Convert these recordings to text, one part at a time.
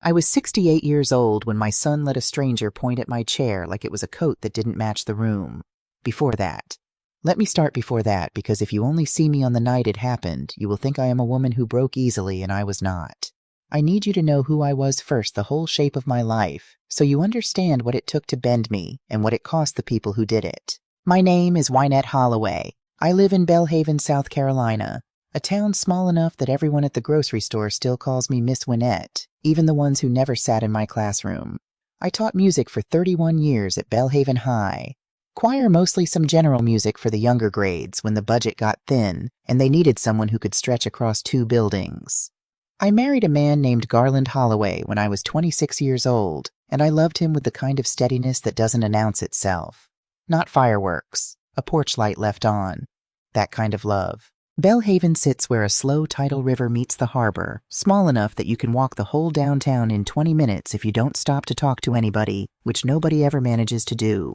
I was 68 years old when my son let a stranger point at my chair like it was a coat that didn't match the room. Before that. Let me start before that, because if you only see me on the night it happened, you will think I am a woman who broke easily, and I was not. I need you to know who I was first, the whole shape of my life, so you understand what it took to bend me and what it cost the people who did it. My name is Wynette Holloway. I live in Belhaven, South Carolina, a town small enough that everyone at the grocery store still calls me Miss Wynette, even the ones who never sat in my classroom. I taught music for 31 years at Belhaven High. Choir, mostly some general music for the younger grades when the budget got thin and they needed someone who could stretch across 2 buildings. I married a man named Garland Holloway when I was 26 years old, and I loved him with the kind of steadiness that doesn't announce itself. Not fireworks, a porch light left on. That kind of love. Belhaven sits where a slow tidal river meets the harbor, small enough that you can walk the whole downtown in 20 minutes if you don't stop to talk to anybody, which nobody ever manages to do.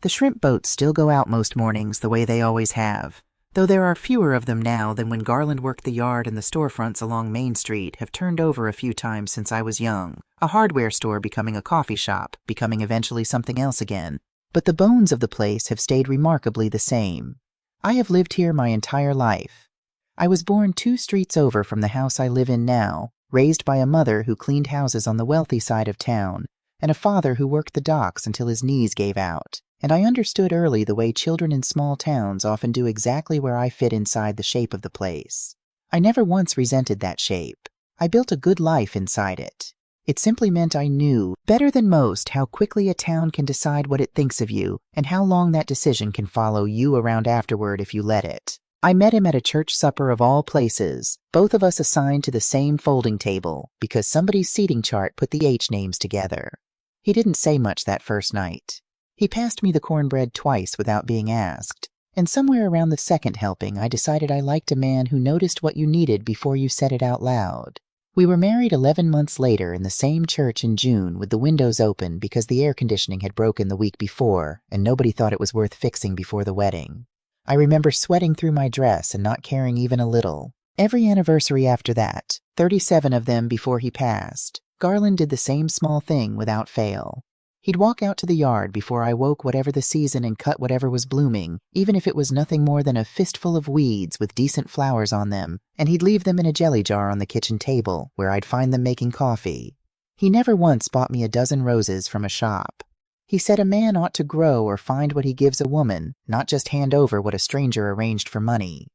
The shrimp boats still go out most mornings the way they always have, though there are fewer of them now than when Garland worked the yard, and the storefronts along Main Street have turned over a few times since I was young, a hardware store becoming a coffee shop, becoming eventually something else again. But the bones of the place have stayed remarkably the same. I have lived here my entire life. I was born 2 streets over from the house I live in now, raised by a mother who cleaned houses on the wealthy side of town, and a father who worked the docks until his knees gave out. And I understood early the way children in small towns often do exactly where I fit inside the shape of the place. I never once resented that shape. I built a good life inside it. It simply meant I knew, better than most, how quickly a town can decide what it thinks of you and how long that decision can follow you around afterward if you let it. I met him at a church supper of all places, both of us assigned to the same folding table because somebody's seating chart put the H names together. He didn't say much that first night. He passed me the cornbread twice without being asked, and somewhere around the second helping I decided I liked a man who noticed what you needed before you said it out loud. We were married 11 months later in the same church in June with the windows open because the air conditioning had broken the week before and nobody thought it was worth fixing before the wedding. I remember sweating through my dress and not caring even a little. Every anniversary after that, 37 of them before he passed, Garland did the same small thing without fail. He'd walk out to the yard before I woke whatever the season and cut whatever was blooming, even if it was nothing more than a fistful of weeds with decent flowers on them, and he'd leave them in a jelly jar on the kitchen table, where I'd find them making coffee. He never once bought me a dozen roses from a shop. He said a man ought to grow or find what he gives a woman, not just hand over what a stranger arranged for money.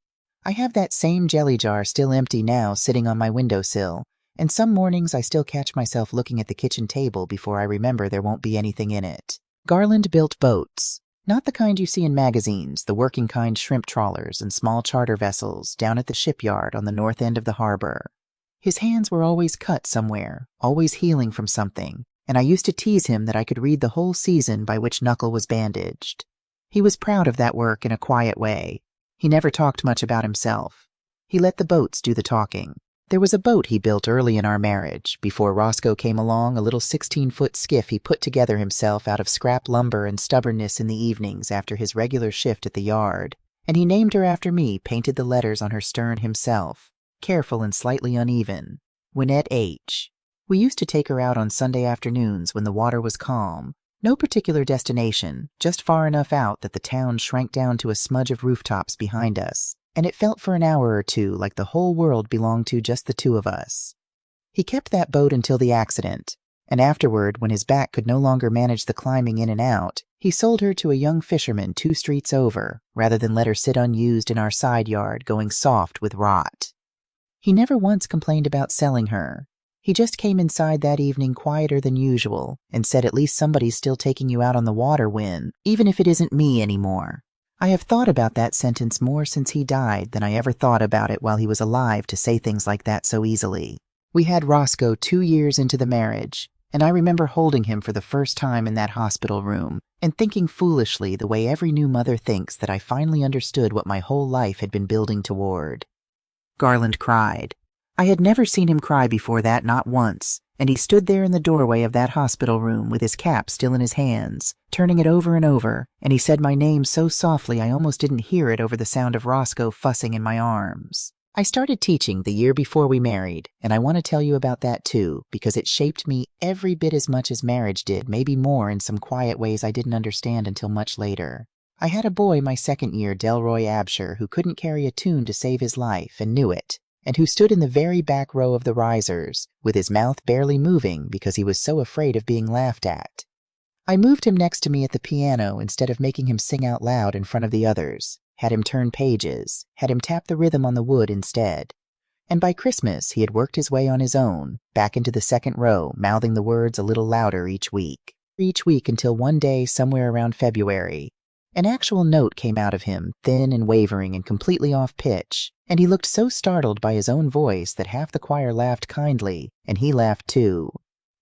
I have that same jelly jar still empty now sitting on my windowsill, and some mornings I still catch myself looking at the kitchen table before I remember there won't be anything in it. Garland built boats. Not the kind you see in magazines, the working kind shrimp trawlers and small charter vessels down at the shipyard on the north end of the harbor. His hands were always cut somewhere, always healing from something, and I used to tease him that I could read the whole season by which knuckle was bandaged. He was proud of that work in a quiet way. He never talked much about himself. He let the boats do the talking. There was a boat he built early in our marriage, before Roscoe came along, a little 16-foot skiff he put together himself out of scrap lumber and stubbornness in the evenings after his regular shift at the yard, and he named her after me, painted the letters on her stern himself, careful and slightly uneven, Wynette H. We used to take her out on Sunday afternoons when the water was calm. No particular destination, just far enough out that the town shrank down to a smudge of rooftops behind us, and it felt for an hour or two like the whole world belonged to just the 2 of us. He kept that boat until the accident, and afterward, when his back could no longer manage the climbing in and out, he sold her to a young fisherman 2 streets over, rather than let her sit unused in our side yard going soft with rot. He never once complained about selling her. He just came inside that evening quieter than usual and said, "At least somebody's still taking you out on the water, Win, even if it isn't me anymore." I have thought about that sentence more since he died than I ever thought about it while he was alive to say things like that so easily. We had Roscoe 2 years into the marriage, and I remember holding him for the first time in that hospital room and thinking foolishly the way every new mother thinks that I finally understood what my whole life had been building toward. Garland cried. I had never seen him cry before that, not once, and he stood there in the doorway of that hospital room with his cap still in his hands, turning it over and over, and he said my name so softly I almost didn't hear it over the sound of Roscoe fussing in my arms. I started teaching the year before we married, and I want to tell you about that too, because it shaped me every bit as much as marriage did, maybe more in some quiet ways I didn't understand until much later. I had a boy my second year, Delroy Absher, who couldn't carry a tune to save his life and knew it, and who stood in the very back row of the risers, with his mouth barely moving because he was so afraid of being laughed at. I moved him next to me at the piano instead of making him sing out loud in front of the others, had him turn pages, had him tap the rhythm on the wood instead. And by Christmas, he had worked his way on his own, back into the second row, mouthing the words a little louder each week until one day, somewhere around February, an actual note came out of him, thin and wavering and completely off pitch, and he looked so startled by his own voice that half the choir laughed kindly, and he laughed too.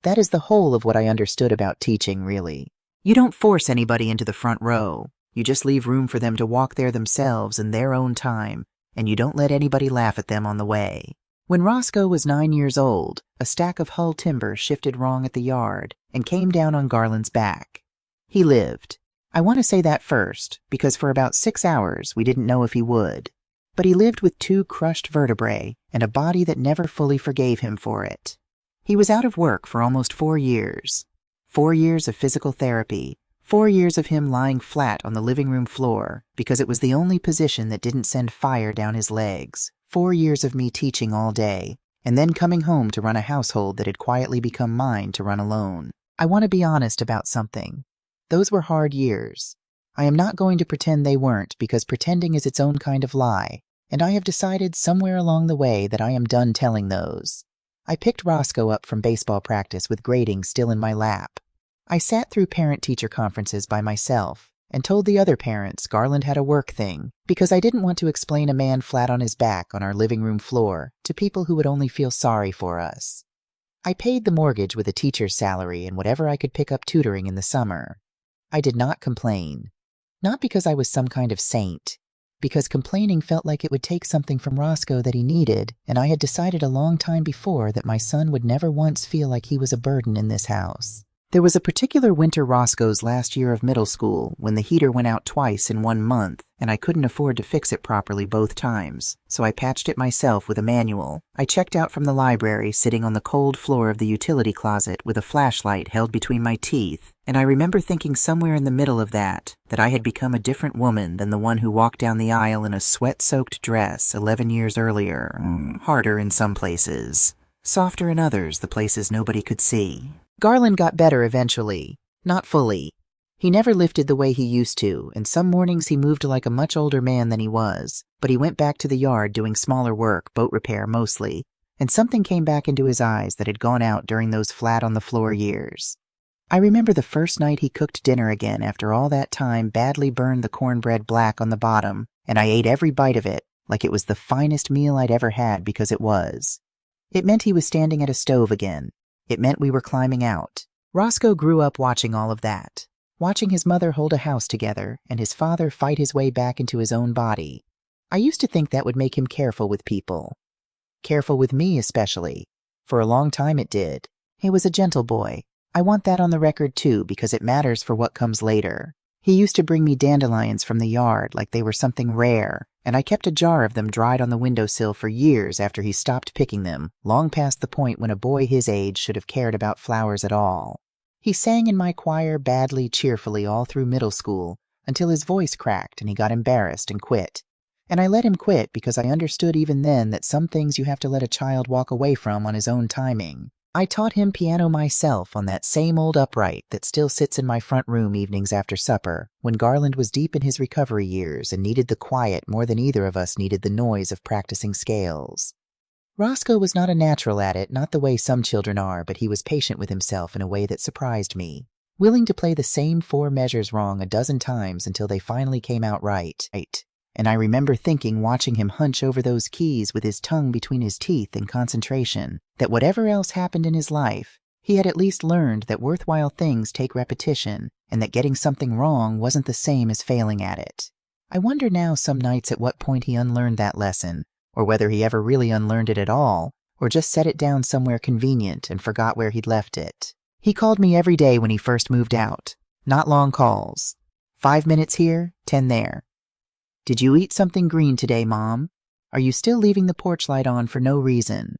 That is the whole of what I understood about teaching, really. You don't force anybody into the front row. You just leave room for them to walk there themselves in their own time, and you don't let anybody laugh at them on the way. When Roscoe was 9 years old, a stack of hull timber shifted wrong at the yard and came down on Garland's back. He lived. I want to say that first, because for about 6 hours we didn't know if he would. But he lived with 2 crushed vertebrae and a body that never fully forgave him for it. He was out of work for almost 4 years. 4 years of physical therapy, 4 years of him lying flat on the living room floor because it was the only position that didn't send fire down his legs, 4 years of me teaching all day, and then coming home to run a household that had quietly become mine to run alone. I want to be honest about something. Those were hard years. I am not going to pretend they weren't, because pretending is its own kind of lie, and I have decided somewhere along the way that I am done telling those. I picked Roscoe up from baseball practice with grading still in my lap. I sat through parent-teacher conferences by myself and told the other parents Garland had a work thing because I didn't want to explain a man flat on his back on our living room floor to people who would only feel sorry for us. I paid the mortgage with a teacher's salary and whatever I could pick up tutoring in the summer. I did not complain. Not because I was some kind of saint, because complaining felt like it would take something from Roscoe that he needed, and I had decided a long time before that my son would never once feel like he was a burden in this house. There was a particular winter Roscoe's last year of middle school when the heater went out twice in 1 month, and I couldn't afford to fix it properly both times, so I patched it myself with a manual. I checked out from the library, sitting on the cold floor of the utility closet with a flashlight held between my teeth, and I remember thinking somewhere in the middle of that I had become a different woman than the one who walked down the aisle in a sweat-soaked dress 11 years earlier. Harder in some places, softer in others, the places nobody could see. Garland got better eventually. Not fully. He never lifted the way he used to, and some mornings he moved like a much older man than he was, but he went back to the yard doing smaller work, boat repair mostly, and something came back into his eyes that had gone out during those flat-on-the-floor years. I remember the first night he cooked dinner again after all that time, badly burned the cornbread black on the bottom, and I ate every bite of it like it was the finest meal I'd ever had because it was. It meant he was standing at a stove again. It meant we were climbing out. Roscoe grew up watching all of that, watching his mother hold a house together and his father fight his way back into his own body. I used to think that would make him careful with people. Careful with me especially. For a long time it did. He was a gentle boy. I want that on the record too because it matters for what comes later. He used to bring me dandelions from the yard like they were something rare, and I kept a jar of them dried on the windowsill for years after he stopped picking them, long past the point when a boy his age should have cared about flowers at all. He sang in my choir badly, cheerfully all through middle school, until his voice cracked and he got embarrassed and quit. And I let him quit because I understood even then that some things you have to let a child walk away from on his own timing. I taught him piano myself on that same old upright that still sits in my front room evenings after supper, when Garland was deep in his recovery years and needed the quiet more than either of us needed the noise of practicing scales. Roscoe was not a natural at it, not the way some children are, but he was patient with himself in a way that surprised me, willing to play the same 4 measures wrong a dozen times until they finally came out right. And I remember thinking, watching him hunch over those keys with his tongue between his teeth in concentration, that whatever else happened in his life, he had at least learned that worthwhile things take repetition, and that getting something wrong wasn't the same as failing at it. I wonder now some nights at what point he unlearned that lesson, or whether he ever really unlearned it at all, or just set it down somewhere convenient and forgot where he'd left it. He called me every day when he first moved out. Not long calls. 5 minutes here, 10 there. Did you eat something green today, Mom? Are you still leaving the porch light on for no reason?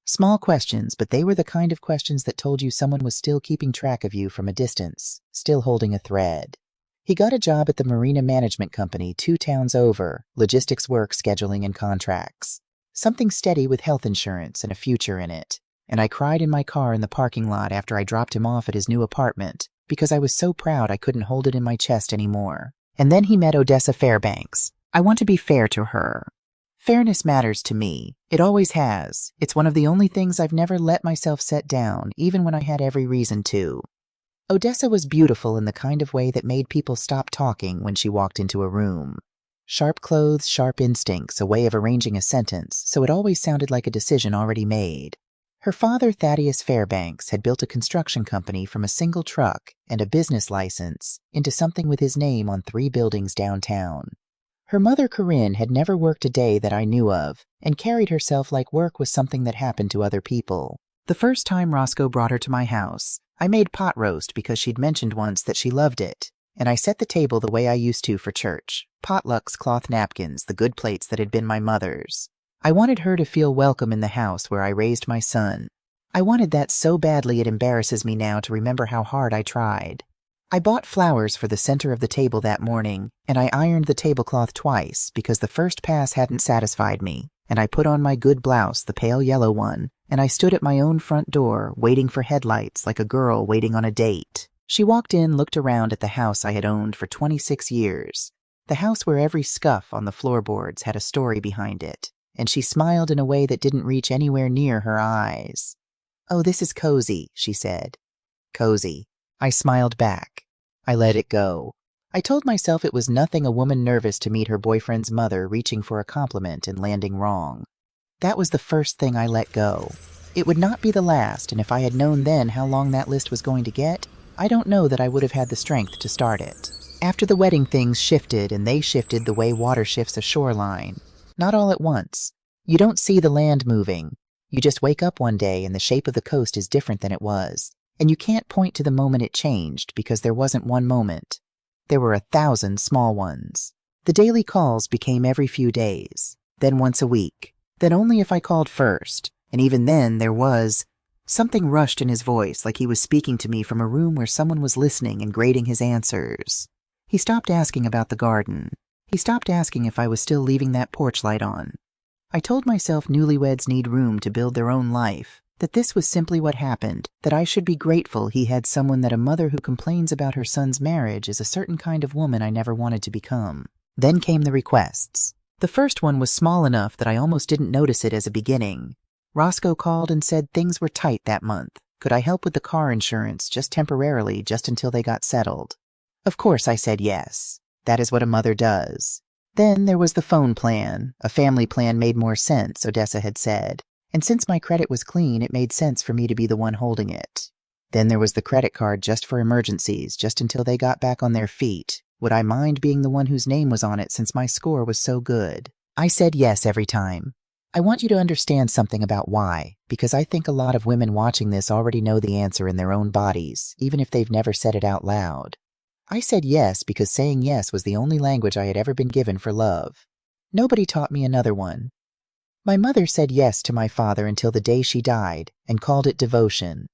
Small questions, but they were the kind of questions that told you someone was still keeping track of you from a distance, still holding a thread. He got a job at the marina management company 2 towns over, logistics work, scheduling, and contracts. Something steady with health insurance and a future in it. And I cried in my car in the parking lot after I dropped him off at his new apartment, because I was so proud I couldn't hold it in my chest anymore. And then he met Odessa Fairbanks. I want to be fair to her. Fairness matters to me. It always has. It's one of the only things I've never let myself set down, even when I had every reason to. Odessa was beautiful in the kind of way that made people stop talking when she walked into a room. Sharp clothes, sharp instincts, a way of arranging a sentence, so it always sounded like a decision already made. Her father, Thaddeus Fairbanks, had built a construction company from a single truck and a business license into something with his name on 3 buildings downtown. Her mother, Corinne, had never worked a day that I knew of and carried herself like work was something that happened to other people. The first time Roscoe brought her to my house, I made pot roast because she'd mentioned once that she loved it, and I set the table the way I used to for church. Potlucks, cloth napkins, the good plates that had been my mother's. I wanted her to feel welcome in the house where I raised my son. I wanted that so badly it embarrasses me now to remember how hard I tried. I bought flowers for the center of the table that morning, and I ironed the tablecloth twice because the first pass hadn't satisfied me, and I put on my good blouse, the pale yellow one, and I stood at my own front door, waiting for headlights like a girl waiting on a date. She walked in, looked around at the house I had owned for 26 years, the house where every scuff on the floorboards had a story behind it, and she smiled in a way that didn't reach anywhere near her eyes. "Oh, this is cozy," she said. Cozy. I smiled back. I let it go. I told myself it was nothing a woman nervous to meet her boyfriend's mother reaching for a compliment and landing wrong. That was the first thing I let go. It would not be the last, and if I had known then how long that list was going to get, I don't know that I would have had the strength to start it. After the wedding, things shifted, and they shifted the way water shifts a shoreline. Not all at once. You don't see the land moving. You just wake up one day and the shape of the coast is different than it was. And you can't point to the moment it changed because there wasn't one moment. There were 1,000 small ones. The daily calls became every few days, then once a week, then only if I called first, and even then there was something rushed in his voice like he was speaking to me from a room where someone was listening and grading his answers. He stopped asking about the garden. He stopped asking if I was still leaving that porch light on. I told myself newlyweds need room to build their own life, that this was simply what happened, that I should be grateful he had someone, that a mother who complains about her son's marriage is a certain kind of woman I never wanted to become. Then came the requests. The first one was small enough that I almost didn't notice it as a beginning. Roscoe called and said things were tight that month. Could I help with the car insurance, just temporarily, just until they got settled? Of course I said yes. That is what a mother does. Then there was the phone plan. A family plan made more sense, Odessa had said. And since my credit was clean, it made sense for me to be the one holding it. Then there was the credit card just for emergencies, just until they got back on their feet. Would I mind being the one whose name was on it since my score was so good? I said yes every time. I want you to understand something about why, because I think a lot of women watching this already know the answer in their own bodies, even if they've never said it out loud. I said yes because saying yes was the only language I had ever been given for love. Nobody taught me another one. My mother said yes to my father until the day she died, and called it devotion.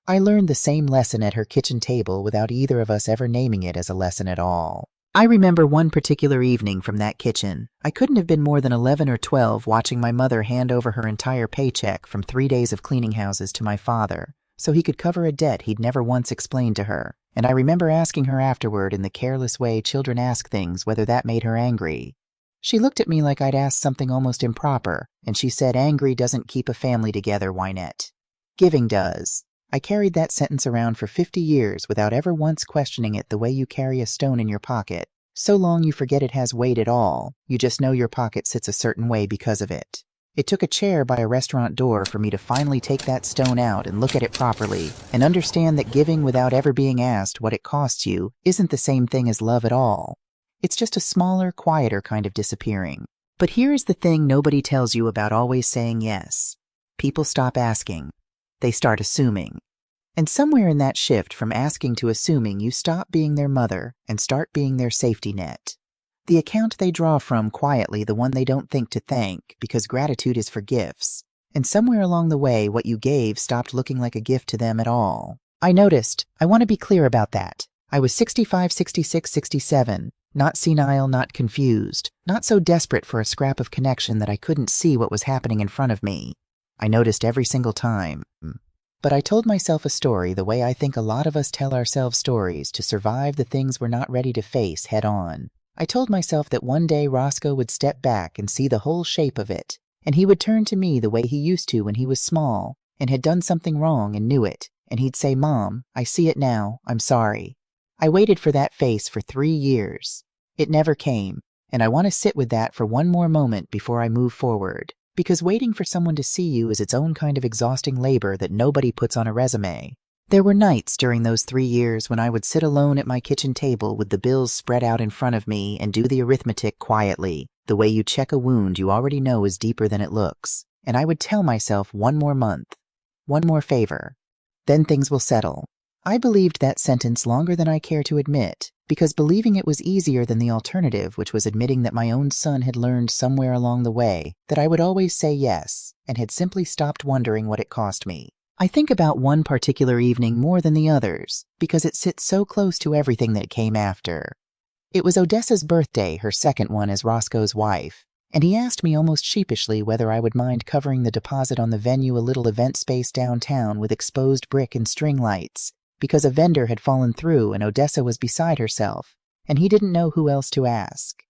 I learned the same lesson at her kitchen table without either of us ever naming it as a lesson at all. I remember one particular evening from that kitchen. I couldn't have been more than 11 or 12 watching my mother hand over her entire paycheck from 3 days of cleaning houses to my father, so he could cover a debt he'd never once explained to her, and I remember asking her afterward in the careless way children ask things whether that made her angry. She looked at me like I'd asked something almost improper, and she said, "Angry doesn't keep a family together, Wynette. Giving does." I carried that sentence around for 50 years without ever once questioning it, the way you carry a stone in your pocket. So long you forget it has weight at all, you just know your pocket sits a certain way because of it. It took a chair by a restaurant door for me to finally take that stone out and look at it properly, and understand that giving without ever being asked what it costs you isn't the same thing as love at all. It's just a smaller, quieter kind of disappearing. But here is the thing nobody tells you about always saying yes. People stop asking. They start assuming. And somewhere in that shift from asking to assuming, you stop being their mother and start being their safety net. The account they draw from quietly, the one they don't think to thank, because gratitude is for gifts. And somewhere along the way, what you gave stopped looking like a gift to them at all. I noticed. I want to be clear about that. I was 65, 66, 67. Not senile, not confused. Not so desperate for a scrap of connection that I couldn't see what was happening in front of me. I noticed every single time. But I told myself a story the way I think a lot of us tell ourselves stories to survive the things we're not ready to face head on. I told myself that one day Roscoe would step back and see the whole shape of it, and he would turn to me the way he used to when he was small and had done something wrong and knew it, and he'd say, "Mom, I see it now, I'm sorry." I waited for that face for 3 years. It never came, and I want to sit with that for one more moment before I move forward, because waiting for someone to see you is its own kind of exhausting labor that nobody puts on a resume. There were nights during those 3 years when I would sit alone at my kitchen table with the bills spread out in front of me and do the arithmetic quietly, the way you check a wound you already know is deeper than it looks. And I would tell myself one more month, one more favor, then things will settle. I believed that sentence longer than I care to admit, because believing it was easier than the alternative, which was admitting that my own son had learned somewhere along the way that I would always say yes, and had simply stopped wondering what it cost me. I think about one particular evening more than the others, because it sits so close to everything that came after. It was Odessa's birthday, her second one as Roscoe's wife, and he asked me almost sheepishly whether I would mind covering the deposit on the venue, a little event space downtown with exposed brick and string lights, because a vendor had fallen through and Odessa was beside herself, and he didn't know who else to ask.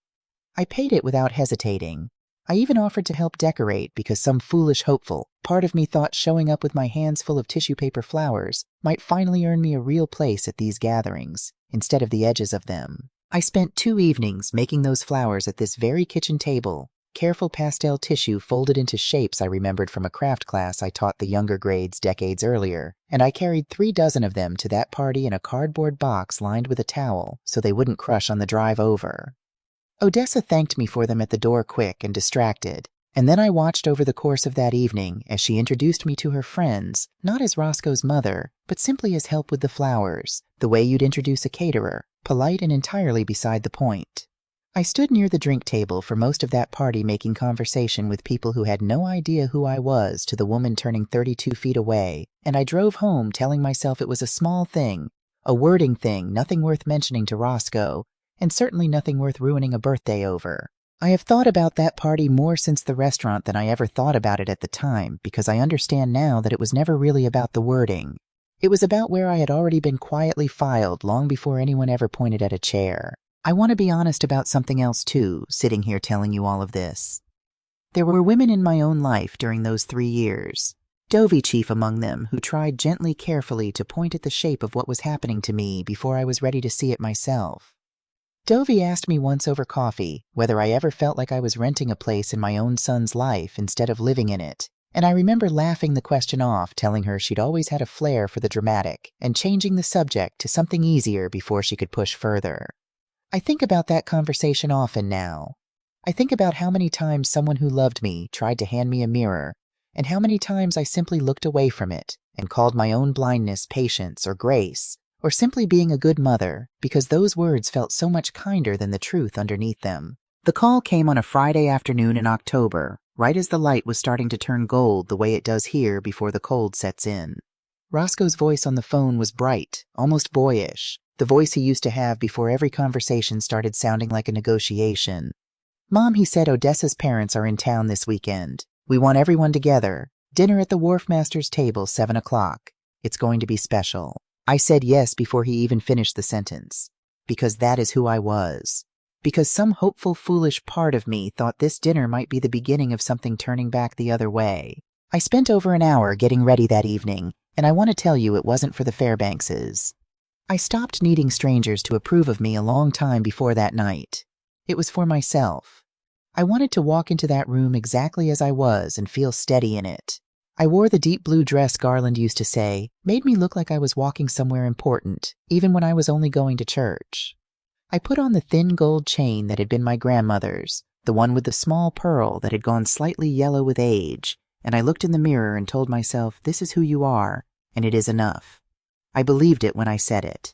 I paid it without hesitating. I even offered to help decorate because some foolish hopeful part of me thought showing up with my hands full of tissue paper flowers might finally earn me a real place at these gatherings, instead of the edges of them. I spent 2 evenings making those flowers at this very kitchen table, careful pastel tissue folded into shapes I remembered from a craft class I taught the younger grades decades earlier, and I carried 3 dozen of them to that party in a cardboard box lined with a towel so they wouldn't crush on the drive over. Odessa thanked me for them at the door quick and distracted, and then I watched over the course of that evening as she introduced me to her friends, not as Roscoe's mother, but simply as help with the flowers, the way you'd introduce a caterer, polite and entirely beside the point. I stood near the drink table for most of that party making conversation with people who had no idea who I was to the woman turning 32 feet away, and I drove home telling myself it was a small thing, a wording thing, nothing worth mentioning to Roscoe, and certainly nothing worth ruining a birthday over. I have thought about that party more since the restaurant than I ever thought about it at the time, because I understand now that it was never really about the wording. It was about where I had already been quietly filed long before anyone ever pointed at a chair. I want to be honest about something else too, sitting here telling you all of this. There were women in my own life during those 3 years, Dovey chief among them, who tried gently, carefully to point at the shape of what was happening to me before I was ready to see it myself. Dovey asked me once over coffee whether I ever felt like I was renting a place in my own son's life instead of living in it, and I remember laughing the question off, telling her she'd always had a flair for the dramatic, and changing the subject to something easier before she could push further. I think about that conversation often now. I think about how many times someone who loved me tried to hand me a mirror, and how many times I simply looked away from it and called my own blindness patience or grace, or simply being a good mother, because those words felt so much kinder than the truth underneath them. The call came on a Friday afternoon in October, right as the light was starting to turn gold the way it does here before the cold sets in. Roscoe's voice on the phone was bright, almost boyish, the voice he used to have before every conversation started sounding like a negotiation. "Mom," he said, "Odessa's parents are in town this weekend. We want everyone together. Dinner at the wharfmaster's table, 7 o'clock. It's going to be special." I said yes before he even finished the sentence, because that is who I was. Because some hopeful, foolish part of me thought this dinner might be the beginning of something turning back the other way. I spent over an hour getting ready that evening, and I want to tell you it wasn't for the Fairbankses. I stopped needing strangers to approve of me a long time before that night. It was for myself. I wanted to walk into that room exactly as I was and feel steady in it. I wore the deep blue dress Garland used to say made me look like I was walking somewhere important, even when I was only going to church. I put on the thin gold chain that had been my grandmother's, the one with the small pearl that had gone slightly yellow with age, and I looked in the mirror and told myself, "This is who you are, and it is enough." I believed it when I said it.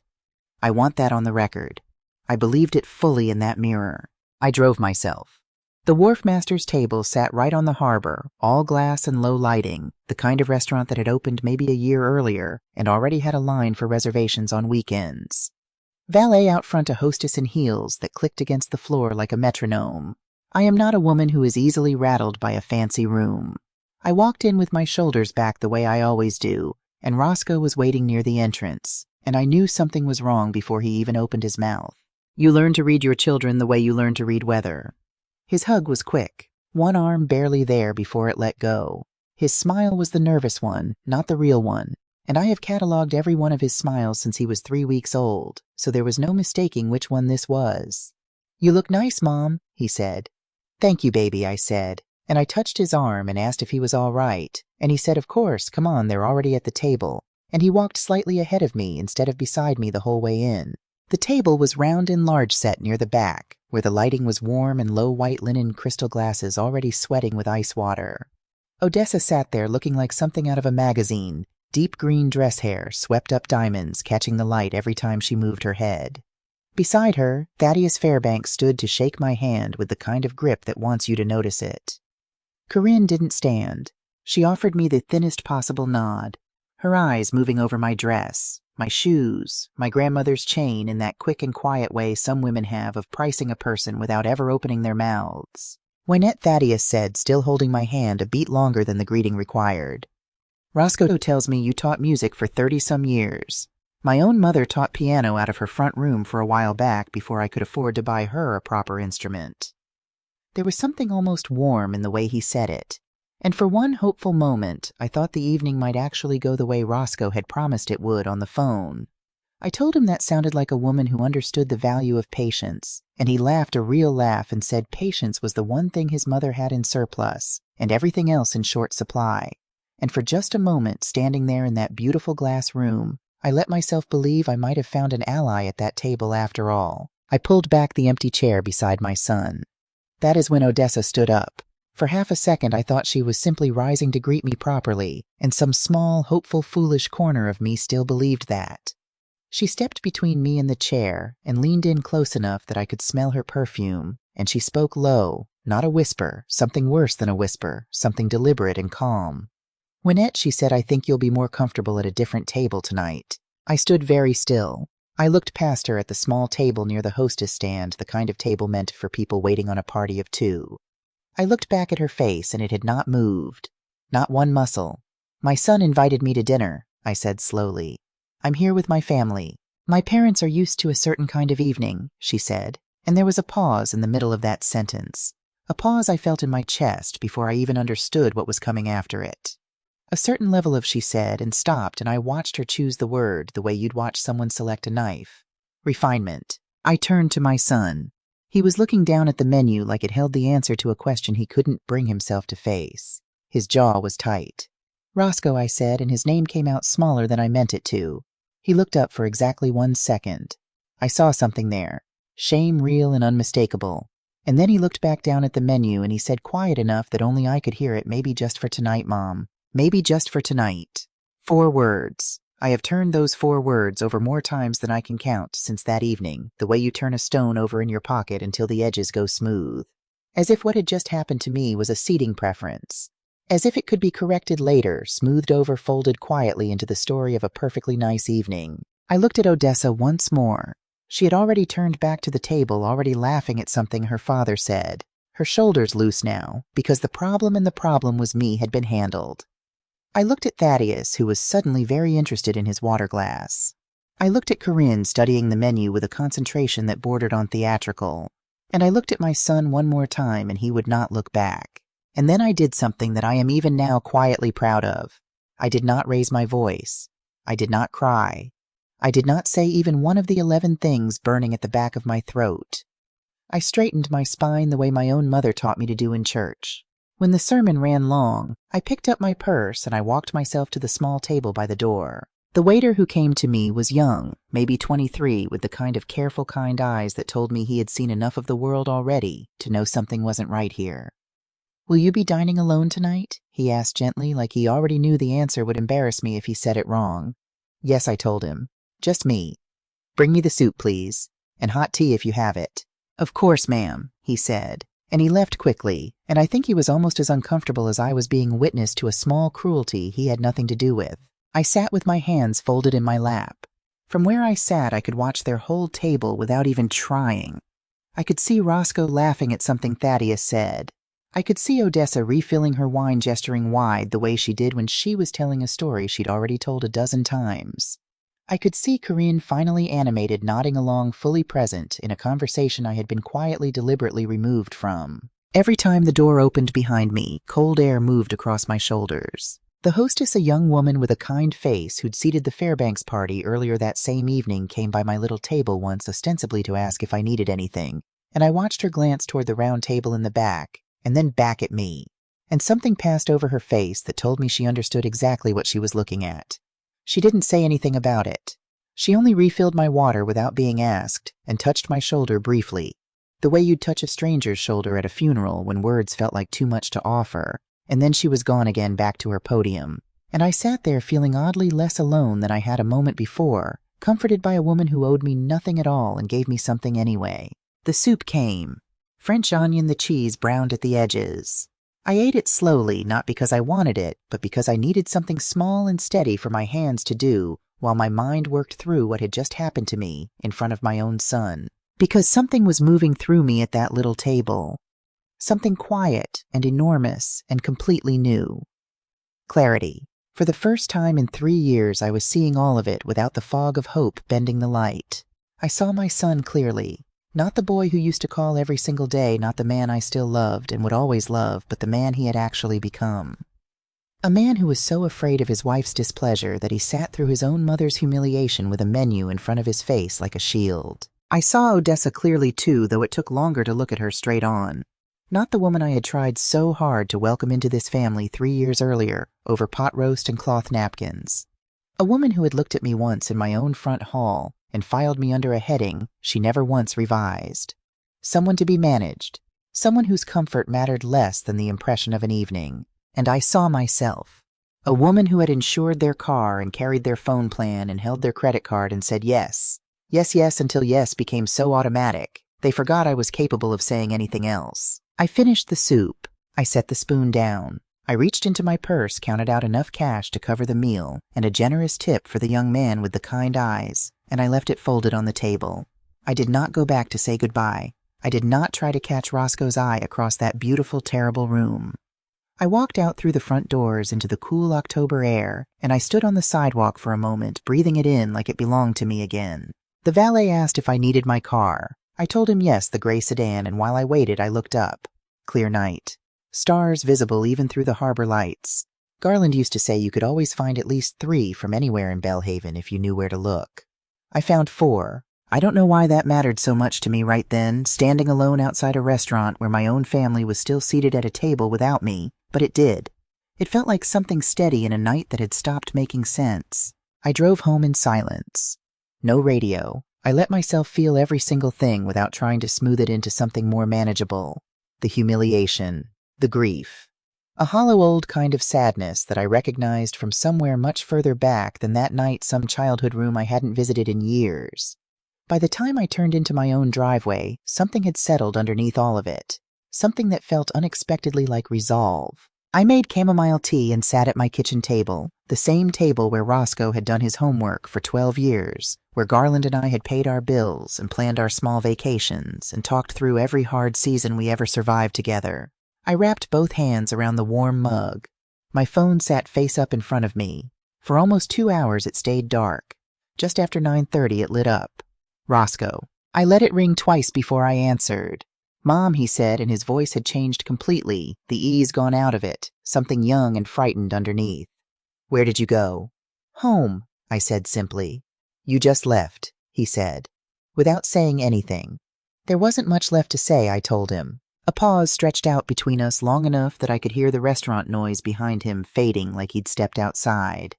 I want that on the record. I believed it fully in that mirror. I drove myself. The wharfmaster's table sat right on the harbor, all glass and low lighting, the kind of restaurant that had opened maybe a year earlier and already had a line for reservations on weekends. Valet out front, a hostess in heels that clicked against the floor like a metronome. I am not a woman who is easily rattled by a fancy room. I walked in with my shoulders back the way I always do, and Roscoe was waiting near the entrance, and I knew something was wrong before he even opened his mouth. You learn to read your children the way you learn to read weather. His hug was quick, one arm barely there before it let go. His smile was the nervous one, not the real one, and I have cataloged every one of his smiles since he was 3 weeks old, so there was no mistaking which one this was. You look nice, Mom, he said. Thank you, baby, I said, and I touched his arm and asked if he was all right, and he said, of course, come on, they're already at the table, and he walked slightly ahead of me instead of beside me the whole way in. The table was round and large set near the back, where the lighting was warm and low white linen crystal glasses already sweating with ice water. Odessa sat there looking like something out of a magazine, deep green dress hair, swept up diamonds, catching the light every time she moved her head. Beside her, Thaddeus Fairbanks stood to shake my hand with the kind of grip that wants you to notice it. Corinne didn't stand. She offered me the thinnest possible nod, her eyes moving over my dress, my shoes, my grandmother's chain in that quick and quiet way some women have of pricing a person without ever opening their mouths. Wynette, Thaddeus said, still holding my hand a beat longer than the greeting required. Roscoe tells me you taught music for 30-some years. My own mother taught piano out of her front room for a while back before I could afford to buy her a proper instrument. There was something almost warm in the way he said it, and for one hopeful moment I thought the evening might actually go the way Roscoe had promised it would on the phone. I told him that sounded like a woman who understood the value of patience, and he laughed a real laugh and said patience was the one thing his mother had in surplus, and everything else in short supply. And for just a moment, standing there in that beautiful glass room, I let myself believe I might have found an ally at that table after all. I pulled back the empty chair beside my son. That is when Odessa stood up. For half a second I thought she was simply rising to greet me properly, and some small, hopeful, foolish corner of me still believed that. She stepped between me and the chair and leaned in close enough that I could smell her perfume, and she spoke low, not a whisper, something worse than a whisper, something deliberate and calm. Wynette, she said, I think you'll be more comfortable at a different table tonight. I stood very still. I looked past her at the small table near the hostess stand, the kind of table meant for people waiting on a party of 2. I looked back at her face, and it had not moved. Not one muscle. My son invited me to dinner, I said slowly. I'm here with my family. My parents are used to a certain kind of evening, she said, and there was a pause in the middle of that sentence. A pause I felt in my chest before I even understood what was coming after it. A certain level of, she said, and stopped, and I watched her choose the word the way you'd watch someone select a knife. Refinement. I turned to my son. He was looking down at the menu like it held the answer to a question he couldn't bring himself to face. His jaw was tight. Roscoe, I said, and his name came out smaller than I meant it to. He looked up for exactly 1 second. I saw something there. Shame real and unmistakable. And then he looked back down at the menu and he said quiet enough that only I could hear it, maybe just for tonight, Mom. Maybe just for tonight. 4 words. I have turned those 4 words over more times than I can count since that evening, the way you turn a stone over in your pocket until the edges go smooth. As if what had just happened to me was a seating preference. As if it could be corrected later, smoothed over, folded quietly into the story of a perfectly nice evening. I looked at Odessa once more. She had already turned back to the table, already laughing at something her father said. Her shoulders loose now, because the problem was me had been handled. I looked at Thaddeus, who was suddenly very interested in his water glass. I looked at Corinne, studying the menu with a concentration that bordered on theatrical. And I looked at my son one more time, and he would not look back. And then I did something that I am even now quietly proud of. I did not raise my voice. I did not cry. I did not say even one of the 11 things burning at the back of my throat. I straightened my spine the way my own mother taught me to do in church. When the sermon ran long, I picked up my purse and I walked myself to the small table by the door. The waiter who came to me was young, maybe 23, with the kind of careful, kind eyes that told me he had seen enough of the world already to know something wasn't right here. Will you be dining alone tonight? He asked gently, like he already knew the answer would embarrass me if he said it wrong. Yes, I told him. Just me. Bring me the soup, please, and hot tea if you have it. "Of course, ma'am," he said, and he left quickly, and I think he was almost as uncomfortable as I was being witness to a small cruelty he had nothing to do with. I sat with my hands folded in my lap. From where I sat, I could watch their whole table without even trying. I could see Roscoe laughing at something Thaddeus said. I could see Odessa refilling her wine, gesturing wide the way she did when she was telling a story she'd already told a dozen times. I could see Corinne finally animated, nodding along, fully present in a conversation I had been quietly, deliberately removed from. Every time the door opened behind me, cold air moved across my shoulders. The hostess, a young woman with a kind face who'd seated the Fairbanks party earlier that same evening, came by my little table once, ostensibly to ask if I needed anything, and I watched her glance toward the round table in the back, and then back at me, and something passed over her face that told me she understood exactly what she was looking at. She didn't say anything about it. She only refilled my water without being asked, and touched my shoulder briefly, the way you'd touch a stranger's shoulder at a funeral when words felt like too much to offer, and then she was gone again back to her podium, and I sat there feeling oddly less alone than I had a moment before, comforted by a woman who owed me nothing at all and gave me something anyway. The soup came. French onion, the cheese browned at the edges. I ate it slowly, not because I wanted it, but because I needed something small and steady for my hands to do while my mind worked through what had just happened to me in front of my own son. Because something was moving through me at that little table. Something quiet and enormous and completely new. Clarity. For the first time in 3 years, I was seeing all of it without the fog of hope bending the light. I saw my son clearly. Not the boy who used to call every single day, not the man I still loved and would always love, but the man he had actually become. A man who was so afraid of his wife's displeasure that he sat through his own mother's humiliation with a menu in front of his face like a shield. I saw Odessa clearly too, though it took longer to look at her straight on. Not the woman I had tried so hard to welcome into this family 3 years earlier over pot roast and cloth napkins. A woman who had looked at me once in my own front hall and filed me under a heading she never once revised. Someone to be managed. Someone whose comfort mattered less than the impression of an evening. And I saw myself. A woman who had insured their car and carried their phone plan and held their credit card and said yes. Yes, yes, until yes became so automatic, they forgot I was capable of saying anything else. I finished the soup. I set the spoon down. I reached into my purse, counted out enough cash to cover the meal and a generous tip for the young man with the kind eyes, and I left it folded on the table. I did not go back to say goodbye. I did not try to catch Roscoe's eye across that beautiful, terrible room. I walked out through the front doors into the cool October air, and I stood on the sidewalk for a moment, breathing it in like it belonged to me again. The valet asked if I needed my car. I told him yes, the gray sedan, and while I waited, I looked up. Clear night. Stars visible even through the harbor lights. Garland used to say you could always find at least 3 from anywhere in Belhaven if you knew where to look. I found 4. I don't know why that mattered so much to me right then, standing alone outside a restaurant where my own family was still seated at a table without me, but it did. It felt like something steady in a night that had stopped making sense. I drove home in silence. No radio. I let myself feel every single thing without trying to smooth it into something more manageable. The humiliation. The grief. A hollow old kind of sadness that I recognized from somewhere much further back than that night, some childhood room I hadn't visited in years. By the time I turned into my own driveway, something had settled underneath all of it. Something that felt unexpectedly like resolve. I made chamomile tea and sat at my kitchen table, the same table where Roscoe had done his homework for 12 years, where Garland and I had paid our bills and planned our small vacations and talked through every hard season we ever survived together. I wrapped both hands around the warm mug. My phone sat face up in front of me. For almost 2 hours it stayed dark. Just after 9:30 it lit up. Roscoe. I let it ring twice before I answered. "Mom," he said, and his voice had changed completely, the ease gone out of it, something young and frightened underneath. "Where did you go?" "Home," I said simply. "You just left," he said, without saying anything. There wasn't much left to say, I told him. A pause stretched out between us long enough that I could hear the restaurant noise behind him fading like he'd stepped outside.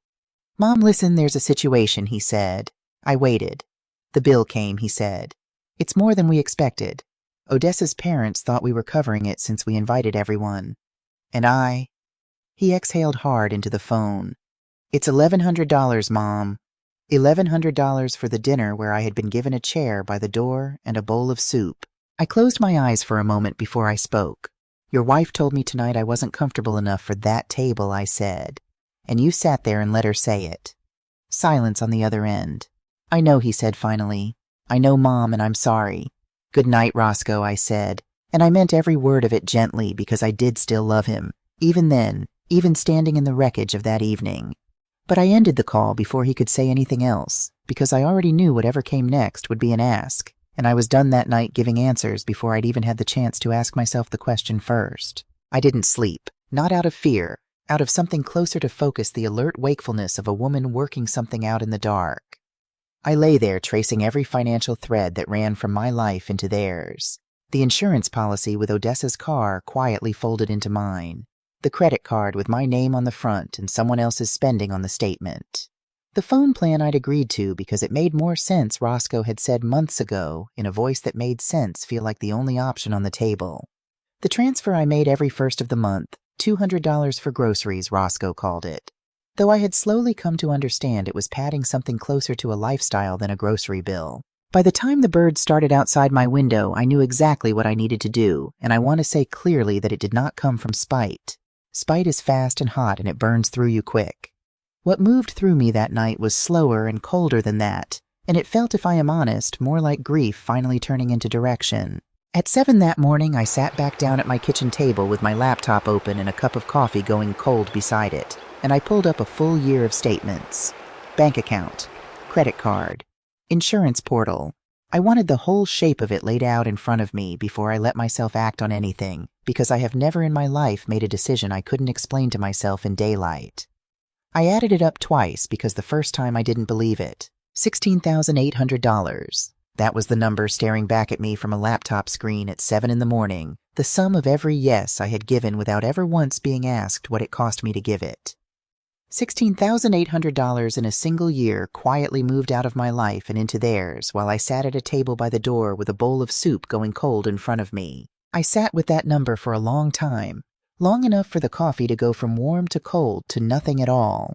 "Mom, listen, there's a situation," he said. I waited. "The bill came," he said. "It's more than we expected. Odessa's parents thought we were covering it since we invited everyone. And He exhaled hard into the phone. "It's $1,100, Mom. $1,100 for the dinner where I had been given a chair by the door and a bowl of soup." I closed my eyes for a moment before I spoke. "Your wife told me tonight I wasn't comfortable enough for that table," I said. "And you sat there and let her say it." Silence on the other end. "I know," he said finally. "I know, Mom, and I'm sorry." "Good night, Roscoe," I said. And I meant every word of it gently because I did still love him, even then, even standing in the wreckage of that evening. But I ended the call before he could say anything else, because I already knew whatever came next would be an ask, and I was done that night giving answers before I'd even had the chance to ask myself the question first. I didn't sleep, not out of fear, out of something closer to focus the alert wakefulness of a woman working something out in the dark. I lay there tracing every financial thread that ran from my life into theirs. The insurance policy with Odessa's car quietly folded into mine. The credit card with my name on the front and someone else's spending on the statement. The phone plan I'd agreed to because it made more sense, Roscoe had said months ago, in a voice that made sense feel like the only option on the table. The transfer I made every first of the month, $200 for groceries, Roscoe called it. Though I had slowly come to understand it was padding something closer to a lifestyle than a grocery bill. By the time the birds started outside my window, I knew exactly what I needed to do, and I want to say clearly that it did not come from spite. Spite is fast and hot, and it burns through you quick. What moved through me that night was slower and colder than that, and it felt, if I am honest, more like grief finally turning into direction. At 7 that morning, I sat back down at my kitchen table with my laptop open and a cup of coffee going cold beside it, and I pulled up a full year of statements. Bank account, credit card, insurance portal. I wanted the whole shape of it laid out in front of me before I let myself act on anything, because I have never in my life made a decision I couldn't explain to myself in daylight. I added it up twice because the first time I didn't believe it. $16,800. That was the number staring back at me from a laptop screen at 7 in the morning, the sum of every yes I had given without ever once being asked what it cost me to give it. $16,800 in a single year quietly moved out of my life and into theirs while I sat at a table by the door with a bowl of soup going cold in front of me. I sat with that number for a long time, long enough for the coffee to go from warm to cold to nothing at all.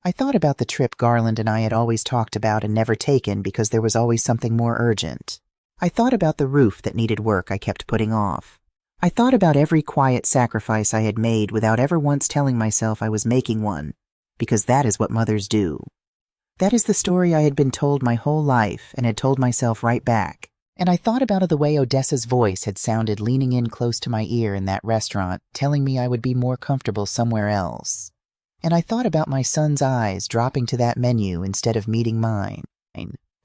I thought about the trip Garland and I had always talked about and never taken because there was always something more urgent. I thought about the roof that needed work I kept putting off. I thought about every quiet sacrifice I had made without ever once telling myself I was making one, because that is what mothers do. That is the story I had been told my whole life and had told myself right back. And I thought about the way Odessa's voice had sounded leaning in close to my ear in that restaurant, telling me I would be more comfortable somewhere else. And I thought about my son's eyes dropping to that menu instead of meeting mine.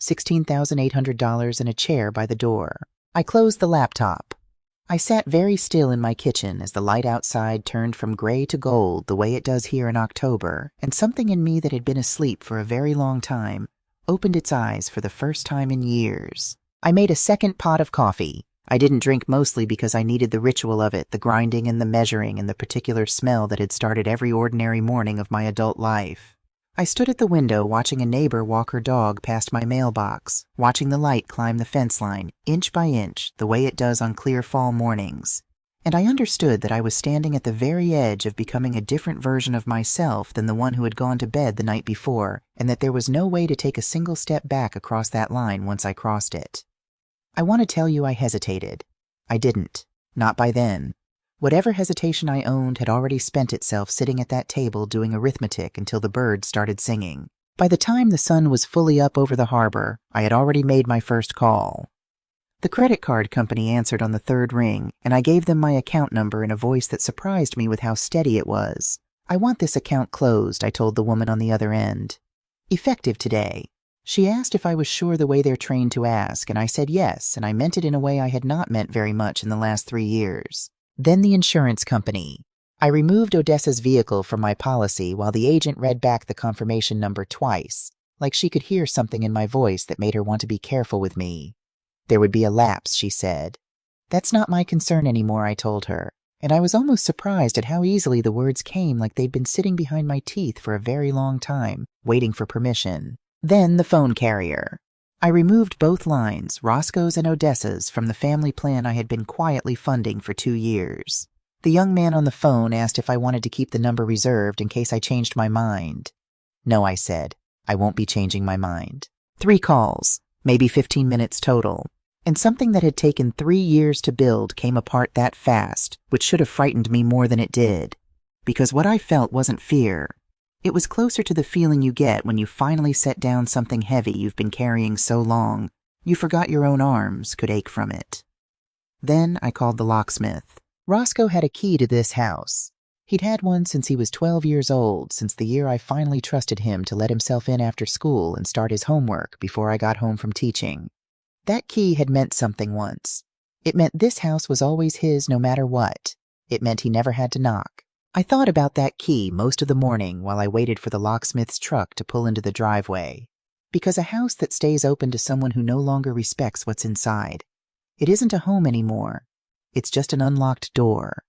$16,800 in a chair by the door. I closed the laptop. I sat very still in my kitchen as the light outside turned from gray to gold the way it does here in October, and something in me that had been asleep for a very long time opened its eyes for the first time in years. I made a second pot of coffee. I didn't drink mostly because I needed the ritual of it, the grinding and the measuring and the particular smell that had started every ordinary morning of my adult life. I stood at the window watching a neighbor walk her dog past my mailbox, watching the light climb the fence line, inch by inch, the way it does on clear fall mornings. And I understood that I was standing at the very edge of becoming a different version of myself than the one who had gone to bed the night before, and that there was no way to take a single step back across that line once I crossed it. I want to tell you I hesitated. I didn't. Not by then. Whatever hesitation I owned had already spent itself sitting at that table doing arithmetic until the birds started singing. By the time the sun was fully up over the harbor, I had already made my first call. The credit card company answered on the third ring, and I gave them my account number in a voice that surprised me with how steady it was. "I want this account closed," I told the woman on the other end. "Effective today." She asked if I was sure the way they're trained to ask, and I said yes, and I meant it in a way I had not meant very much in the last 3 years. Then the insurance company. I removed Odessa's vehicle from my policy while the agent read back the confirmation number twice, like she could hear something in my voice that made her want to be careful with me. "There would be a lapse," she said. "That's not my concern anymore," I told her, and I was almost surprised at how easily the words came, like they'd been sitting behind my teeth for a very long time, waiting for permission. Then the phone carrier. I removed both lines, Roscoe's and Odessa's, from the family plan I had been quietly funding for 2 years. The young man on the phone asked if I wanted to keep the number reserved in case I changed my mind. "No," I said. "I won't be changing my mind." 3 calls, maybe 15 minutes total. And something that had taken 3 years to build came apart that fast, which should have frightened me more than it did. Because what I felt wasn't fear. It was closer to the feeling you get when you finally set down something heavy you've been carrying so long, you forgot your own arms could ache from it. Then I called the locksmith. Roscoe had a key to this house. He'd had one since he was 12 years old, since the year I finally trusted him to let himself in after school and start his homework before I got home from teaching. That key had meant something once. It meant this house was always his no matter what. It meant he never had to knock. I thought about that key most of the morning while I waited for the locksmith's truck to pull into the driveway. Because a house that stays open to someone who no longer respects what's inside, it isn't a home anymore. It's just an unlocked door.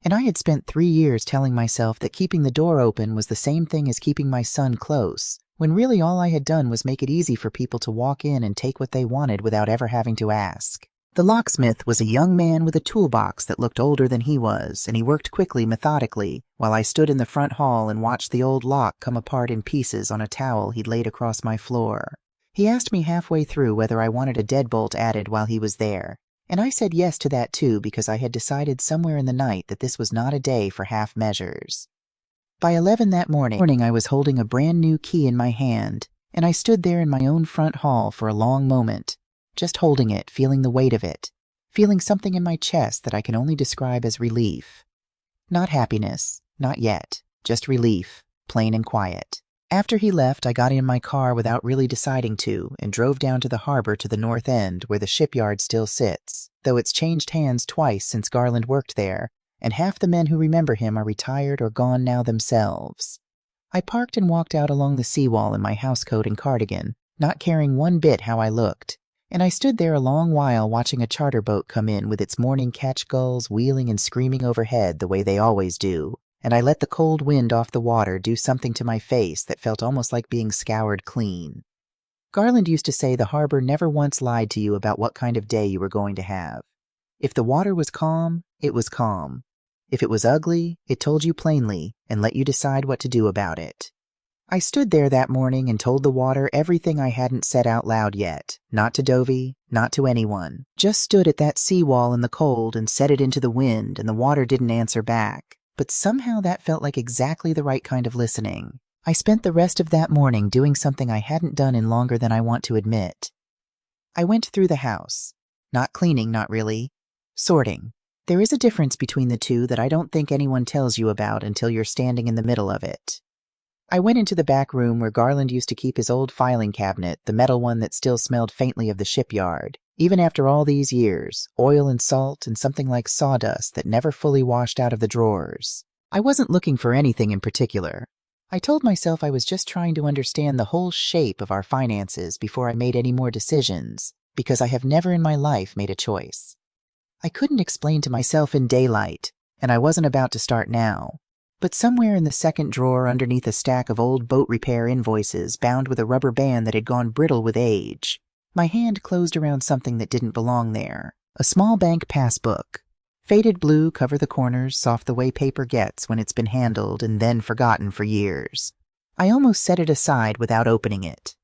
And I had spent 3 years telling myself that keeping the door open was the same thing as keeping my son close, when really all I had done was make it easy for people to walk in and take what they wanted without ever having to ask. The locksmith was a young man with a toolbox that looked older than he was, and he worked quickly, methodically, while I stood in the front hall and watched the old lock come apart in pieces on a towel he'd laid across my floor. He asked me halfway through whether I wanted a deadbolt added while he was there, and I said yes to that too because I had decided somewhere in the night that this was not a day for half measures. By 11 that morning, I was holding a brand new key in my hand, and I stood there in my own front hall for a long moment, just holding it, feeling the weight of it, feeling something in my chest that I can only describe as relief. Not happiness, not yet, just relief, plain and quiet. After he left, I got in my car without really deciding to and drove down to the harbor to the north end where the shipyard still sits, though it's changed hands twice since Garland worked there, and half the men who remember him are retired or gone now themselves. I parked and walked out along the seawall in my housecoat and cardigan, not caring one bit how I looked, and I stood there a long while watching a charter boat come in with its morning catch gulls wheeling and screaming overhead the way they always do, and I let the cold wind off the water do something to my face that felt almost like being scoured clean. Garland used to say the harbor never once lied to you about what kind of day you were going to have. If the water was calm, it was calm. If it was ugly, it told you plainly and let you decide what to do about it. I stood there that morning and told the water everything I hadn't said out loud yet, not to Dovey, not to anyone. Just stood at that seawall in the cold and said it into the wind, and the water didn't answer back. But somehow that felt like exactly the right kind of listening. I spent the rest of that morning doing something I hadn't done in longer than I want to admit. I went through the house. Not cleaning, not really. Sorting. There is a difference between the two that I don't think anyone tells you about until you're standing in the middle of it. I went into the back room where Garland used to keep his old filing cabinet, the metal one that still smelled faintly of the shipyard, even after all these years, oil and salt and something like sawdust that never fully washed out of the drawers. I wasn't looking for anything in particular. I told myself I was just trying to understand the whole shape of our finances before I made any more decisions, because I have never in my life made a choice. I couldn't explain to myself in daylight, and I wasn't about to start now. But somewhere in the second drawer underneath a stack of old boat repair invoices bound with a rubber band that had gone brittle with age, my hand closed around something that didn't belong there. A small bank passbook. Faded blue, cover the corners, soft the way paper gets when it's been handled and then forgotten for years. I almost set it aside without opening it.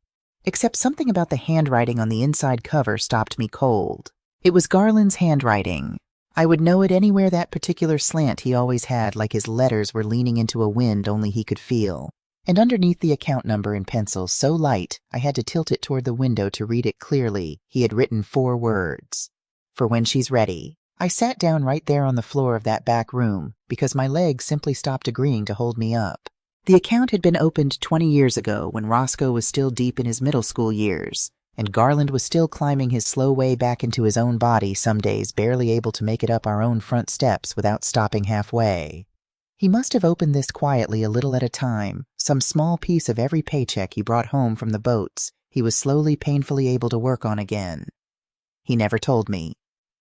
Except something about the handwriting on the inside cover stopped me cold. It was Garland's handwriting. I would know it anywhere that particular slant he always had, like his letters were leaning into a wind only he could feel. And underneath the account number in pencil so light I had to tilt it toward the window to read it clearly, he had written 4 words. For when she's ready. I sat down right there on the floor of that back room because my legs simply stopped agreeing to hold me up. The account had been opened 20 years ago when Roscoe was still deep in his middle school years, and Garland was still climbing his slow way back into his own body some days, barely able to make it up our own front steps without stopping halfway. He must have opened this quietly a little at a time, some small piece of every paycheck he brought home from the boats he was slowly, painfully able to work on again. He never told me.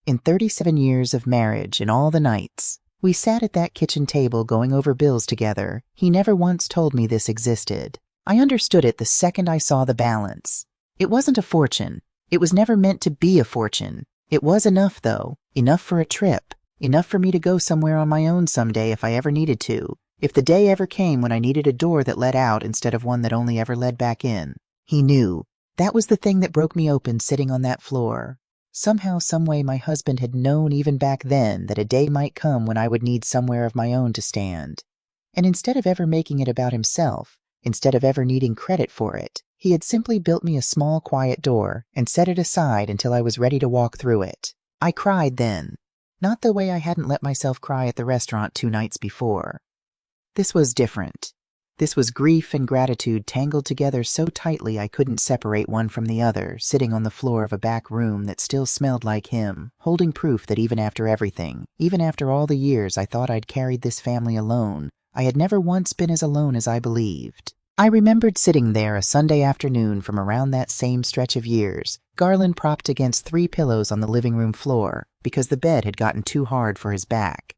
In 37 years of marriage and all the nights we sat at that kitchen table going over bills together, he never once told me this existed. I understood it the second I saw the balance. It wasn't a fortune. It was never meant to be a fortune. It was enough, though. Enough for a trip. Enough for me to go somewhere on my own someday if I ever needed to. If the day ever came when I needed a door that led out instead of one that only ever led back in. He knew. That was the thing that broke me open sitting on that floor. Somehow, someway, my husband had known even back then that a day might come when I would need somewhere of my own to stand. And instead of ever making it about himself, instead of ever needing credit for it, he had simply built me a small, quiet door and set it aside until I was ready to walk through it. I cried then. Not the way I hadn't let myself cry at the restaurant 2 nights before. This was different. This was grief and gratitude tangled together so tightly I couldn't separate one from the other, sitting on the floor of a back room that still smelled like him, holding proof that even after everything, even after all the years I thought I'd carried this family alone, I had never once been as alone as I believed. I remembered sitting there a Sunday afternoon from around that same stretch of years, Garland propped against 3 pillows on the living room floor because the bed had gotten too hard for his back.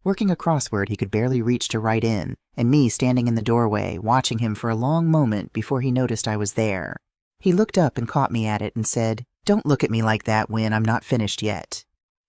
Working a crossword he could barely reach to write in, and me standing in the doorway, watching him for a long moment before he noticed I was there. He looked up and caught me at it and said, "Don't look at me like that, Win, I'm not finished yet."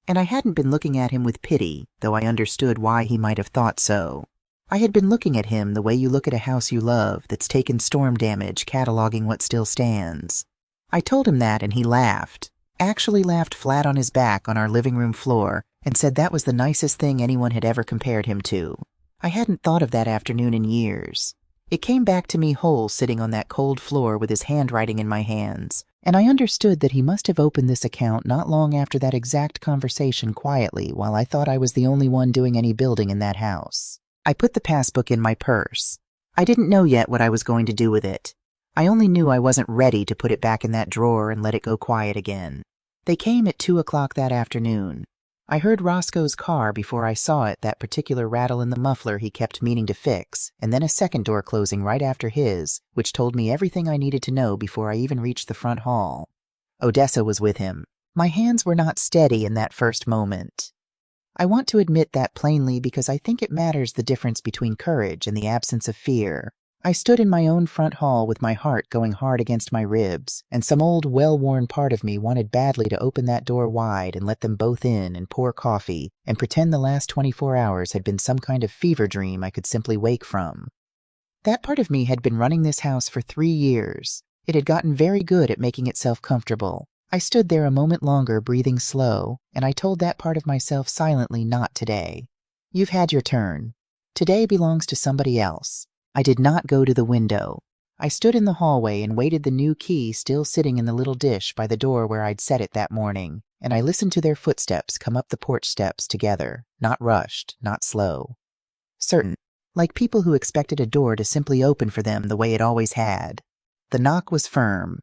And I hadn't been looking at him with pity, though I understood why he might have thought so. I had been looking at him the way you look at a house you love that's taken storm damage, cataloging what still stands. I told him that and he laughed. Actually laughed flat on his back on our living room floor and said that was the nicest thing anyone had ever compared him to. I hadn't thought of that afternoon in years. It came back to me whole sitting on that cold floor with his handwriting in my hands, and I understood that he must have opened this account not long after that exact conversation quietly while I thought I was the only one doing any building in that house. I put the passbook in my purse. I didn't know yet what I was going to do with it. I only knew I wasn't ready to put it back in that drawer and let it go quiet again. They came at 2 o'clock that afternoon. I heard Roscoe's car before I saw it, that particular rattle in the muffler he kept meaning to fix, and then a second door closing right after his, which told me everything I needed to know before I even reached the front hall. Odessa was with him. My hands were not steady in that first moment. I want to admit that plainly because I think it matters the difference between courage and the absence of fear. I stood in my own front hall with my heart going hard against my ribs, and some old, well-worn part of me wanted badly to open that door wide and let them both in and pour coffee and pretend the last 24 hours had been some kind of fever dream I could simply wake from. That part of me had been running this house for 3 years. It had gotten very good at making itself comfortable. I stood there a moment longer, breathing slow, and I told that part of myself silently, not today. You've had your turn. Today belongs to somebody else. I did not go to the window. I stood in the hallway and waited, the new key still sitting in the little dish by the door where I'd set it that morning, and I listened to their footsteps come up the porch steps together, not rushed, not slow. Certain, like people who expected a door to simply open for them the way it always had. The knock was firm.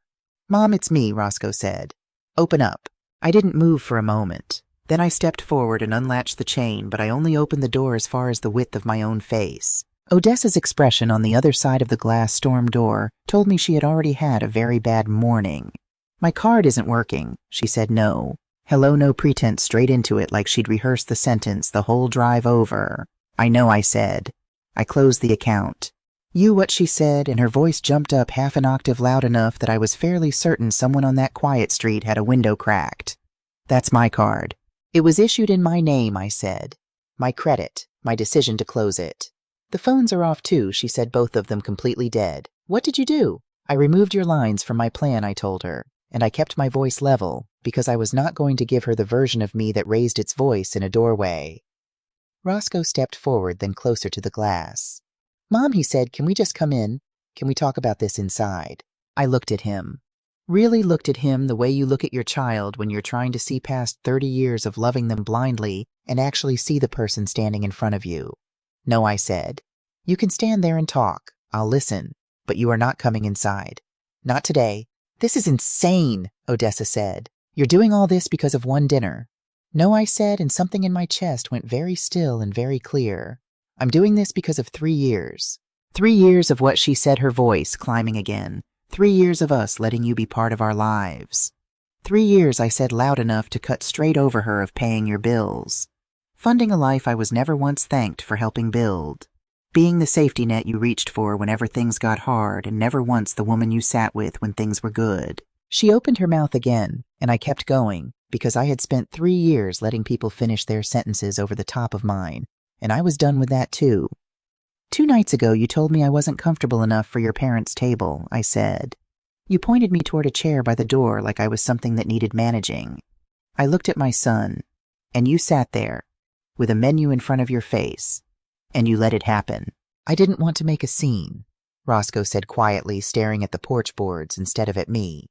"Mom, it's me," Roscoe said. "Open up." I didn't move for a moment. Then I stepped forward and unlatched the chain, but I only opened the door as far as the width of my own face. Odessa's expression on the other side of the glass storm door told me she had already had a very bad morning. "My card isn't working," she said. No. Hello, no pretense, straight into it like she'd rehearsed the sentence the whole drive over. "I know," I said. I closed the account. "You," what she said, and her voice jumped up half an octave loud enough that I was fairly certain someone on that quiet street had a window cracked. "That's my card." "It was issued in my name," I said. "My credit, my decision to close it." "The phones are off too," she said, both of them completely dead. "What did you do?" "I removed your lines from my plan," I told her, and I kept my voice level because I was not going to give her the version of me that raised its voice in a doorway. Roscoe stepped forward, then closer to the glass. "Mom," he said, "can we just come in? Can we talk about this inside?" I looked at him. Really looked at him the way you look at your child when you're trying to see past 30 years of loving them blindly and actually see the person standing in front of you. "No," I said. "You can stand there and talk. I'll listen. But you are not coming inside. Not today." "This is insane," Odessa said. "You're doing all this because of one dinner." "No," I said, and something in my chest went very still and very clear. "I'm doing this because of 3 years. 3 years of what," she said, her voice climbing again. 3 years of us letting you be part of our lives. 3 years," I said loud enough to cut straight over her, "of paying your bills. Funding a life I was never once thanked for helping build. Being the safety net you reached for whenever things got hard, and never once the woman you sat with when things were good." She opened her mouth again, and I kept going, because I had spent 3 years letting people finish their sentences over the top of mine, and I was done with that too. 2 nights ago you told me I wasn't comfortable enough for your parents' table," I said. "You pointed me toward a chair by the door like I was something that needed managing. I looked at my son, and you sat there, with a menu in front of your face, and you let it happen. I didn't want to make a scene, Roscoe said quietly, staring at the porch boards instead of at me.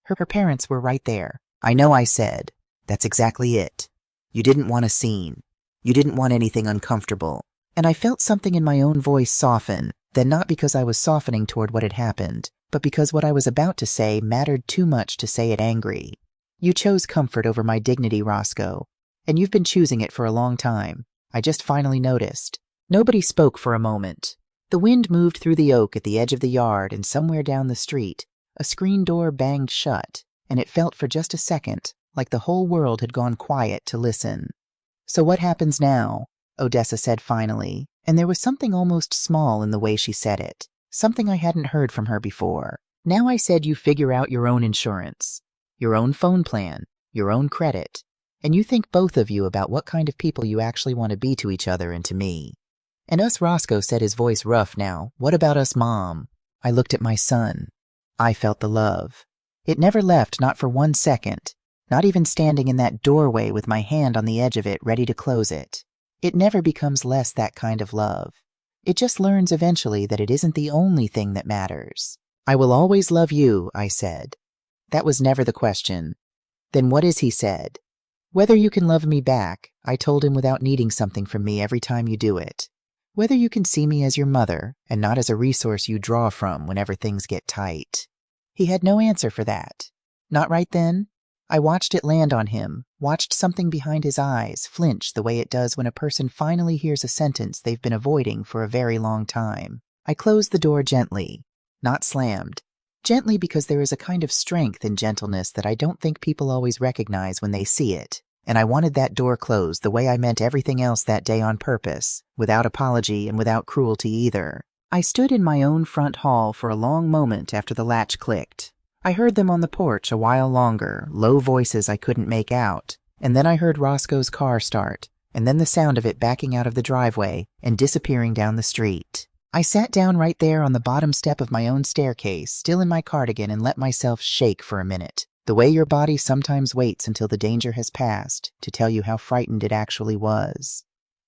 Her parents were right there. I know, I said. That's exactly it. You didn't want a scene. You didn't want anything uncomfortable. And I felt something in my own voice soften, then not because I was softening toward what had happened, but because what I was about to say mattered too much to say it angry. You chose comfort over my dignity, Roscoe, and you've been choosing it for a long time. I just finally noticed. Nobody spoke for a moment. The wind moved through the oak at the edge of the yard, and somewhere down the street, a screen door banged shut, and it felt for just a second like the whole world had gone quiet to listen. So what happens now? Odessa said finally, and there was something almost small in the way she said it, something I hadn't heard from her before. Now I said you figure out your own insurance, your own phone plan, your own credit, and you think both of you about what kind of people you actually want to be to each other and to me. And us, Roscoe said, his voice rough now. What about us, Mom? I looked at my son. I felt the love. It never left, not for 1 second, not even standing in that doorway with my hand on the edge of it ready to close it. It never becomes less that kind of love. It just learns eventually that it isn't the only thing that matters. I will always love you, I said. That was never the question. Then what is, he said. Whether you can love me back, I told him, without needing something from me every time you do it. Whether you can see me as your mother and not as a resource you draw from whenever things get tight. He had no answer for that. Not right then. I watched it land on him, watched something behind his eyes flinch the way it does when a person finally hears a sentence they've been avoiding for a very long time. I closed the door gently, not slammed. Gently because there is a kind of strength in gentleness that I don't think people always recognize when they see it. And I wanted that door closed the way I meant everything else that day on purpose, without apology and without cruelty either. I stood in my own front hall for a long moment after the latch clicked. I heard them on the porch a while longer, low voices I couldn't make out, and then I heard Roscoe's car start, and then the sound of it backing out of the driveway and disappearing down the street. I sat down right there on the bottom step of my own staircase, still in my cardigan, and let myself shake for a minute. The way your body sometimes waits until the danger has passed to tell you how frightened it actually was.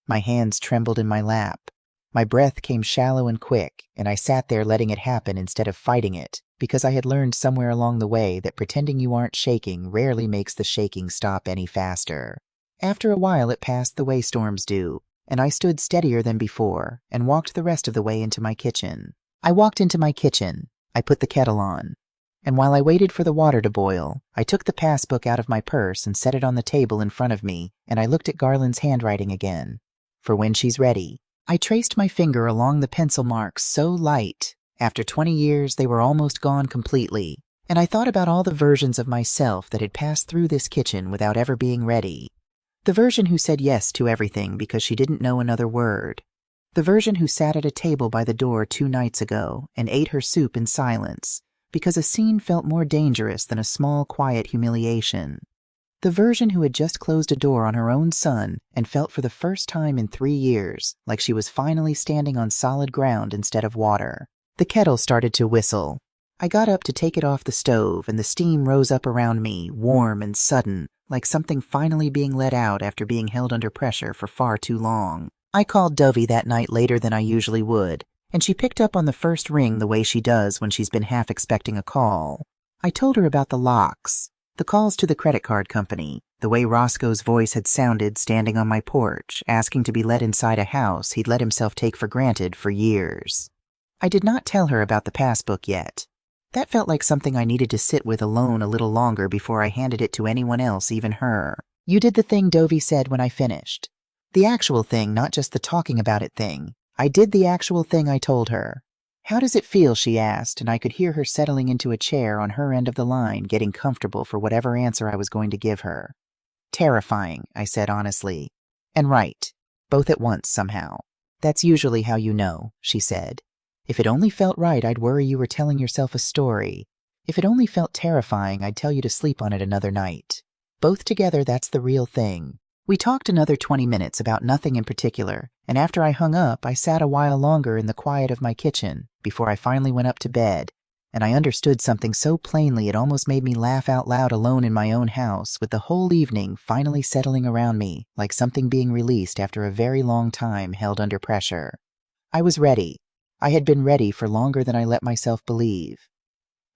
My hands trembled in my lap. My breath came shallow and quick, and I sat there letting it happen instead of fighting it, because I had learned somewhere along the way that pretending you aren't shaking rarely makes the shaking stop any faster. After a while it passed the way storms do, and I stood steadier than before and walked the rest of the way into my kitchen. I walked into my kitchen. I put the kettle on. And while I waited for the water to boil, I took the passbook out of my purse and set it on the table in front of me, and I looked at Garland's handwriting again. For when she's ready. I traced my finger along the pencil marks so light. After 20 years, they were almost gone completely, and I thought about all the versions of myself that had passed through this kitchen without ever being ready. The version who said yes to everything because she didn't know another word. The version who sat at a table by the door 2 nights ago and ate her soup in silence, because a scene felt more dangerous than a small, quiet humiliation. The version who had just closed a door on her own son and felt for the first time in 3 years like she was finally standing on solid ground instead of water. The kettle started to whistle. I got up to take it off the stove, and the steam rose up around me, warm and sudden, like something finally being let out after being held under pressure for far too long. I called Dovey that night later than I usually would, and she picked up on the first ring the way she does when she's been half expecting a call. I told her about the locks, the calls to the credit card company, the way Roscoe's voice had sounded standing on my porch, asking to be let inside a house he'd let himself take for granted for years. I did not tell her about the passbook yet. That felt like something I needed to sit with alone a little longer before I handed it to anyone else, even her. You did the thing, Dovey said when I finished. The actual thing, not just the talking about it thing. I did the actual thing, I told her. How does it feel, she asked, and I could hear her settling into a chair on her end of the line, getting comfortable for whatever answer I was going to give her. Terrifying, I said honestly. And right. Both at once, somehow. That's usually how you know, she said. If it only felt right, I'd worry you were telling yourself a story. If it only felt terrifying, I'd tell you to sleep on it another night. Both together, that's the real thing. We talked another 20 minutes about nothing in particular, and after I hung up, I sat a while longer in the quiet of my kitchen before I finally went up to bed, and I understood something so plainly it almost made me laugh out loud alone in my own house, with the whole evening finally settling around me like something being released after a very long time held under pressure. I was ready. I had been ready for longer than I let myself believe.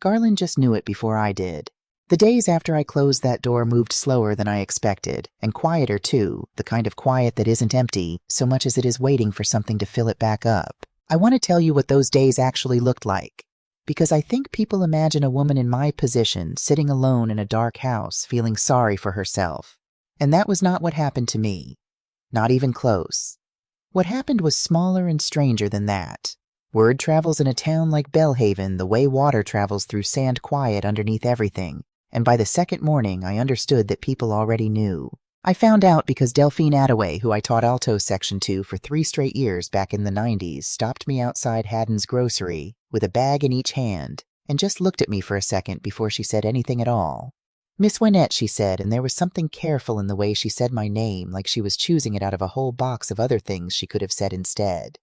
Garland just knew it before I did. The days after I closed that door moved slower than I expected, and quieter too, the kind of quiet that isn't empty so much as it is waiting for something to fill it back up. I want to tell you what those days actually looked like, because I think people imagine a woman in my position sitting alone in a dark house feeling sorry for herself, and that was not what happened to me. Not even close. What happened was smaller and stranger than that. Word travels in a town like Bellhaven the way water travels through sand quiet underneath everything, and by the second morning I understood that people already knew. I found out because Delphine Attaway, who I taught alto section to for 3 straight years back in the 90s, stopped me outside Haddon's grocery with a bag in each hand and just looked at me for a second before she said anything at all. Miss Wynette, she said, and there was something careful in the way she said my name, like she was choosing it out of a whole box of other things she could have said instead.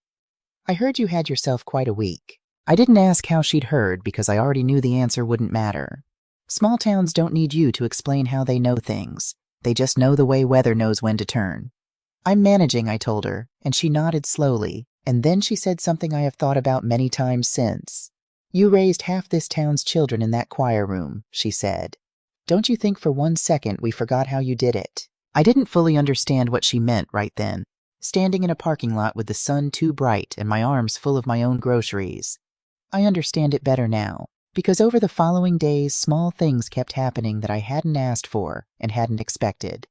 I heard you had yourself quite a week. I didn't ask how she'd heard because I already knew the answer wouldn't matter. Small towns don't need you to explain how they know things. They just know the way weather knows when to turn. I'm managing, I told her, and she nodded slowly, and then she said something I have thought about many times since. You raised half this town's children in that choir room, she said. Don't you think for 1 second we forgot how you did it? I didn't fully understand what she meant right then, standing in a parking lot with the sun too bright and my arms full of my own groceries. I understand it better now, because over the following days small things kept happening that I hadn't asked for and hadn't expected.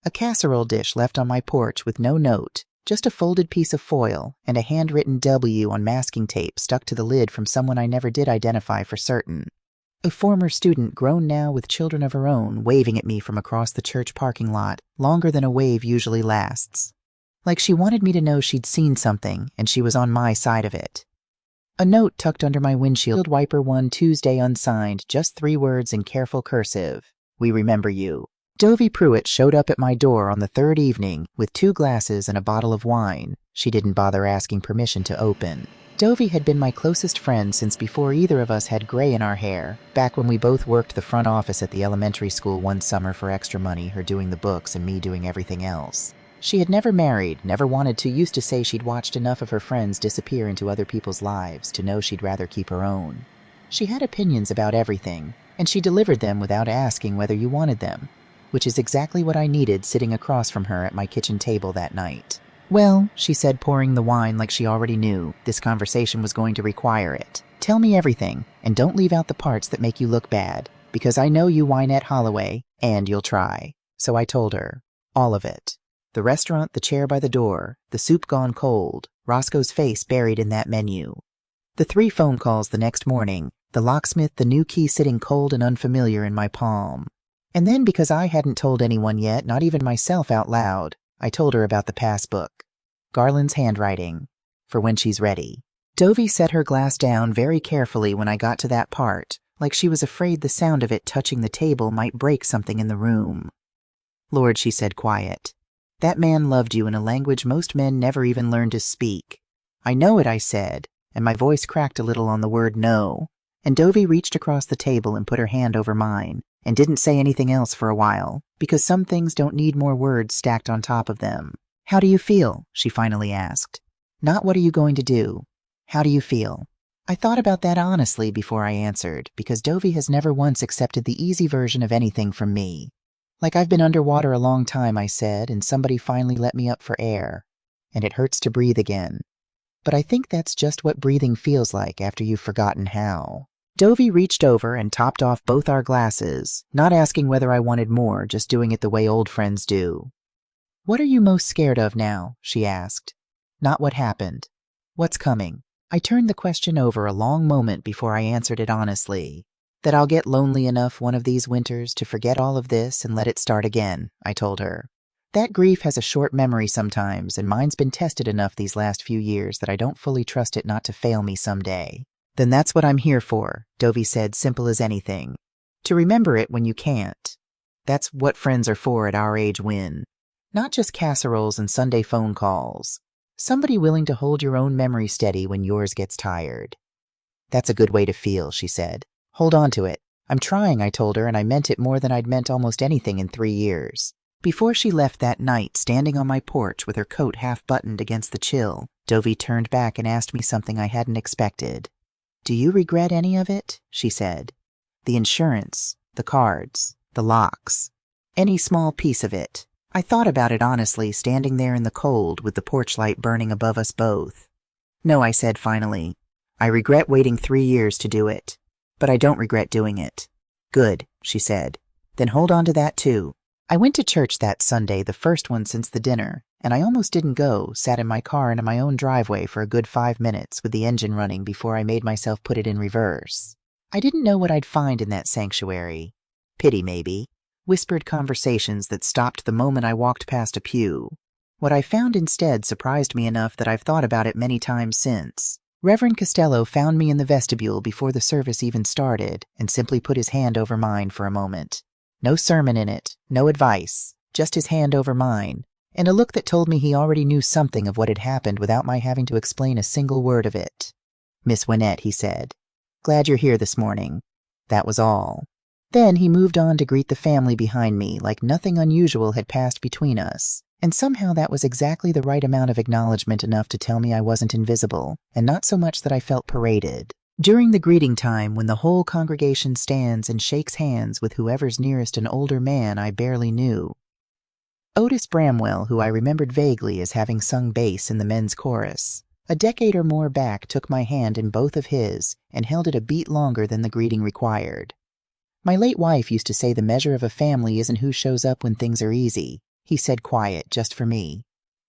A casserole dish left on my porch with no note, just a folded piece of foil and a handwritten W on masking tape stuck to the lid from someone I never did identify for certain. A former student, grown now with children of her own, waving at me from across the church parking lot, longer than a wave usually lasts. Like she wanted me to know she'd seen something and she was on my side of it. A note tucked under my windshield wiper, one Tuesday unsigned, just 3 words in careful cursive. We remember you. Dovie Pruitt showed up at my door on the 3rd evening with 2 glasses and a bottle of wine she didn't bother asking permission to open. Dovie had been my closest friend since before either of us had gray in our hair, back when we both worked the front office at the elementary school one summer for extra money, her doing the books and me doing everything else. She had never married, never wanted to, used to say she'd watched enough of her friends disappear into other people's lives to know she'd rather keep her own. She had opinions about everything, and she delivered them without asking whether you wanted them, which is exactly what I needed sitting across from her at my kitchen table that night. Well, she said, pouring the wine like she already knew this conversation was going to require it. Tell me everything, and don't leave out the parts that make you look bad, because I know you, Wynette Holloway, and you'll try. So I told her. All of it. The restaurant, the chair by the door, the soup gone cold, Roscoe's face buried in that menu. The 3 phone calls the next morning, the locksmith, the new key sitting cold and unfamiliar in my palm. And then, because I hadn't told anyone yet, not even myself out loud, I told her about the passbook. Garland's handwriting. For when she's ready. Dovie set her glass down very carefully when I got to that part, like she was afraid the sound of it touching the table might break something in the room. Lord, she said quiet. That man loved you in a language most men never even learn to speak. I know it, I said, and my voice cracked a little on the word no, and Dovie reached across the table and put her hand over mine, and didn't say anything else for a while, because some things don't need more words stacked on top of them. How do you feel? She finally asked. Not what are you going to do? How do you feel? I thought about that honestly before I answered, because Dovie has never once accepted the easy version of anything from me. Like I've been underwater a long time, I said, and somebody finally let me up for air. And it hurts to breathe again. But I think that's just what breathing feels like after you've forgotten how. Dovie reached over and topped off both our glasses, not asking whether I wanted more, just doing it the way old friends do. What are you most scared of now? She asked. Not what happened. What's coming? I turned the question over a long moment before I answered it honestly. That I'll get lonely enough one of these winters to forget all of this and let it start again, I told her. That grief has a short memory sometimes, and mine's been tested enough these last few years that I don't fully trust it not to fail me someday. Then that's what I'm here for, Dovie said, simple as anything. To remember it when you can't. That's what friends are for at our age when. Not just casseroles and Sunday phone calls. Somebody willing to hold your own memory steady when yours gets tired. That's a good way to feel, she said. Hold on to it. I'm trying, I told her, and I meant it more than I'd meant almost anything in 3 years. Before she left that night, standing on my porch with her coat half buttoned against the chill, Dovie turned back and asked me something I hadn't expected. Do you regret any of it? She said. The insurance, the cards, the locks, any small piece of it. I thought about it honestly, standing there in the cold with the porch light burning above us both. No, I said finally. I regret waiting 3 years to do it, but I don't regret doing it. Good, she said. Then hold on to that too. I went to church that Sunday, the first one since the dinner, and I almost didn't go, sat in my car in my own driveway for a good 5 minutes with the engine running before I made myself put it in reverse. I didn't know what I'd find in that sanctuary. Pity, maybe. Whispered conversations that stopped the moment I walked past a pew. What I found instead surprised me enough that I've thought about it many times since. Reverend Costello found me in the vestibule before the service even started and simply put his hand over mine for a moment. No sermon in it, no advice, just his hand over mine, and a look that told me he already knew something of what had happened without my having to explain a single word of it. Miss Winnett, he said, glad you're here this morning. That was all. Then he moved on to greet the family behind me like nothing unusual had passed between us, and somehow that was exactly the right amount of acknowledgement, enough to tell me I wasn't invisible, and not so much that I felt paraded. During the greeting time, when the whole congregation stands and shakes hands with whoever's nearest an older man I barely knew. Otis Bramwell, who I remembered vaguely as having sung bass in the men's chorus, a decade or more back, took my hand in both of his and held it a beat longer than the greeting required. My late wife used to say the measure of a family isn't who shows up when things are easy, he said quiet, just for me.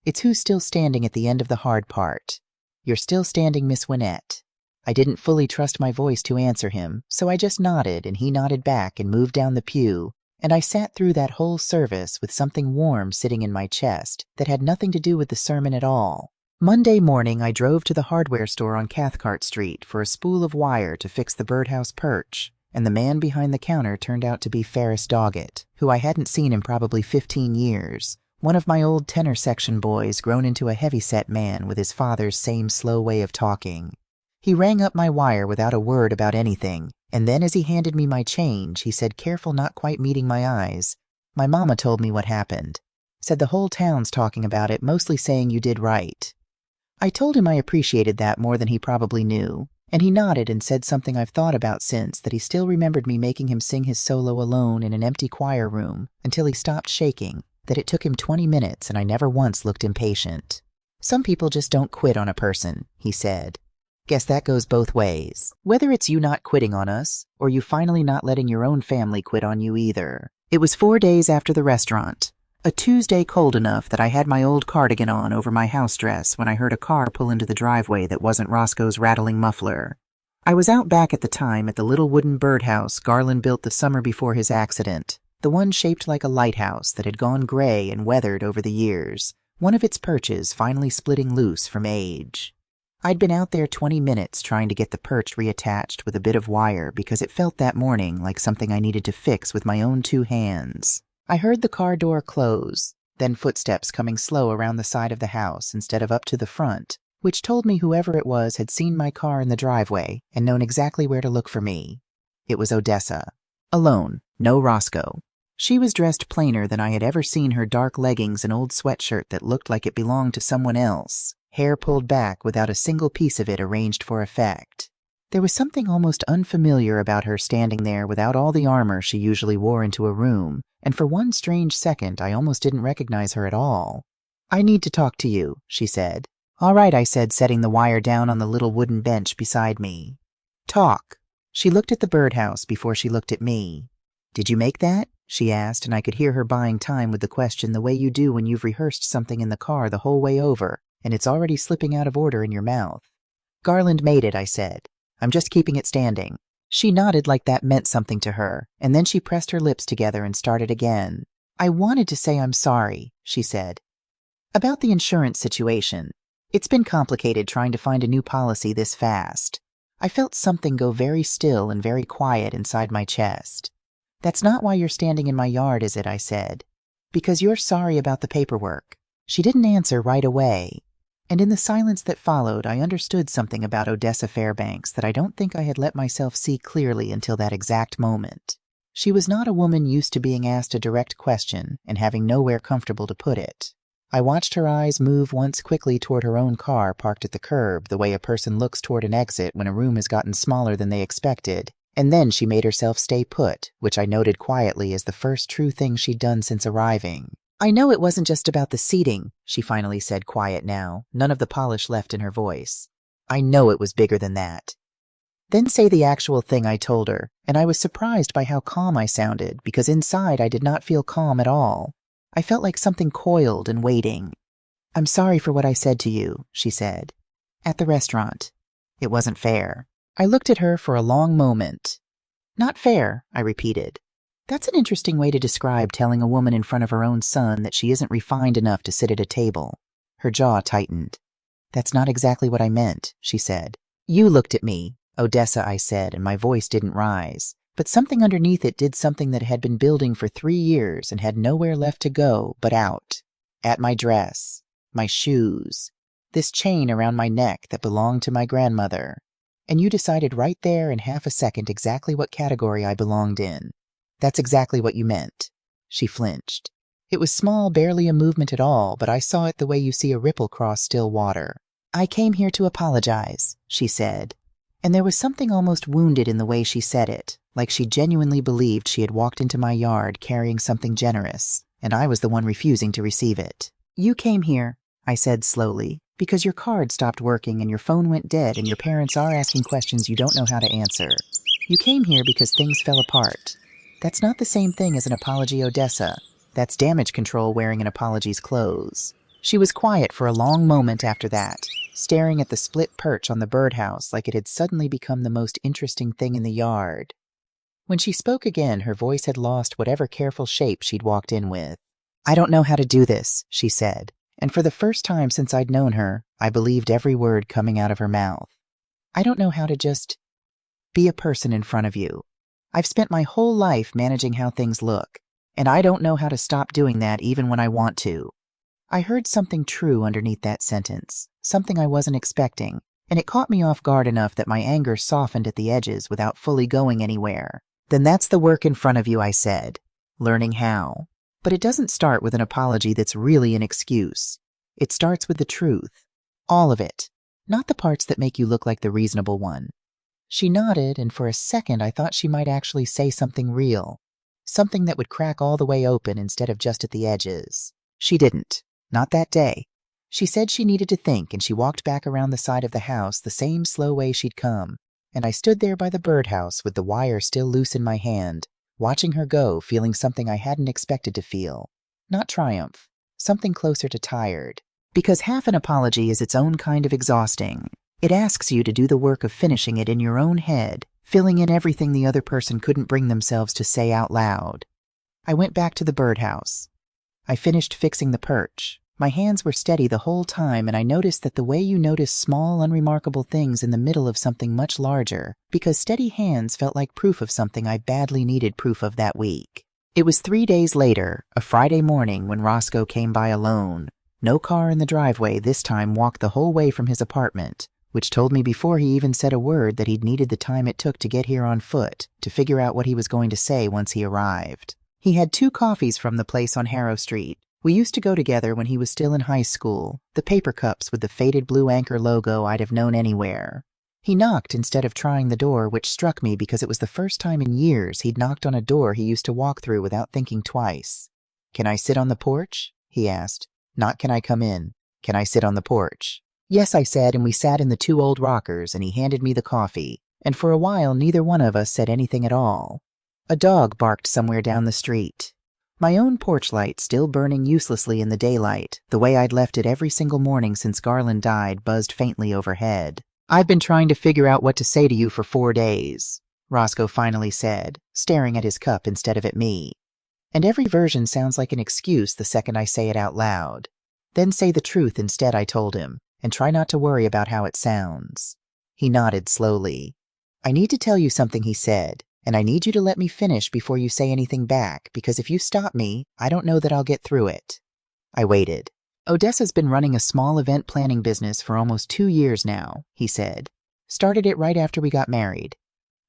It's who's still standing at the end of the hard part. You're still standing, Miss Winnett. I didn't fully trust my voice to answer him, so I just nodded, and he nodded back and moved down the pew, and I sat through that whole service with something warm sitting in my chest that had nothing to do with the sermon at all. Monday morning, I drove to the hardware store on Cathcart Street for a spool of wire to fix the birdhouse perch, and the man behind the counter turned out to be Ferris Doggett, who I hadn't seen in probably 15 years, one of my old tenor section boys grown into a heavyset man with his father's same slow way of talking. He rang up my wire without a word about anything, and then as he handed me my change, he said, careful not quite meeting my eyes, my mama told me what happened. Said the whole town's talking about it, mostly saying you did right. I told him I appreciated that more than he probably knew, and he nodded and said something I've thought about since, that he still remembered me making him sing his solo alone in an empty choir room until he stopped shaking, that it took him 20 minutes and I never once looked impatient. Some people just don't quit on a person, he said. Guess that goes both ways. Whether it's you not quitting on us, or you finally not letting your own family quit on you either. It was 4 days after the restaurant. A Tuesday cold enough that I had my old cardigan on over my house dress when I heard a car pull into the driveway that wasn't Roscoe's rattling muffler. I was out back at the time at the little wooden birdhouse Garland built the summer before his accident, the one shaped like a lighthouse that had gone gray and weathered over the years, one of its perches finally splitting loose from age. I'd been out there 20 minutes trying to get the perch reattached with a bit of wire because it felt that morning like something I needed to fix with my own 2 hands. I heard the car door close, then footsteps coming slow around the side of the house instead of up to the front, which told me whoever it was had seen my car in the driveway and known exactly where to look for me. It was Odessa. Alone, no Roscoe. She was dressed plainer than I had ever seen her, dark leggings and old sweatshirt that looked like it belonged to someone else, hair pulled back without a single piece of it arranged for effect. There was something almost unfamiliar about her standing there without all the armor she usually wore into a room, and for one strange second I almost didn't recognize her at all. I need to talk to you, she said. All right, I said, setting the wire down on the little wooden bench beside me. Talk. She looked at the birdhouse before she looked at me. Did you make that? She asked, and I could hear her buying time with the question the way you do when you've rehearsed something in the car the whole way over, and it's already slipping out of order in your mouth. Garland made it, I said. I'm just keeping it standing. She nodded like that meant something to her, and then she pressed her lips together and started again. I wanted to say I'm sorry, she said. About the insurance situation. It's been complicated trying to find a new policy this fast. I felt something go very still and very quiet inside my chest. That's not why you're standing in my yard, is it? I said. Because you're sorry about the paperwork. She didn't answer right away. And in the silence that followed, I understood something about Odessa Fairbanks that I don't think I had let myself see clearly until that exact moment. She was not a woman used to being asked a direct question and having nowhere comfortable to put it. I watched her eyes move once quickly toward her own car parked at the curb, the way a person looks toward an exit when a room has gotten smaller than they expected, and then she made herself stay put, which I noted quietly as the first true thing she'd done since arriving. "I know it wasn't just about the seating," she finally said, quiet now, none of the polish left in her voice. "I know it was bigger than that." Then say the actual thing I told her, and I was surprised by how calm I sounded, because inside I did not feel calm at all. I felt like something coiled and waiting. "I'm sorry for what I said to you," she said. "At the restaurant. It wasn't fair." I looked at her for a long moment. "Not fair," I repeated. That's an interesting way to describe telling a woman in front of her own son that she isn't refined enough to sit at a table. Her jaw tightened. "That's not exactly what I meant," she said. "You looked at me." "Odessa," I said, and my voice didn't rise. But something underneath it did something that had been building for 3 years and had nowhere left to go but out. At my dress, my shoes, this chain around my neck that belonged to my grandmother. And you decided right there in half a second exactly what category I belonged in. That's exactly what you meant. She flinched. It was small, barely a movement at all, but I saw it the way you see a ripple cross still water. "I came here to apologize," she said. And there was something almost wounded in the way she said it, like she genuinely believed she had walked into my yard carrying something generous, and I was the one refusing to receive it. "You came here," I said slowly, "because your card stopped working and your phone went dead and your parents are asking questions you don't know how to answer. You came here because things fell apart. That's not the same thing as an apology, Odessa. That's damage control wearing an apology's clothes." She was quiet for a long moment after that, staring at the split perch on the birdhouse like it had suddenly become the most interesting thing in the yard. When she spoke again, her voice had lost whatever careful shape she'd walked in with. "I don't know how to do this," she said, and for the first time since I'd known her, I believed every word coming out of her mouth. "I don't know how to just be a person in front of you. I've spent my whole life managing how things look, and I don't know how to stop doing that even when I want to." I heard something true underneath that sentence, something I wasn't expecting, and it caught me off guard enough that my anger softened at the edges without fully going anywhere. "Then that's the work in front of you," I said, "learning how. But it doesn't start with an apology that's really an excuse. It starts with the truth. All of it, not the parts that make you look like the reasonable one." She nodded, and for a second I thought she might actually say something real, something that would crack all the way open instead of just at the edges. She didn't. Not that day. She said she needed to think, and she walked back around the side of the house the same slow way she'd come, and I stood there by the birdhouse with the wire still loose in my hand, watching her go, feeling something I hadn't expected to feel. Not triumph, something closer to tired. Because half an apology is its own kind of exhausting. It asks you to do the work of finishing it in your own head, filling in everything the other person couldn't bring themselves to say out loud. I went back to the birdhouse. I finished fixing the perch. My hands were steady the whole time, and I noticed that the way you notice small, unremarkable things in the middle of something much larger, because steady hands felt like proof of something I badly needed proof of that week. It was 3 days later, a Friday morning, when Roscoe came by alone. No car in the driveway, this time walked the whole way from his apartment, which told me before he even said a word that he'd needed the time it took to get here on foot, to figure out what he was going to say once he arrived. He had 2 coffees from the place on Harrow Street. We used to go together when he was still in high school, the paper cups with the faded blue anchor logo I'd have known anywhere. He knocked instead of trying the door, which struck me because it was the first time in years he'd knocked on a door he used to walk through without thinking twice. "Can I sit on the porch?" he asked. Not "can I come in?" "Can I sit on the porch?" "Yes," I said, and we sat in the 2 old rockers, and he handed me the coffee, and for a while neither one of us said anything at all. A dog barked somewhere down the street. My own porch light, still burning uselessly in the daylight, the way I'd left it every single morning since Garland died, buzzed faintly overhead. "I've been trying to figure out what to say to you for 4 days, Roscoe finally said, staring at his cup instead of at me. And every version sounds like an excuse the second I say it out loud. Then say the truth instead, I told him, and try not to worry about how it sounds. He nodded slowly. "I need to tell you something," he said. "And I need you to let me finish before you say anything back, because if you stop me, I don't know that I'll get through it." I waited. Odessa's been running a small event planning business for almost 2 years now, he said. Started it right after we got married.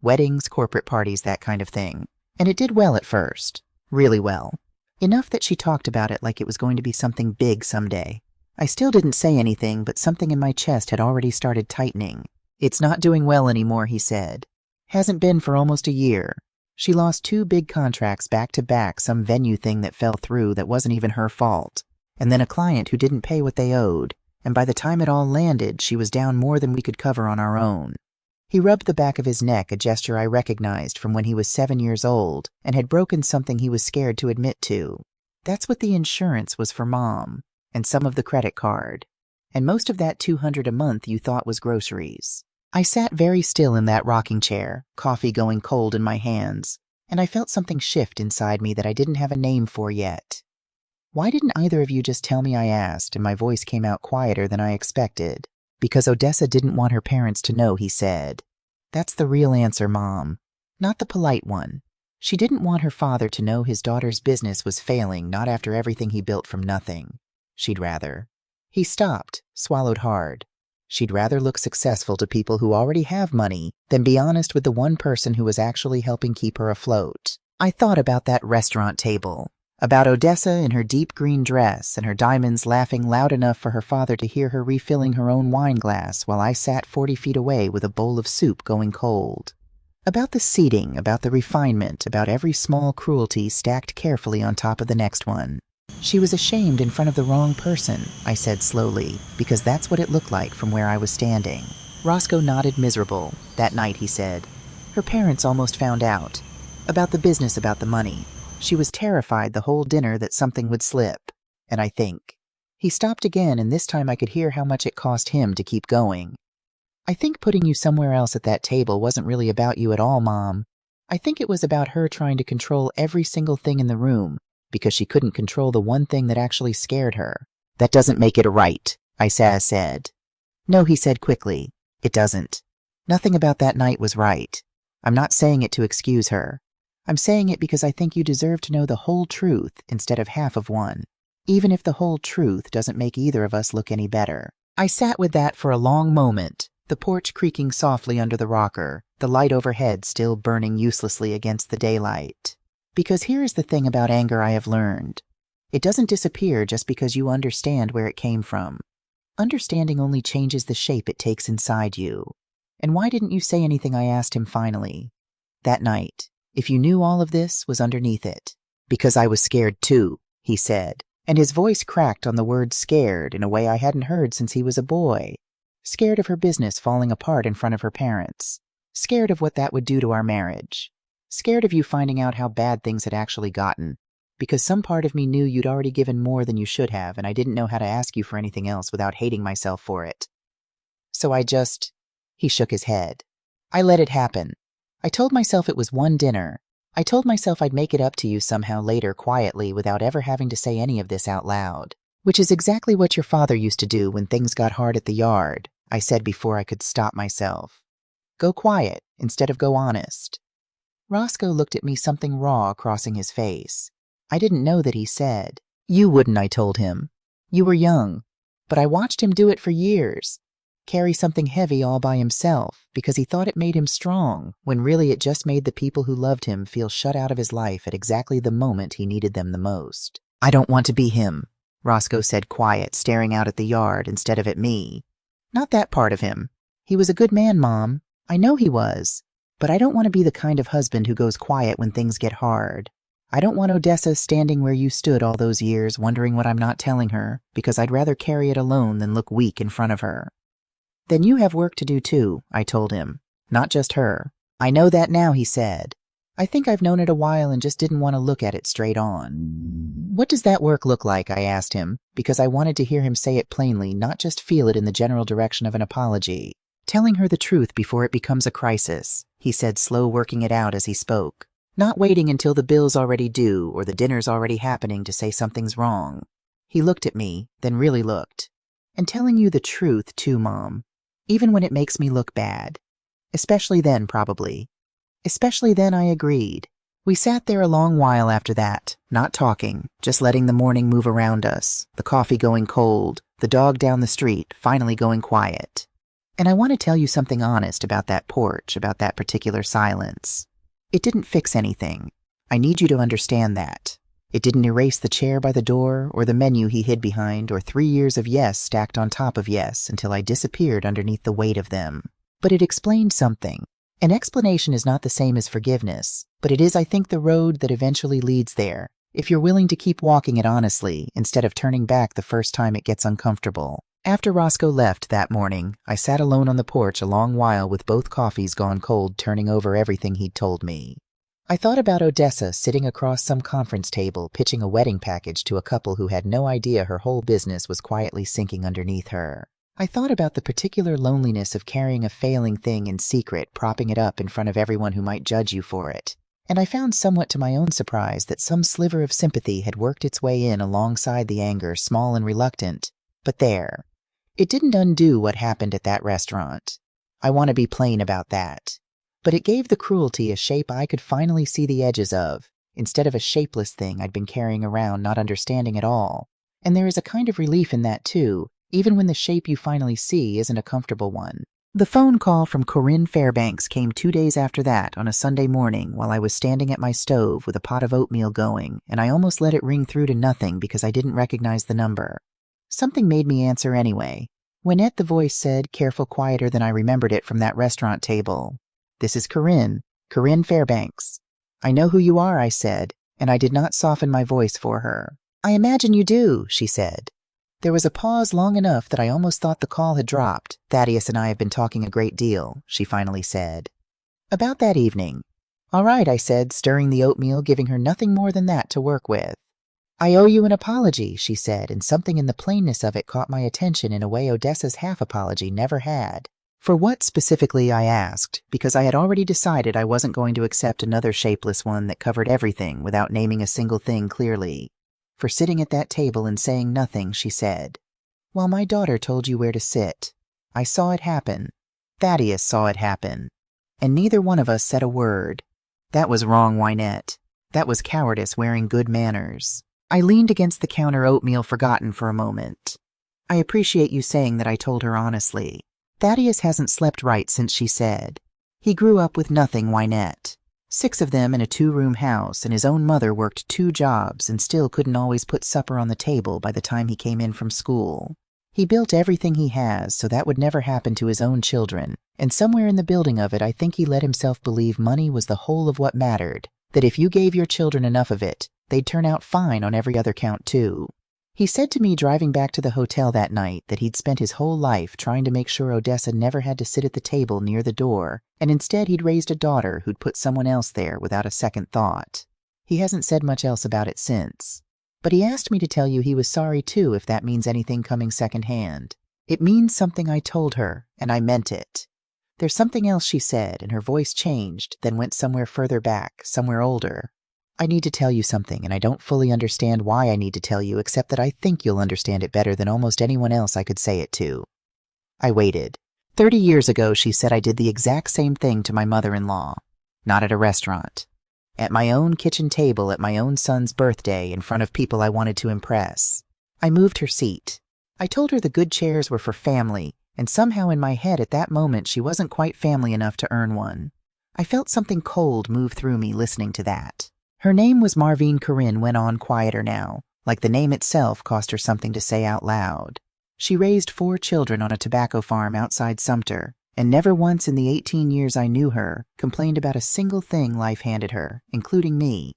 Weddings, corporate parties, that kind of thing. And it did well at first. Really well. Enough that she talked about it like it was going to be something big someday. I still didn't say anything, but something in my chest had already started tightening. It's not doing well anymore, he said. Hasn't been for almost a year. She lost 2 big contracts back to back, some venue thing that fell through that wasn't even her fault. And then a client who didn't pay what they owed. And by the time it all landed, she was down more than we could cover on our own. He rubbed the back of his neck, a gesture I recognized from when he was 7 years old and had broken something he was scared to admit to. That's what the insurance was for, Mom, and some of the credit card. And most of that $200 a month you thought was groceries. I sat very still in that rocking chair, coffee going cold in my hands, and I felt something shift inside me that I didn't have a name for yet. Why didn't either of you just tell me, I asked, and my voice came out quieter than I expected. Because Odessa didn't want her parents to know, he said. That's the real answer, Mom. Not the polite one. She didn't want her father to know his daughter's business was failing, not after everything he built from nothing. She'd rather. He stopped, swallowed hard. She'd rather look successful to people who already have money than be honest with the one person who was actually helping keep her afloat. I thought about that restaurant table. About Odessa in her deep green dress and her diamonds laughing loud enough for her father to hear her refilling her own wine glass while I sat 40 feet away with a bowl of soup going cold. About the seating, about the refinement, about every small cruelty stacked carefully on top of the next one. She was ashamed in front of the wrong person, I said slowly, because that's what it looked like from where I was standing. Roscoe nodded miserable. That night, he said. Her parents almost found out. About the business, about the money. She was terrified the whole dinner that something would slip. And I think. He stopped again, and this time I could hear how much it cost him to keep going. I think putting you somewhere else at that table wasn't really about you at all, Mom. I think it was about her trying to control every single thing in the room, because she couldn't control the one thing that actually scared her. That doesn't make it right, I said. No, he said quickly. It doesn't. Nothing about that night was right. I'm not saying it to excuse her. I'm saying it because I think you deserve to know the whole truth instead of half of one, even if the whole truth doesn't make either of us look any better. I sat with that for a long moment, the porch creaking softly under the rocker, the light overhead still burning uselessly against the daylight. Because here is the thing about anger I have learned. It doesn't disappear just because you understand where it came from. Understanding only changes the shape it takes inside you. And why didn't you say anything, I asked him finally. That night. If you knew all of this was underneath it. Because I was scared too, he said, and his voice cracked on the word scared in a way I hadn't heard since he was a boy. Scared of her business falling apart in front of her parents. Scared of what that would do to our marriage. Scared of you finding out how bad things had actually gotten. Because some part of me knew you'd already given more than you should have, and I didn't know how to ask you for anything else without hating myself for it. So I just... He shook his head. I let it happen. I told myself it was one dinner. I told myself I'd make it up to you somehow later quietly without ever having to say any of this out loud. Which is exactly what your father used to do when things got hard at the yard, I said before I could stop myself. Go quiet instead of go honest. Roscoe looked at me, something raw crossing his face. I didn't know that he said. You wouldn't, I told him. You were young. But I watched him do it for years. Carry something heavy all by himself because he thought it made him strong, when really it just made the people who loved him feel shut out of his life at exactly the moment he needed them the most. I don't want to be him, Roscoe said quiet, staring out at the yard instead of at me. Not that part of him. He was a good man, Mom. I know he was. But I don't want to be the kind of husband who goes quiet when things get hard. I don't want Odessa standing where you stood all those years wondering what I'm not telling her, because I'd rather carry it alone than look weak in front of her. Then you have work to do too, I told him. Not just her. I know that now, he said. I think I've known it a while and just didn't want to look at it straight on. What does that work look like, I asked him, because I wanted to hear him say it plainly, not just feel it in the general direction of an apology. Telling her the truth before it becomes a crisis, he said, slow working it out as he spoke. Not waiting until the bill's already due or the dinner's already happening to say something's wrong. He looked at me, then really looked. And telling you the truth too, Mom. Even when it makes me look bad. Especially then, probably. Especially then, I agreed. We sat there a long while after that, not talking, just letting the morning move around us, the coffee going cold, the dog down the street finally going quiet. And I want to tell you something honest about that porch, about that particular silence. It didn't fix anything. I need you to understand that. It didn't erase the chair by the door, or the menu he hid behind, or 3 years of yes stacked on top of yes until I disappeared underneath the weight of them. But it explained something. An explanation is not the same as forgiveness, but it is, I think, the road that eventually leads there, if you're willing to keep walking it honestly, instead of turning back the first time it gets uncomfortable. After Roscoe left that morning, I sat alone on the porch a long while with both coffees gone cold, turning over everything he'd told me. I thought about Odessa sitting across some conference table pitching a wedding package to a couple who had no idea her whole business was quietly sinking underneath her. I thought about the particular loneliness of carrying a failing thing in secret, propping it up in front of everyone who might judge you for it. And I found, somewhat to my own surprise, that some sliver of sympathy had worked its way in alongside the anger, small and reluctant. But there. It didn't undo what happened at that restaurant. I want to be plain about that. But it gave the cruelty a shape I could finally see the edges of, instead of a shapeless thing I'd been carrying around not understanding at all. And there is a kind of relief in that too, even when the shape you finally see isn't a comfortable one. The phone call from Corinne Fairbanks came 2 days after that on a Sunday morning while I was standing at my stove with a pot of oatmeal going, and I almost let it ring through to nothing because I didn't recognize the number. Something made me answer anyway. Wynette, the voice said, careful, quieter than I remembered it from that restaurant table. "This is Corinne Fairbanks." "I know who you are," I said, and I did not soften my voice for her. "I imagine you do," she said. There was a pause long enough that I almost thought the call had dropped. "Thaddeus and I have been talking a great deal," she finally said. "About that evening." "All right," I said, stirring the oatmeal, giving her nothing more than that to work with. "I owe you an apology," she said, and something in the plainness of it caught my attention in a way Odessa's half-apology never had. "For what specifically?" I asked, because I had already decided I wasn't going to accept another shapeless one that covered everything without naming a single thing clearly. "For sitting at that table and saying nothing," she said. "While my daughter told you where to sit. I saw it happen. Thaddeus saw it happen. And neither one of us said a word. That was wrong, Wynette. That was cowardice wearing good manners." I leaned against the counter, oatmeal forgotten for a moment. "I appreciate you saying that I told her honestly. Thaddeus hasn't slept right since she said. He grew up with nothing, Wynette. 6 of them in a 2-room house, and his own mother worked 2 jobs and still couldn't always put supper on the table by the time he came in from school. He built everything he has so that would never happen to his own children, and somewhere in the building of it I think he let himself believe money was the whole of what mattered, that if you gave your children enough of it, they'd turn out fine on every other count too. He said to me driving back to the hotel that night that he'd spent his whole life trying to make sure Odessa never had to sit at the table near the door, and instead he'd raised a daughter who'd put someone else there without a second thought. He hasn't said much else about it since. But he asked me to tell you he was sorry too, if that means anything coming secondhand. It means something, I told her, and I meant it. There's something else, she said, and her voice changed, then went somewhere further back, somewhere older. I need to tell you something, and I don't fully understand why I need to tell you, except that I think you'll understand it better than almost anyone else I could say it to. I waited. 30 years ago, she said, I did the exact same thing to my mother-in-law. Not at a restaurant. At my own kitchen table at my own son's birthday in front of people I wanted to impress. I moved her seat. I told her the good chairs were for family, and somehow in my head at that moment she wasn't quite family enough to earn one. I felt something cold move through me listening to that. Her name was Marvine. Corinne went on quieter now, like the name itself cost her something to say out loud. She raised 4 children on a tobacco farm outside Sumter, and never once in the 18 years I knew her complained about a single thing life handed her, including me.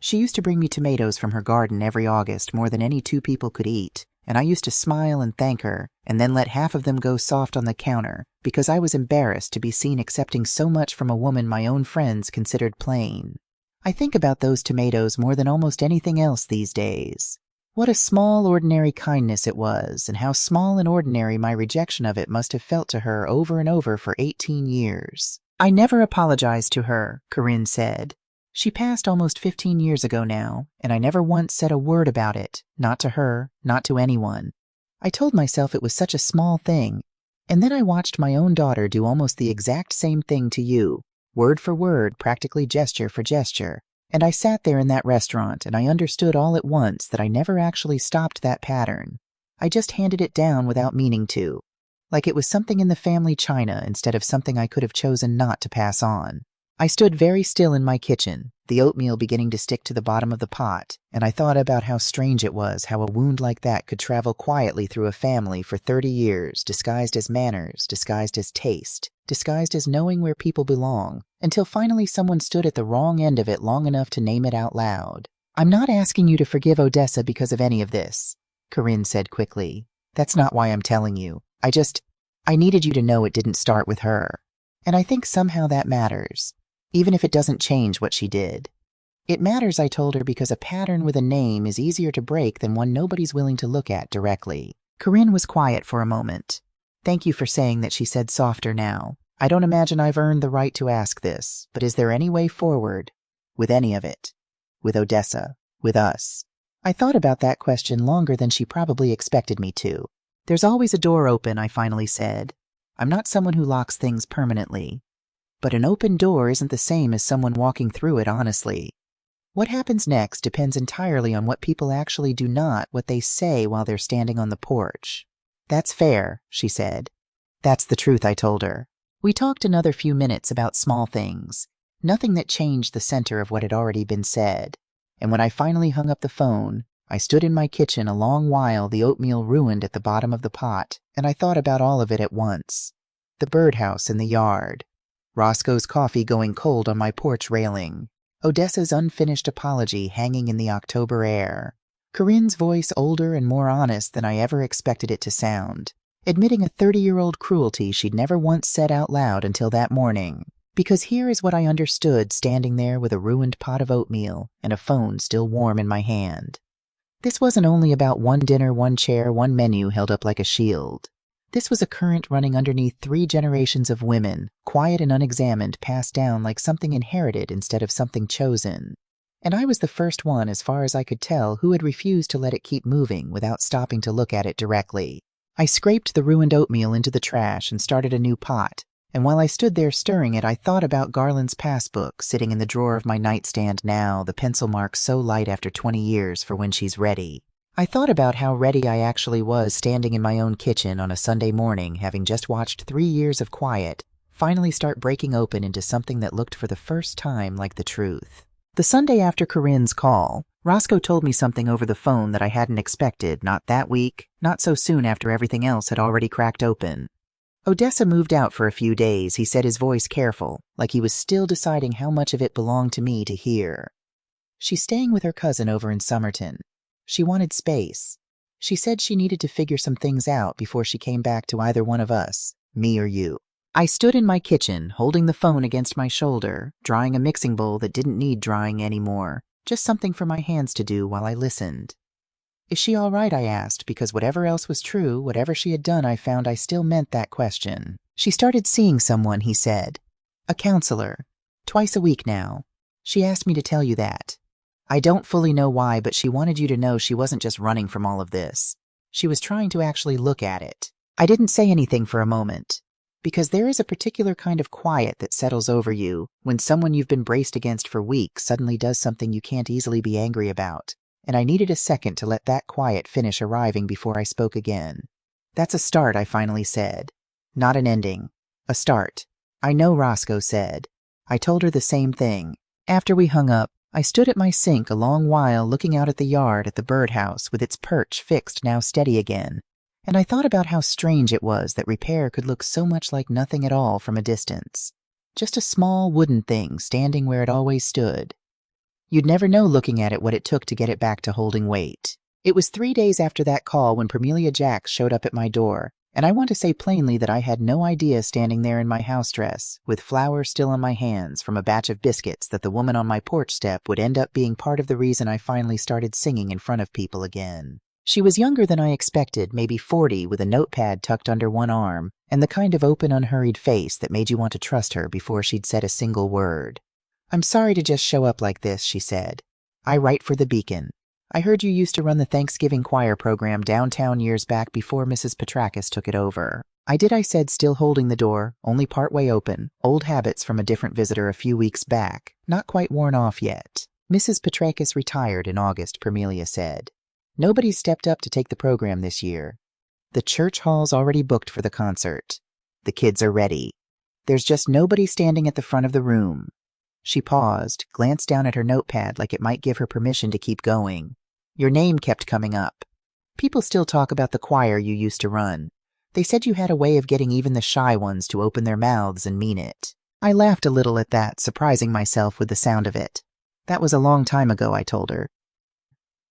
She used to bring me tomatoes from her garden every August, more than any 2 people could eat, and I used to smile and thank her, and then let half of them go soft on the counter, because I was embarrassed to be seen accepting so much from a woman my own friends considered plain. I think about those tomatoes more than almost anything else these days. What a small, ordinary kindness it was, and how small and ordinary my rejection of it must have felt to her over and over for 18 years. I never apologized to her, Corinne said. She passed almost 15 years ago now, and I never once said a word about it, not to her, not to anyone. I told myself it was such a small thing, and then I watched my own daughter do almost the exact same thing to you. Word for word, practically gesture for gesture. And I sat there in that restaurant, and I understood all at once that I never actually stopped that pattern. I just handed it down without meaning to, like it was something in the family china instead of something I could have chosen not to pass on. I stood very still in my kitchen, the oatmeal beginning to stick to the bottom of the pot, and I thought about how strange it was how a wound like that could travel quietly through a family for 30 years, disguised as manners, disguised as taste, disguised as knowing where people belong, until finally someone stood at the wrong end of it long enough to name it out loud. "I'm not asking you to forgive Odessa because of any of this," Corinne said quickly. "That's not why I'm telling you. I needed you to know it didn't start with her. And I think somehow that matters, even if it doesn't change what she did. It matters," I told her, because a pattern with a name is easier to break than one nobody's willing to look at directly. Corinne was quiet for a moment. "Thank you for saying that," she said softer now. "I don't imagine I've earned the right to ask this, but is there any way forward? With any of it? With Odessa? With us?" I thought about that question longer than she probably expected me to. "There's always a door open," I finally said. "I'm not someone who locks things permanently. But an open door isn't the same as someone walking through it honestly. What happens next depends entirely on what people actually do, not what they say while they're standing on the porch." "That's fair," she said. "That's the truth," I told her. We talked another few minutes about small things, nothing that changed the center of what had already been said. And when I finally hung up the phone, I stood in my kitchen a long while, the oatmeal ruined at the bottom of the pot, and I thought about all of it at once. The birdhouse in the yard, Roscoe's coffee going cold on my porch railing, Odessa's unfinished apology hanging in the October air, Corinne's voice older and more honest than I ever expected it to sound, admitting a 30-year-old cruelty she'd never once said out loud until that morning. Because here is what I understood standing there with a ruined pot of oatmeal and a phone still warm in my hand. This wasn't only about one dinner, one chair, one menu held up like a shield. This was a current running underneath 3 generations of women, quiet and unexamined, passed down like something inherited instead of something chosen. And I was the first one, as far as I could tell, who had refused to let it keep moving without stopping to look at it directly. I scraped the ruined oatmeal into the trash and started a new pot, and while I stood there stirring it, I thought about Garland's passbook sitting in the drawer of my nightstand now, the pencil marks so light after 20 years for when she's ready. I thought about how ready I actually was standing in my own kitchen on a Sunday morning, having just watched 3 years of quiet finally start breaking open into something that looked for the first time like the truth. The Sunday after Corinne's call, Roscoe told me something over the phone that I hadn't expected, not that week, not so soon after everything else had already cracked open. Odessa moved out for a few days, he said, his voice careful, like he was still deciding how much of it belonged to me to hear. "She's staying with her cousin over in Somerton. She wanted space. She said she needed to figure some things out before she came back to either one of us, me or you." I stood in my kitchen, holding the phone against my shoulder, drying a mixing bowl that didn't need drying anymore, just something for my hands to do while I listened. "Is she all right?" I asked, because whatever else was true, whatever she had done, I found I still meant that question. "She started seeing someone," he said. "A counselor. Twice a week now. She asked me to tell you that. I don't fully know why, but she wanted you to know she wasn't just running from all of this. She was trying to actually look at it." I didn't say anything for a moment, because there is a particular kind of quiet that settles over you when someone you've been braced against for weeks suddenly does something you can't easily be angry about. And I needed a second to let that quiet finish arriving before I spoke again. "That's a start," I finally said. "Not an ending. A start." "I know," Roscoe said. I told her the same thing. After we hung up, I stood at my sink a long while looking out at the yard at the birdhouse with its perch fixed now steady again, and I thought about how strange it was that repair could look so much like nothing at all from a distance. Just a small wooden thing standing where it always stood. You'd never know looking at it what it took to get it back to holding weight. It was 3 days after that call when Permelia Jacks showed up at my door, and I want to say plainly that I had no idea, standing there in my house dress, with flour still on my hands from a batch of biscuits, that the woman on my porch step would end up being part of the reason I finally started singing in front of people again. She was younger than I expected, maybe 40, with a notepad tucked under one arm, and the kind of open, unhurried face that made you want to trust her before she'd said a single word. "I'm sorry to just show up like this," she said. "I write for the Beacon. I heard you used to run the Thanksgiving choir program downtown years back before Mrs. Petrakis took it over." "I did," I said, still holding the door, only part way open, old habits from a different visitor a few weeks back, not quite worn off yet. Mrs. Petrakis retired in August, Permelia said. Nobody stepped up to take the program this year. The church hall's already booked for the concert. The kids are ready. There's just nobody standing at the front of the room. She paused, glanced down at her notepad like it might give her permission to keep going. Your name kept coming up. People still talk about the choir you used to run. They said you had a way of getting even the shy ones to open their mouths and mean it. I laughed a little at that, surprising myself with the sound of it. That was a long time ago, I told her.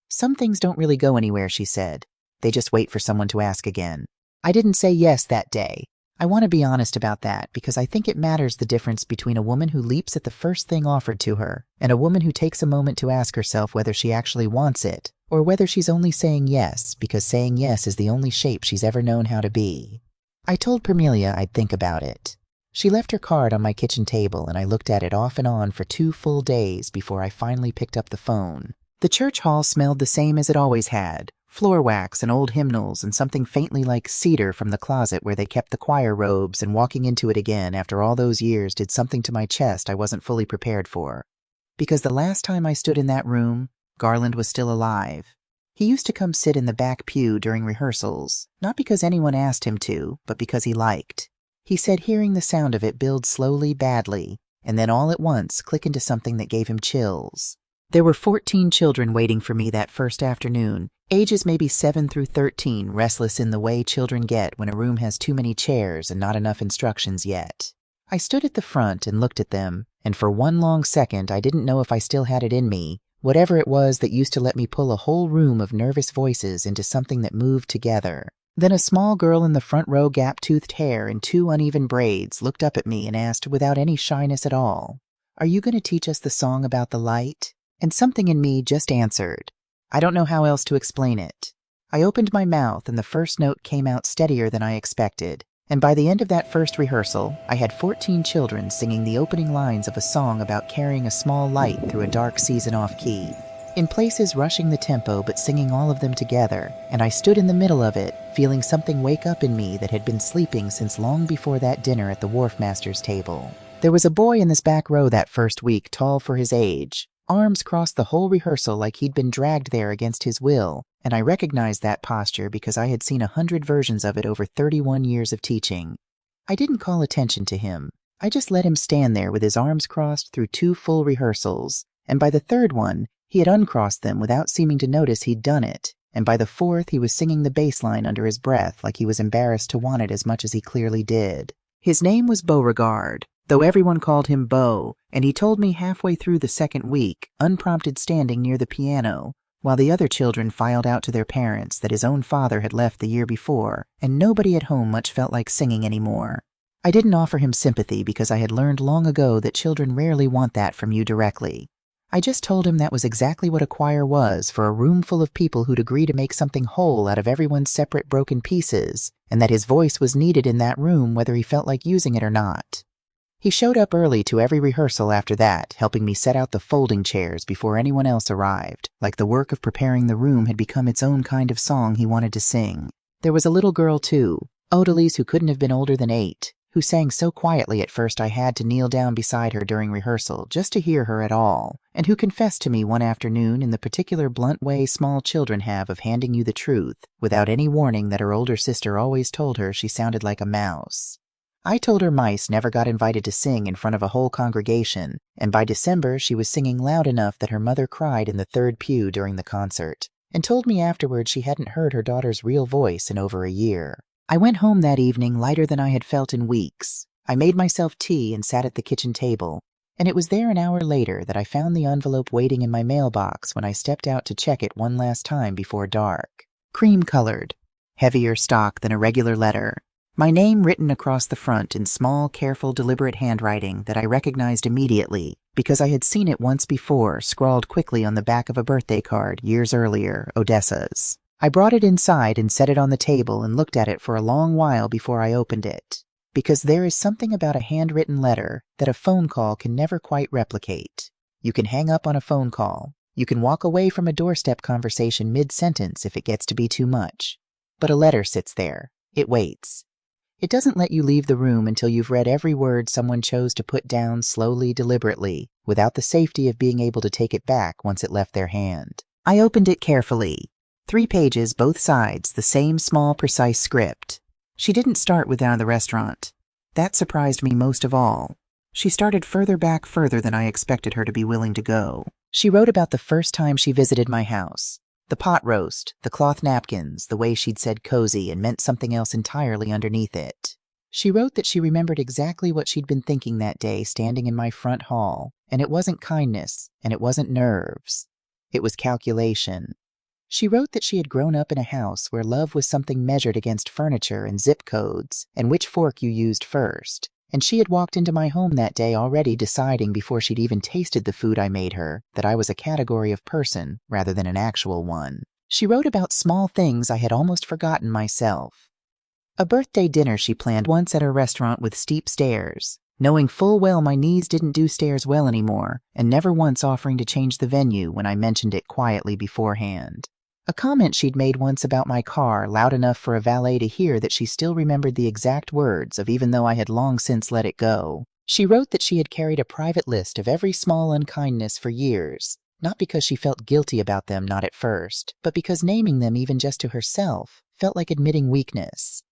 Some things don't really go anywhere, she said. They just wait for someone to ask again. I didn't say yes that day. I want to be honest about that because I think it matters the difference between a woman who leaps at the first thing offered to her and a woman who takes a moment to ask herself whether she actually wants it or whether she's only saying yes because saying yes is the only shape she's ever known how to be. I told Permelia I'd think about it. She left her card on my kitchen table and I looked at it off and on for 2 full days before I finally picked up the phone. The church hall smelled the same as it always had. Floor wax and old hymnals and something faintly like cedar from the closet where they kept the choir robes, and walking into it again after all those years did something to my chest I wasn't fully prepared for. Because the last time I stood in that room, Garland was still alive. He used to come sit in the back pew during rehearsals, not because anyone asked him to, but because he liked. He said hearing the sound of it build slowly badly, and then all at once click into something that gave him chills. There were 14 children waiting for me that first afternoon, ages maybe 7 through 13, restless in the way children get when a room has too many chairs and not enough instructions yet. I stood at the front and looked at them, and for one long second I didn't know if I still had it in me, whatever it was that used to let me pull a whole room of nervous voices into something that moved together. Then a small girl in the front row, gap-toothed hair and 2 uneven braids, looked up at me and asked without any shyness at all, "Are you going to teach us the song about the light?" And something in me just answered. I don't know how else to explain it. I opened my mouth and the first note came out steadier than I expected, and by the end of that first rehearsal, I had 14 children singing the opening lines of a song about carrying a small light through a dark season off key. In places rushing the tempo but singing all of them together, and I stood in the middle of it, feeling something wake up in me that had been sleeping since long before that dinner at the wharfmaster's table. There was a boy in this back row that first week, tall for his age, arms crossed the whole rehearsal like he'd been dragged there against his will, and I recognized that posture because I had seen 100 versions of it over 31 years of teaching. I didn't call attention to him. I just let him stand there with his arms crossed through 2 full rehearsals, and by the 3rd one, he had uncrossed them without seeming to notice he'd done it, and by the 4th he was singing the bass line under his breath like he was embarrassed to want it as much as he clearly did. His name was Beauregard, though everyone called him Beau, and he told me halfway through the 2nd week, unprompted standing near the piano, while the other children filed out to their parents, that his own father had left the year before, and nobody at home much felt like singing anymore. I didn't offer him sympathy because I had learned long ago that children rarely want that from you directly. I just told him that was exactly what a choir was for a room full of people who'd agree to make something whole out of everyone's separate broken pieces, and that his voice was needed in that room whether he felt like using it or not. He showed up early to every rehearsal after that, helping me set out the folding chairs before anyone else arrived, like the work of preparing the room had become its own kind of song he wanted to sing. There was a little girl, too, Odalise, who couldn't have been older than 8, who sang so quietly at first I had to kneel down beside her during rehearsal just to hear her at all, and who confessed to me one afternoon in the particular blunt way small children have of handing you the truth, without any warning that her older sister always told her she sounded like a mouse. I told her mice never got invited to sing in front of a whole congregation, and by December she was singing loud enough that her mother cried in the 3rd pew during the concert, and told me afterward she hadn't heard her daughter's real voice in over a year. I went home that evening lighter than I had felt in weeks. I made myself tea and sat at the kitchen table, and it was there an hour later that I found the envelope waiting in my mailbox when I stepped out to check it one last time before dark. Cream-colored, heavier stock than a regular letter. My name written across the front in small, careful, deliberate handwriting that I recognized immediately because I had seen it once before, scrawled quickly on the back of a birthday card years earlier, Odessa's. I brought it inside and set it on the table and looked at it for a long while before I opened it, because there is something about a handwritten letter that a phone call can never quite replicate. You can hang up on a phone call. You can walk away from a doorstep conversation mid-sentence if it gets to be too much. But a letter sits there. It waits. It doesn't let you leave the room until you've read every word someone chose to put down slowly, deliberately, without the safety of being able to take it back once it left their hand. I opened it carefully. 3 pages, both sides, the same small, precise script. She didn't start with "down the restaurant." That surprised me most of all. She started further than I expected her to be willing to go. She wrote about the first time she visited my house. The pot roast, the cloth napkins, the way she'd said cozy and meant something else entirely underneath it. She wrote that she remembered exactly what she'd been thinking that day standing in my front hall, and it wasn't kindness, and it wasn't nerves. It was calculation. She wrote that she had grown up in a house where love was something measured against furniture and zip codes, and which fork you used first. And she had walked into my home that day already deciding before she'd even tasted the food I made her that I was a category of person rather than an actual one. She wrote about small things I had almost forgotten myself. A birthday dinner she planned once at a restaurant with steep stairs, knowing full well my knees didn't do stairs well anymore, and never once offering to change the venue when I mentioned it quietly beforehand. A comment she'd made once about my car loud enough for a valet to hear that she still remembered the exact words of even though I had long since let it go. She wrote that she had carried a private list of every small unkindness for years, not because she felt guilty about them, not at first, but because naming them even just to herself felt like admitting weakness.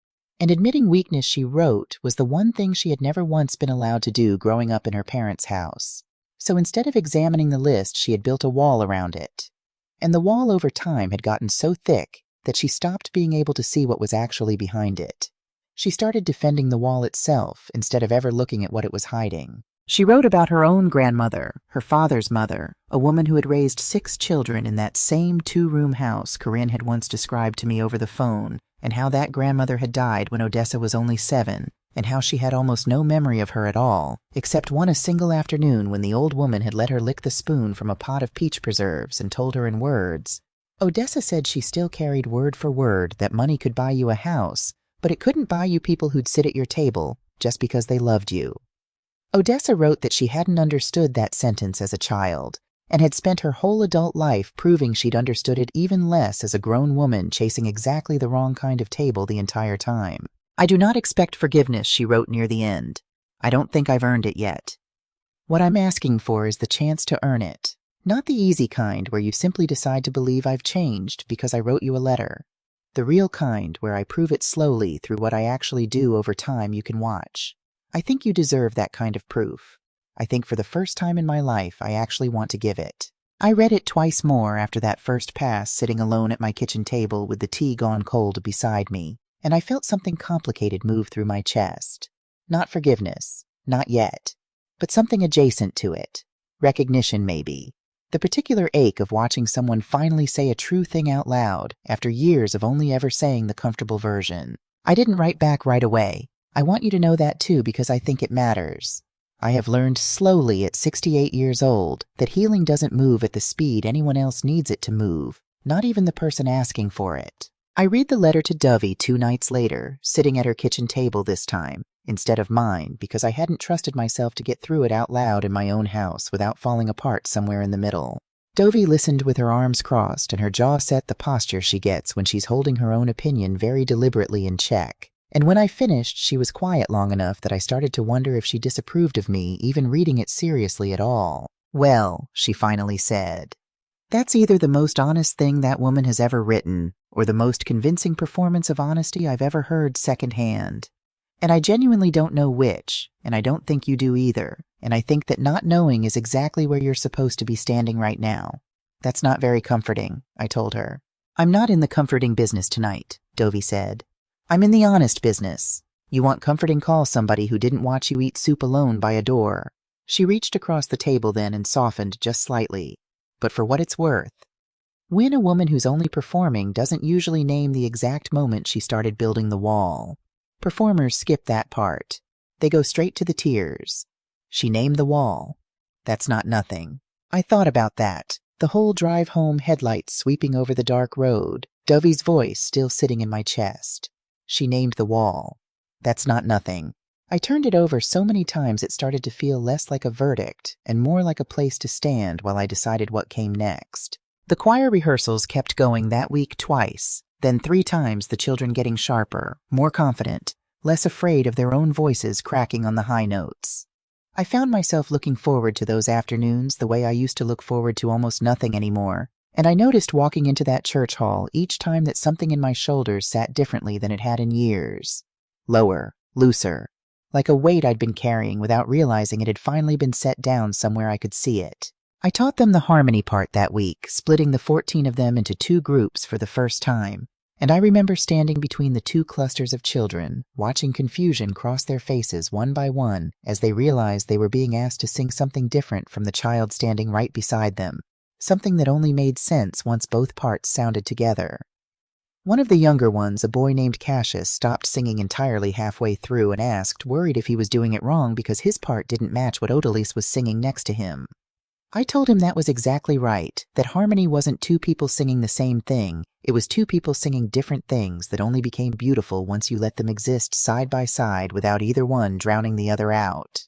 And admitting weakness, she wrote, was the one thing she had never once been allowed to do growing up in her parents' house. So instead of examining the list, she had built a wall around it. And the wall over time had gotten so thick that she stopped being able to see what was actually behind it. She started defending the wall itself instead of ever looking at what it was hiding. She wrote about her own grandmother, her father's mother, a woman who had raised 6 children in that same 2-room house Corinne had once described to me over the phone, and how that grandmother had died when Odessa was only 7, and how she had almost no memory of her at all, except a single afternoon when the old woman had let her lick the spoon from a pot of peach preserves and told her in words. Odessa said she still carried word for word that money could buy you a house, but it couldn't buy you people who'd sit at your table just because they loved you. Odessa wrote that she hadn't understood that sentence as a child, and had spent her whole adult life proving she'd understood it even less as a grown woman chasing exactly the wrong kind of table the entire time. "I do not expect forgiveness," she wrote near the end. "I don't think I've earned it yet. What I'm asking for is the chance to earn it. Not the easy kind where you simply decide to believe I've changed because I wrote you a letter. The real kind where I prove it slowly through what I actually do over time you can watch. I think you deserve that kind of proof. I think for the first time in my life, I actually want to give it." I read it twice more after that first pass, sitting alone at my kitchen table with the tea gone cold beside me, and I felt something complicated move through my chest. Not forgiveness, not yet, but something adjacent to it. Recognition, maybe. The particular ache of watching someone finally say a true thing out loud after years of only ever saying the comfortable version. I didn't write back right away. I want you to know that too because I think it matters. I have learned slowly at 68 years old that healing doesn't move at the speed anyone else needs it to move, not even the person asking for it. I read the letter to Dovey 2 nights later, sitting at her kitchen table this time, instead of mine, because I hadn't trusted myself to get through it out loud in my own house without falling apart somewhere in the middle. Dovey listened with her arms crossed and her jaw set, the posture she gets when she's holding her own opinion very deliberately in check. And when I finished, she was quiet long enough that I started to wonder if she disapproved of me even reading it seriously at all. "Well," she finally said, "that's either the most honest thing that woman has ever written, or the most convincing performance of honesty I've ever heard secondhand. And I genuinely don't know which, and I don't think you do either, and I think that not knowing is exactly where you're supposed to be standing right now. That's not very comforting," I told her. "I'm not in the comforting business tonight," Dovey said. "I'm in the honest business. You want comforting, call somebody who didn't watch you eat soup alone by a door." She reached across the table then and softened just slightly. "But for what it's worth." When a woman who's only performing doesn't usually name the exact moment she started building the wall. Performers skip that part. They go straight to the tears. She named the wall. That's not nothing. I thought about that, the whole drive home, headlights sweeping over the dark road, Dovey's voice still sitting in my chest. She named the wall. That's not nothing. I turned it over so many times it started to feel less like a verdict and more like a place to stand while I decided what came next. The choir rehearsals kept going that week twice, then 3 times, the children getting sharper, more confident, less afraid of their own voices cracking on the high notes. I found myself looking forward to those afternoons the way I used to look forward to almost nothing anymore, and I noticed walking into that church hall each time that something in my shoulders sat differently than it had in years. Lower, looser, like a weight I'd been carrying without realizing it had finally been set down somewhere I could see it. I taught them the harmony part that week, splitting the 14 of them into 2 groups for the first time, and I remember standing between the 2 clusters of children, watching confusion cross their faces one by one as they realized they were being asked to sing something different from the child standing right beside them, something that only made sense once both parts sounded together. One of the younger ones, a boy named Cassius, stopped singing entirely halfway through and asked, worried if he was doing it wrong because his part didn't match what Odalise was singing next to him. I told him that was exactly right, that harmony wasn't 2 people singing the same thing, it was 2 people singing different things that only became beautiful once you let them exist side by side without either one drowning the other out.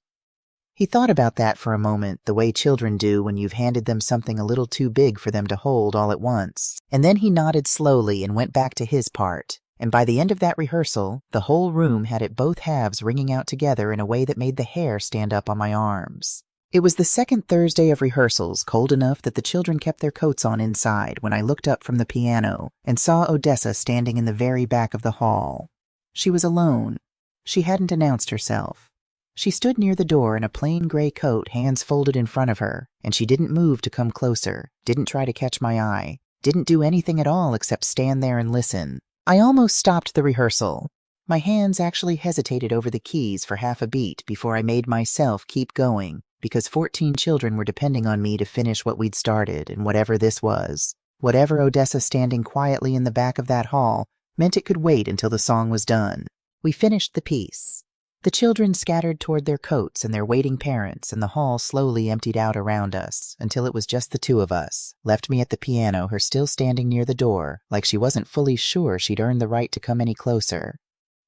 He thought about that for a moment, the way children do when you've handed them something a little too big for them to hold all at once, and then he nodded slowly and went back to his part, and by the end of that rehearsal, the whole room had it both halves ringing out together in a way that made the hair stand up on my arms. It was the second Thursday of rehearsals, cold enough that the children kept their coats on inside, when I looked up from the piano and saw Odessa standing in the very back of the hall. She was alone. She hadn't announced herself. She stood near the door in a plain gray coat, hands folded in front of her, and she didn't move to come closer, didn't try to catch my eye, didn't do anything at all except stand there and listen. I almost stopped the rehearsal. My hands actually hesitated over the keys for half a beat before I made myself keep going, because 14 children were depending on me to finish what we'd started, and whatever this was, whatever Odessa standing quietly in the back of that hall, meant it could wait until the song was done. We finished the piece. The children scattered toward their coats and their waiting parents, and the hall slowly emptied out around us, until it was just the 2 of us, left me at the piano, her still standing near the door, like she wasn't fully sure she'd earned the right to come any closer.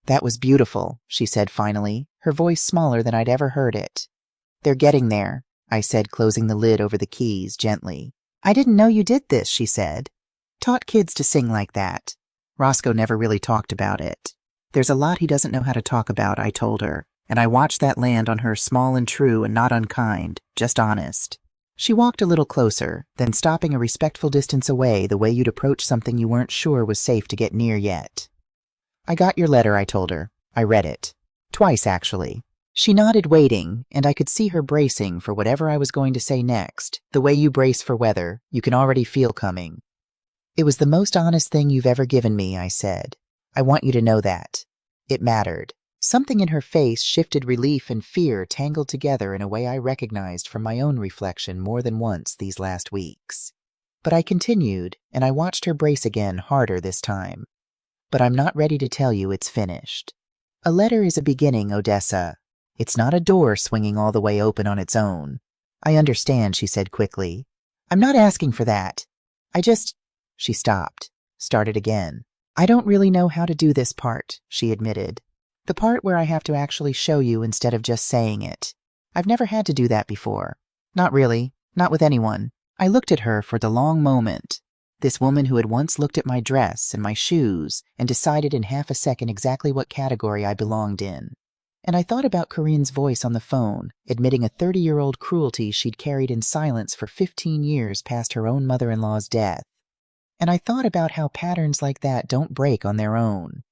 "That was beautiful," she said finally, her voice smaller than I'd ever heard it. "They're getting there," I said, closing the lid over the keys gently. "I didn't know you did this," she said. "Taught kids to sing like that." Roscoe never really talked about it. "There's a lot he doesn't know how to talk about," I told her, and I watched that land on her, small and true and not unkind, just honest. She walked a little closer, then stopping a respectful distance away, the way you'd approach something you weren't sure was safe to get near yet. "I got your letter," I told her. "I read it. Twice, actually." She nodded, waiting, and I could see her bracing for whatever I was going to say next, the way you brace for weather, you can already feel coming. "It was the most honest thing you've ever given me," I said. "I want you to know that." It mattered. Something in her face shifted relief and fear tangled together in a way I recognized from my own reflection more than once these last weeks. But I continued, and I watched her brace again, harder this time. "But I'm not ready to tell you it's finished. A letter is a beginning, Odessa. It's not a door swinging all the way open on its own." "I understand," she said quickly. "I'm not asking for that. I just—" She stopped, started again. "I don't really know how to do this part," she admitted. "The part where I have to actually show you instead of just saying it. I've never had to do that before. Not really, not with anyone." I looked at her for the long moment. This woman who had once looked at my dress and my shoes and decided in half a second exactly what category I belonged in. And I thought about Corinne's voice on the phone, admitting a 30-year-old cruelty she'd carried in silence for 15 years past her own mother-in-law's death. And I thought about how patterns like that don't break on their own.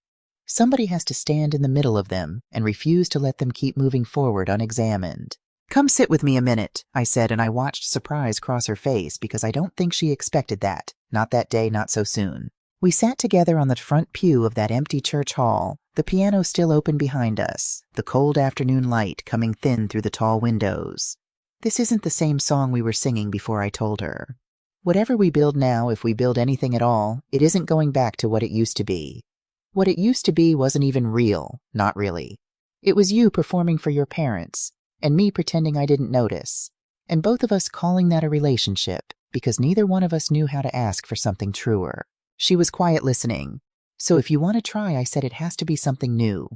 Somebody has to stand in the middle of them and refuse to let them keep moving forward unexamined. "Come sit with me a minute," I said, and I watched surprise cross her face because I don't think she expected that. Not that day, not so soon. We sat together on the front pew of that empty church hall, the piano still open behind us, the cold afternoon light coming thin through the tall windows. "This isn't the same song we were singing before," I told her. "Whatever we build now, if we build anything at all, it isn't going back to what it used to be. What it used to be wasn't even real, not really. It was you performing for your parents, and me pretending I didn't notice, and both of us calling that a relationship, because neither one of us knew how to ask for something truer." She was quiet, listening. "So if you want to try," I said, "it has to be something new.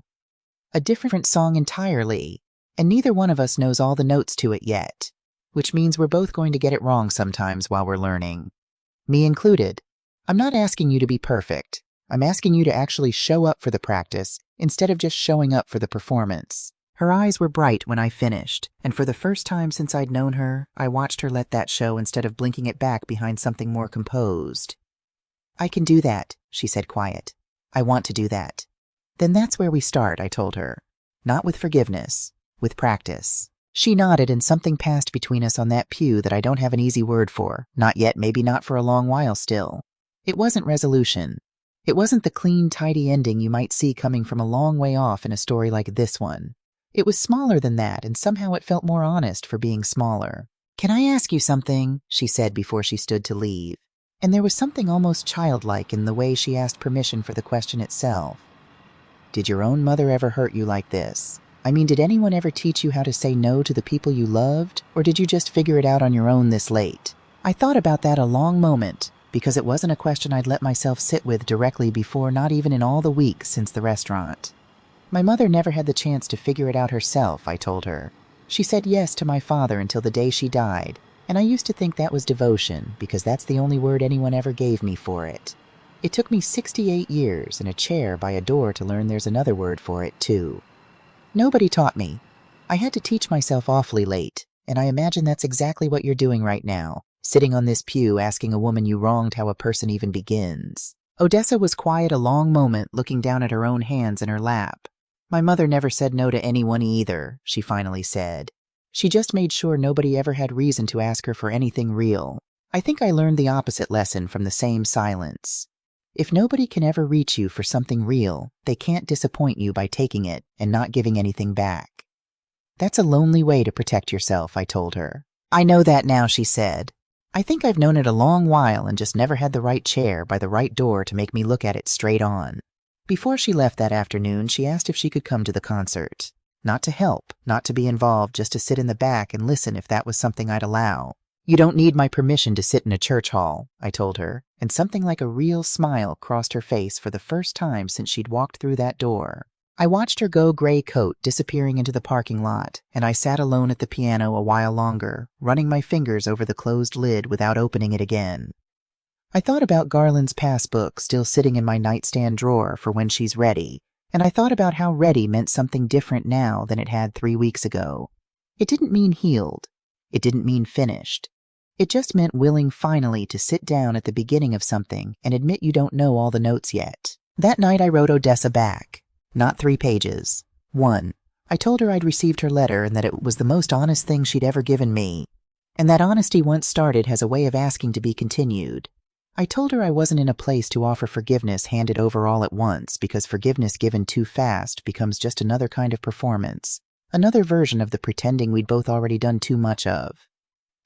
A different song entirely, and neither one of us knows all the notes to it yet, which means we're both going to get it wrong sometimes while we're learning. Me included. I'm not asking you to be perfect. I'm asking you to actually show up for the practice instead of just showing up for the performance." Her eyes were bright when I finished, and for the first time since I'd known her, I watched her let that show instead of blinking it back behind something more composed. "I can do that," she said quiet. "I want to do that." "Then that's where we start," I told her. "Not with forgiveness, with practice." She nodded, and something passed between us on that pew that I don't have an easy word for. Not yet, maybe not for a long while still. It wasn't resolution. It wasn't the clean, tidy ending you might see coming from a long way off in a story like this one. It was smaller than that, and somehow it felt more honest for being smaller. "Can I ask you something?" she said before she stood to leave. And there was something almost childlike in the way she asked permission for the question itself. "Did your own mother ever hurt you like this? I mean, did anyone ever teach you how to say no to the people you loved, or did you just figure it out on your own this late?" I thought about that a long moment, because it wasn't a question I'd let myself sit with directly before, not even in all the weeks since the restaurant. "My mother never had the chance to figure it out herself," I told her. "She said yes to my father until the day she died, and I used to think that was devotion, because that's the only word anyone ever gave me for it. It took me 68 years and a chair by a door to learn there's another word for it, too. Nobody taught me. I had to teach myself awfully late, and I imagine that's exactly what you're doing right now, sitting on this pew asking a woman you wronged how a person even begins." Odessa was quiet a long moment, looking down at her own hands in her lap. "My mother never said no to anyone either," she finally said. "She just made sure nobody ever had reason to ask her for anything real. I think I learned the opposite lesson from the same silence. If nobody can ever reach you for something real, they can't disappoint you by taking it and not giving anything back. That's a lonely way to protect yourself," I told her. "I know that now," she said. "I think I've known it a long while and just never had the right chair by the right door to make me look at it straight on." Before she left that afternoon, she asked if she could come to the concert. Not to help, not to be involved, just to sit in the back and listen if that was something I'd allow. "You don't need my permission to sit in a church hall," I told her, and something like a real smile crossed her face for the first time since she'd walked through that door. I watched her gray coat disappearing into the parking lot, and I sat alone at the piano a while longer, running my fingers over the closed lid without opening it again. I thought about Garland's passbook still sitting in my nightstand drawer for when she's ready, and I thought about how ready meant something different now than it had 3 weeks ago. It didn't mean healed. It didn't mean finished. It just meant willing finally to sit down at the beginning of something and admit you don't know all the notes yet. That night I wrote Odessa back. Not 3 pages. 1. I told her I'd received her letter and that it was the most honest thing she'd ever given me. And that honesty once started has a way of asking to be continued. I told her I wasn't in a place to offer forgiveness handed over all at once, because forgiveness given too fast becomes just another kind of performance, another version of the pretending we'd both already done too much of.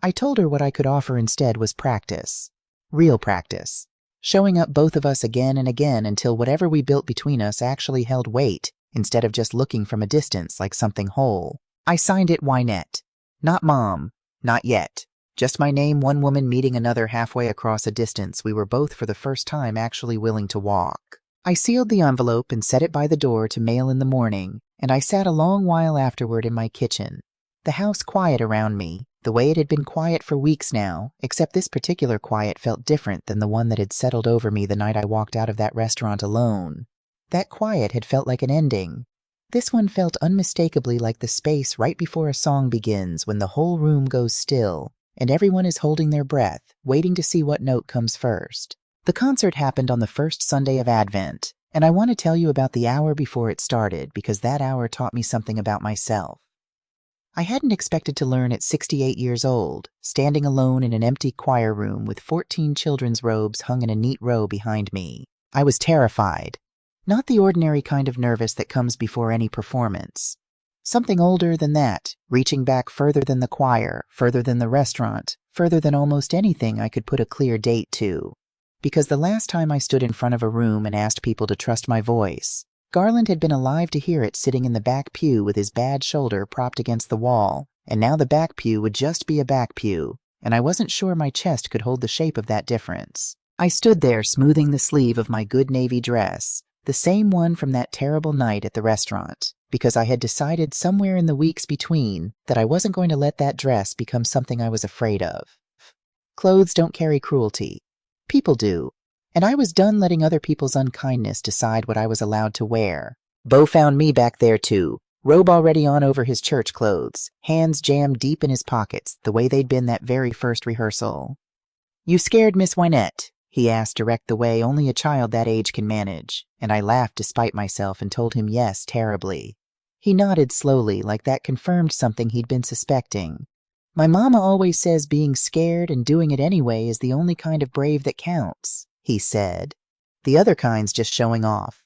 I told her what I could offer instead was practice. Real practice. Showing up both of us again and again until whatever we built between us actually held weight, instead of just looking from a distance like something whole. I signed it Wynette. Not Mom. Not yet. Just my name, one woman meeting another halfway across a distance we were both for the first time actually willing to walk. I sealed the envelope and set it by the door to mail in the morning, and I sat a long while afterward in my kitchen. The house quiet around me, the way it had been quiet for weeks now, except this particular quiet felt different than the one that had settled over me the night I walked out of that restaurant alone. That quiet had felt like an ending. This one felt unmistakably like the space right before a song begins when the whole room goes still, and everyone is holding their breath, waiting to see what note comes first. The concert happened on the first Sunday of Advent, and I want to tell you about the hour before it started because that hour taught me something about myself. I hadn't expected to learn at 68 years old, standing alone in an empty choir room with 14 children's robes hung in a neat row behind me. I was terrified. Not the ordinary kind of nervous that comes before any performance. Something older than that, reaching back further than the choir, further than the restaurant, further than almost anything I could put a clear date to. Because the last time I stood in front of a room and asked people to trust my voice, Garland had been alive to hear it sitting in the back pew with his bad shoulder propped against the wall, and now the back pew would just be a back pew, and I wasn't sure my chest could hold the shape of that difference. I stood there smoothing the sleeve of my good navy dress, the same one from that terrible night at the restaurant, because I had decided somewhere in the weeks between that I wasn't going to let that dress become something I was afraid of. Clothes don't carry cruelty. People do. And I was done letting other people's unkindness decide what I was allowed to wear. Beau found me back there too, robe already on over his church clothes, hands jammed deep in his pockets, the way they'd been that very first rehearsal. "You scared Miss Wynette?" he asked direct the way only a child that age can manage, and I laughed despite myself and told him yes terribly. He nodded slowly, like that confirmed something he'd been suspecting. "My mama always says being scared and doing it anyway is the only kind of brave that counts," he said. "The other kind's just showing off."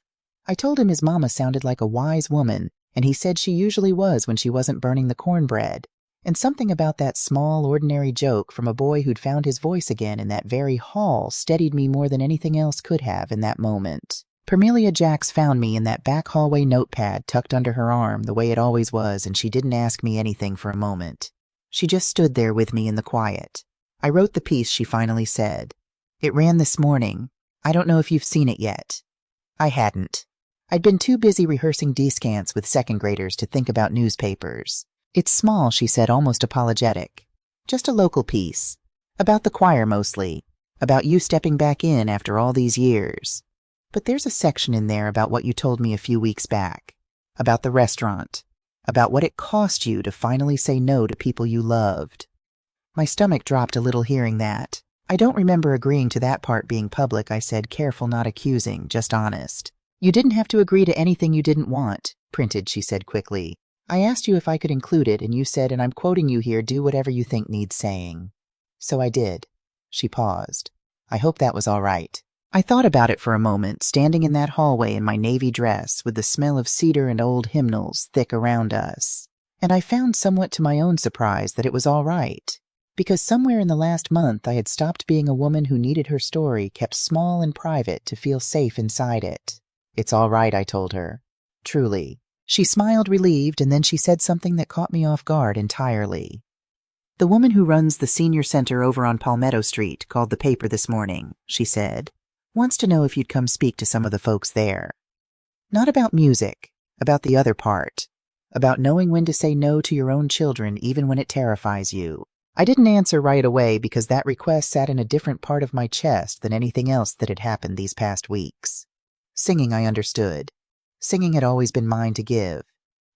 I told him his mama sounded like a wise woman, and he said she usually was when she wasn't burning the cornbread. And something about that small, ordinary joke from a boy who'd found his voice again in that very hall steadied me more than anything else could have in that moment. Parmelia Jacks found me in that back hallway notepad tucked under her arm the way it always was, and she didn't ask me anything for a moment. She just stood there with me in the quiet. I wrote the piece she finally said. It ran this morning. I don't know if you've seen it yet. I hadn't. I'd been too busy rehearsing descants with second graders to think about newspapers. It's small, she said, almost apologetic. Just a local piece. About the choir mostly. About you stepping back in after all these years. But there's a section in there about what you told me a few weeks back. About the restaurant. About what it cost you to finally say no to people you loved. My stomach dropped a little hearing that. I don't remember agreeing to that part being public, I said, careful not accusing, just honest. You didn't have to agree to anything you didn't want, printed, she said quickly. I asked you if I could include it, and you said, and I'm quoting you here, do whatever you think needs saying. So I did. She paused. I hope that was all right. I thought about it for a moment, standing in that hallway in my navy dress, with the smell of cedar and old hymnals thick around us. And I found somewhat to my own surprise that it was all right. Because somewhere in the last month I had stopped being a woman who needed her story kept small and private to feel safe inside it. It's all right, I told her. Truly. She smiled relieved, and then she said something that caught me off guard entirely. The woman who runs the senior center over on Palmetto Street called the paper this morning, she said. Wants to know if you'd come speak to some of the folks there. Not about music, about the other part. About knowing when to say no to your own children even when it terrifies you. I didn't answer right away because that request sat in a different part of my chest than anything else that had happened these past weeks. Singing, I understood. Singing had always been mine to give.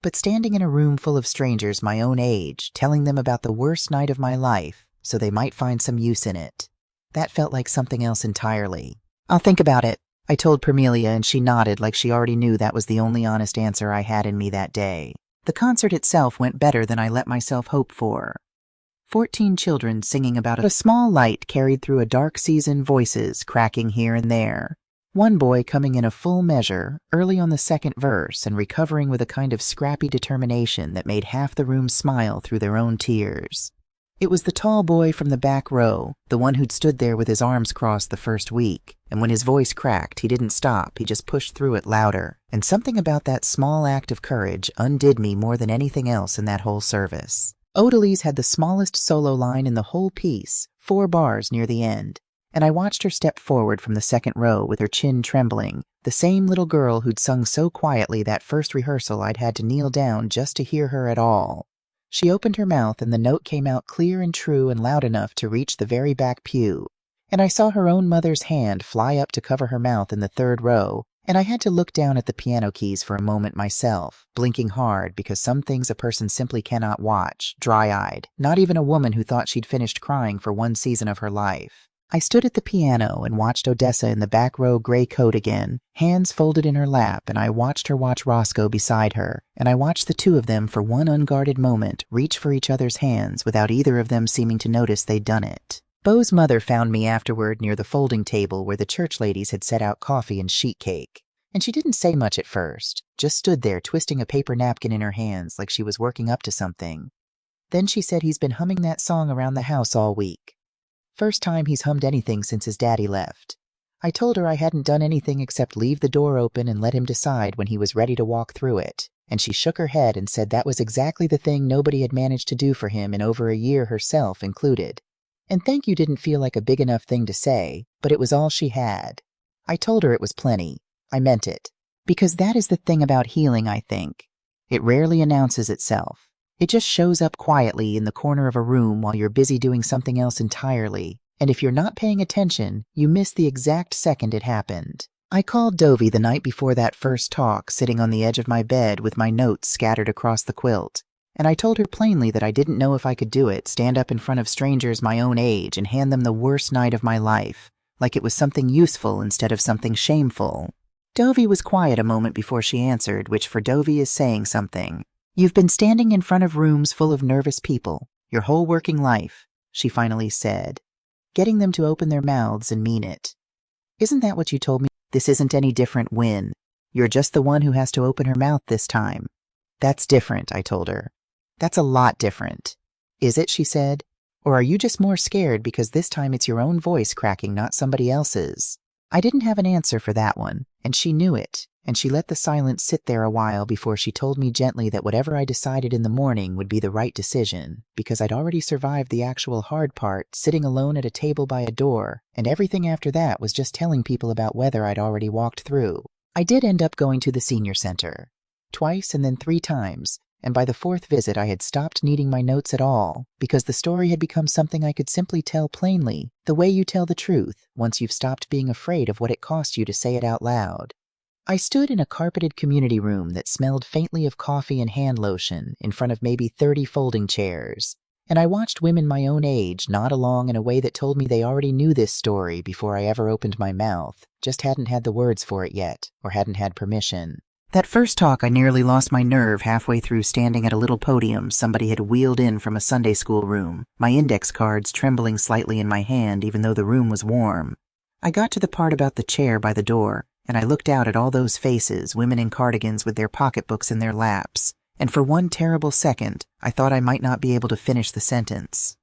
But standing in a room full of strangers my own age, telling them about the worst night of my life, so they might find some use in it, that felt like something else entirely. I'll think about it, I told Parmelia, and she nodded like she already knew that was the only honest answer I had in me that day. The concert itself went better than I let myself hope for. 14 children singing about a small light carried through a dark season, voices cracking here and there. One boy coming in a full measure, early on the second verse, and recovering with a kind of scrappy determination that made half the room smile through their own tears. It was the tall boy from the back row, the one who'd stood there with his arms crossed the first week, and when his voice cracked, he didn't stop, he just pushed through it louder, and something about that small act of courage undid me more than anything else in that whole service. Odalise had the smallest solo line in the whole piece, 4 bars near the end. And I watched her step forward from the second row with her chin trembling, the same little girl who'd sung so quietly that first rehearsal I'd had to kneel down just to hear her at all. She opened her mouth and the note came out clear and true and loud enough to reach the very back pew, and I saw her own mother's hand fly up to cover her mouth in the third row, and I had to look down at the piano keys for a moment myself, blinking hard because some things a person simply cannot watch, dry-eyed, not even a woman who thought she'd finished crying for one season of her life. I stood at the piano and watched Odessa in the back row gray coat again, hands folded in her lap, and I watched her watch Roscoe beside her, and I watched the two of them for one unguarded moment reach for each other's hands without either of them seeming to notice they'd done it. Beau's mother found me afterward near the folding table where the church ladies had set out coffee and sheet cake, and she didn't say much at first, just stood there twisting a paper napkin in her hands like she was working up to something. Then she said he's been humming that song around the house all week. First time he's hummed anything since his daddy left. I told her I hadn't done anything except leave the door open and let him decide when he was ready to walk through it, and she shook her head and said that was exactly the thing nobody had managed to do for him in over a year, herself included. And thank you didn't feel like a big enough thing to say, but it was all she had. I told her it was plenty. I meant it. Because that is the thing about healing, I think. It rarely announces itself. It just shows up quietly in the corner of a room while you're busy doing something else entirely, and if you're not paying attention, you miss the exact second it happened. I called Dovey the night before that first talk, sitting on the edge of my bed with my notes scattered across the quilt, and I told her plainly that I didn't know if I could do it, stand up in front of strangers my own age and hand them the worst night of my life, like it was something useful instead of something shameful. Dovey was quiet a moment before she answered, which for Dovey is saying something. "You've been standing in front of rooms full of nervous people, your whole working life," she finally said, "getting them to open their mouths and mean it. Isn't that what you told me? This isn't any different when you're just the one who has to open her mouth this time." "That's different," I told her. "That's a lot different." "Is it?" she said. "Or are you just more scared because this time it's your own voice cracking, not somebody else's?" I didn't have an answer for that one, and she knew it, and she let the silence sit there a while before she told me gently that whatever I decided in the morning would be the right decision, because I'd already survived the actual hard part, sitting alone at a table by a door, and everything after that was just telling people about weather I'd already walked through. I did end up going to the senior center, twice and then 3 times, and by the 4th visit I had stopped needing my notes at all, because the story had become something I could simply tell plainly, the way you tell the truth, once you've stopped being afraid of what it cost you to say it out loud. I stood in a carpeted community room that smelled faintly of coffee and hand lotion in front of maybe 30 folding chairs, and I watched women my own age nod along in a way that told me they already knew this story before I ever opened my mouth, just hadn't had the words for it yet, or hadn't had permission. That first talk, I nearly lost my nerve halfway through, standing at a little podium somebody had wheeled in from a Sunday school room, my index cards trembling slightly in my hand even though the room was warm. I got to the part about the chair by the door, and I looked out at all those faces, women in cardigans with their pocketbooks in their laps, and for one terrible second, I thought I might not be able to finish the sentence.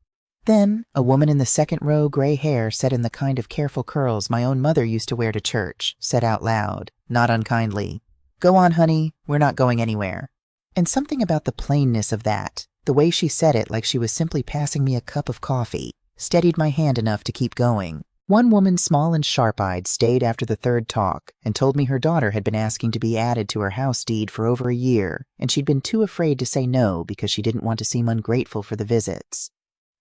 Then, a woman in the second row, gray hair set in the kind of careful curls my own mother used to wear to church, said out loud, not unkindly, "Go on, honey, we're not going anywhere." And something about the plainness of that, the way she said it like she was simply passing me a cup of coffee, steadied my hand enough to keep going. One woman, small and sharp-eyed, stayed after the 3rd talk and told me her daughter had been asking to be added to her house deed for over a year, and she'd been too afraid to say no because she didn't want to seem ungrateful for the visits.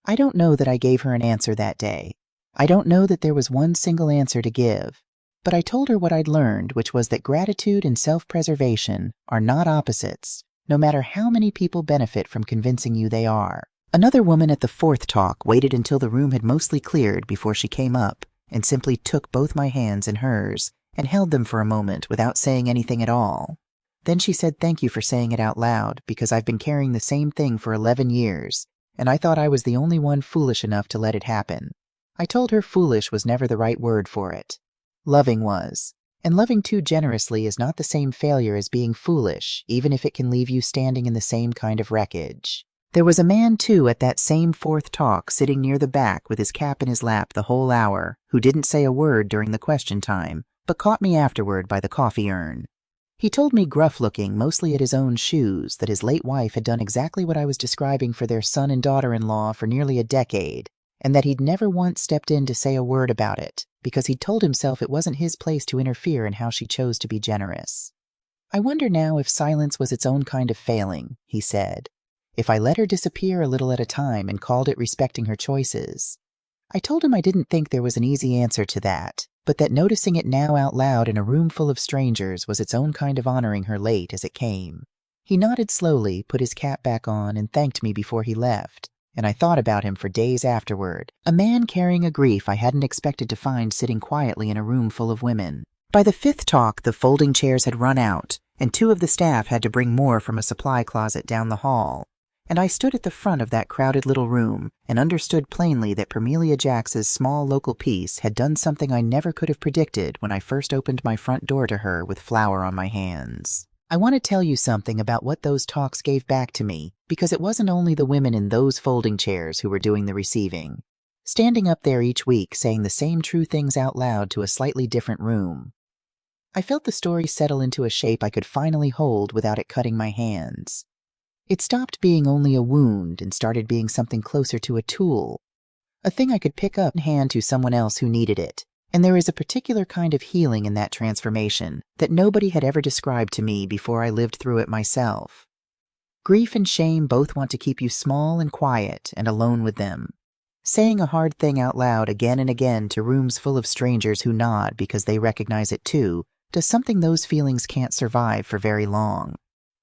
I don't know that I gave her an answer that day. I don't know that there was one single answer to give. But I told her what I'd learned, which was that gratitude and self-preservation are not opposites, no matter how many people benefit from convincing you they are. Another woman at the 4th talk waited until the room had mostly cleared before she came up and simply took both my hands in hers and held them for a moment without saying anything at all. Then she said thank you for saying it out loud, because I've been carrying the same thing for 11 years, and I thought I was the only one foolish enough to let it happen. I told her foolish was never the right word for it. Loving was. And loving too generously is not the same failure as being foolish, even if it can leave you standing in the same kind of wreckage. There was a man, too, at that same 4th talk, sitting near the back with his cap in his lap the whole hour, who didn't say a word during the question time, but caught me afterward by the coffee urn. He told me, gruff-looking, mostly at his own shoes, that his late wife had done exactly what I was describing for their son and daughter-in-law for nearly a decade, and that he'd never once stepped in to say a word about it, because he'd told himself it wasn't his place to interfere in how she chose to be generous. "I wonder now if silence was its own kind of failing," he said, "if I let her disappear a little at a time and called it respecting her choices." I told him I didn't think there was an easy answer to that, but that noticing it now out loud in a room full of strangers was its own kind of honoring her late as it came. He nodded slowly, put his cap back on, and thanked me before he left. And I thought about him for days afterward, a man carrying a grief I hadn't expected to find sitting quietly in a room full of women. By the 5th talk, the folding chairs had run out, and 2 of the staff had to bring more from a supply closet down the hall. And I stood at the front of that crowded little room and understood plainly that Permelia Jax's small local piece had done something I never could have predicted when I first opened my front door to her with flour on my hands. I want to tell you something about what those talks gave back to me, because it wasn't only the women in those folding chairs who were doing the receiving. Standing up there each week saying the same true things out loud to a slightly different room. I felt the story settle into a shape I could finally hold without it cutting my hands. It stopped being only a wound and started being something closer to a tool, a thing I could pick up and hand to someone else who needed it. And there is a particular kind of healing in that transformation that nobody had ever described to me before I lived through it myself. Grief and shame both want to keep you small and quiet and alone with them. Saying a hard thing out loud again and again to rooms full of strangers who nod because they recognize it too does something those feelings can't survive for very long.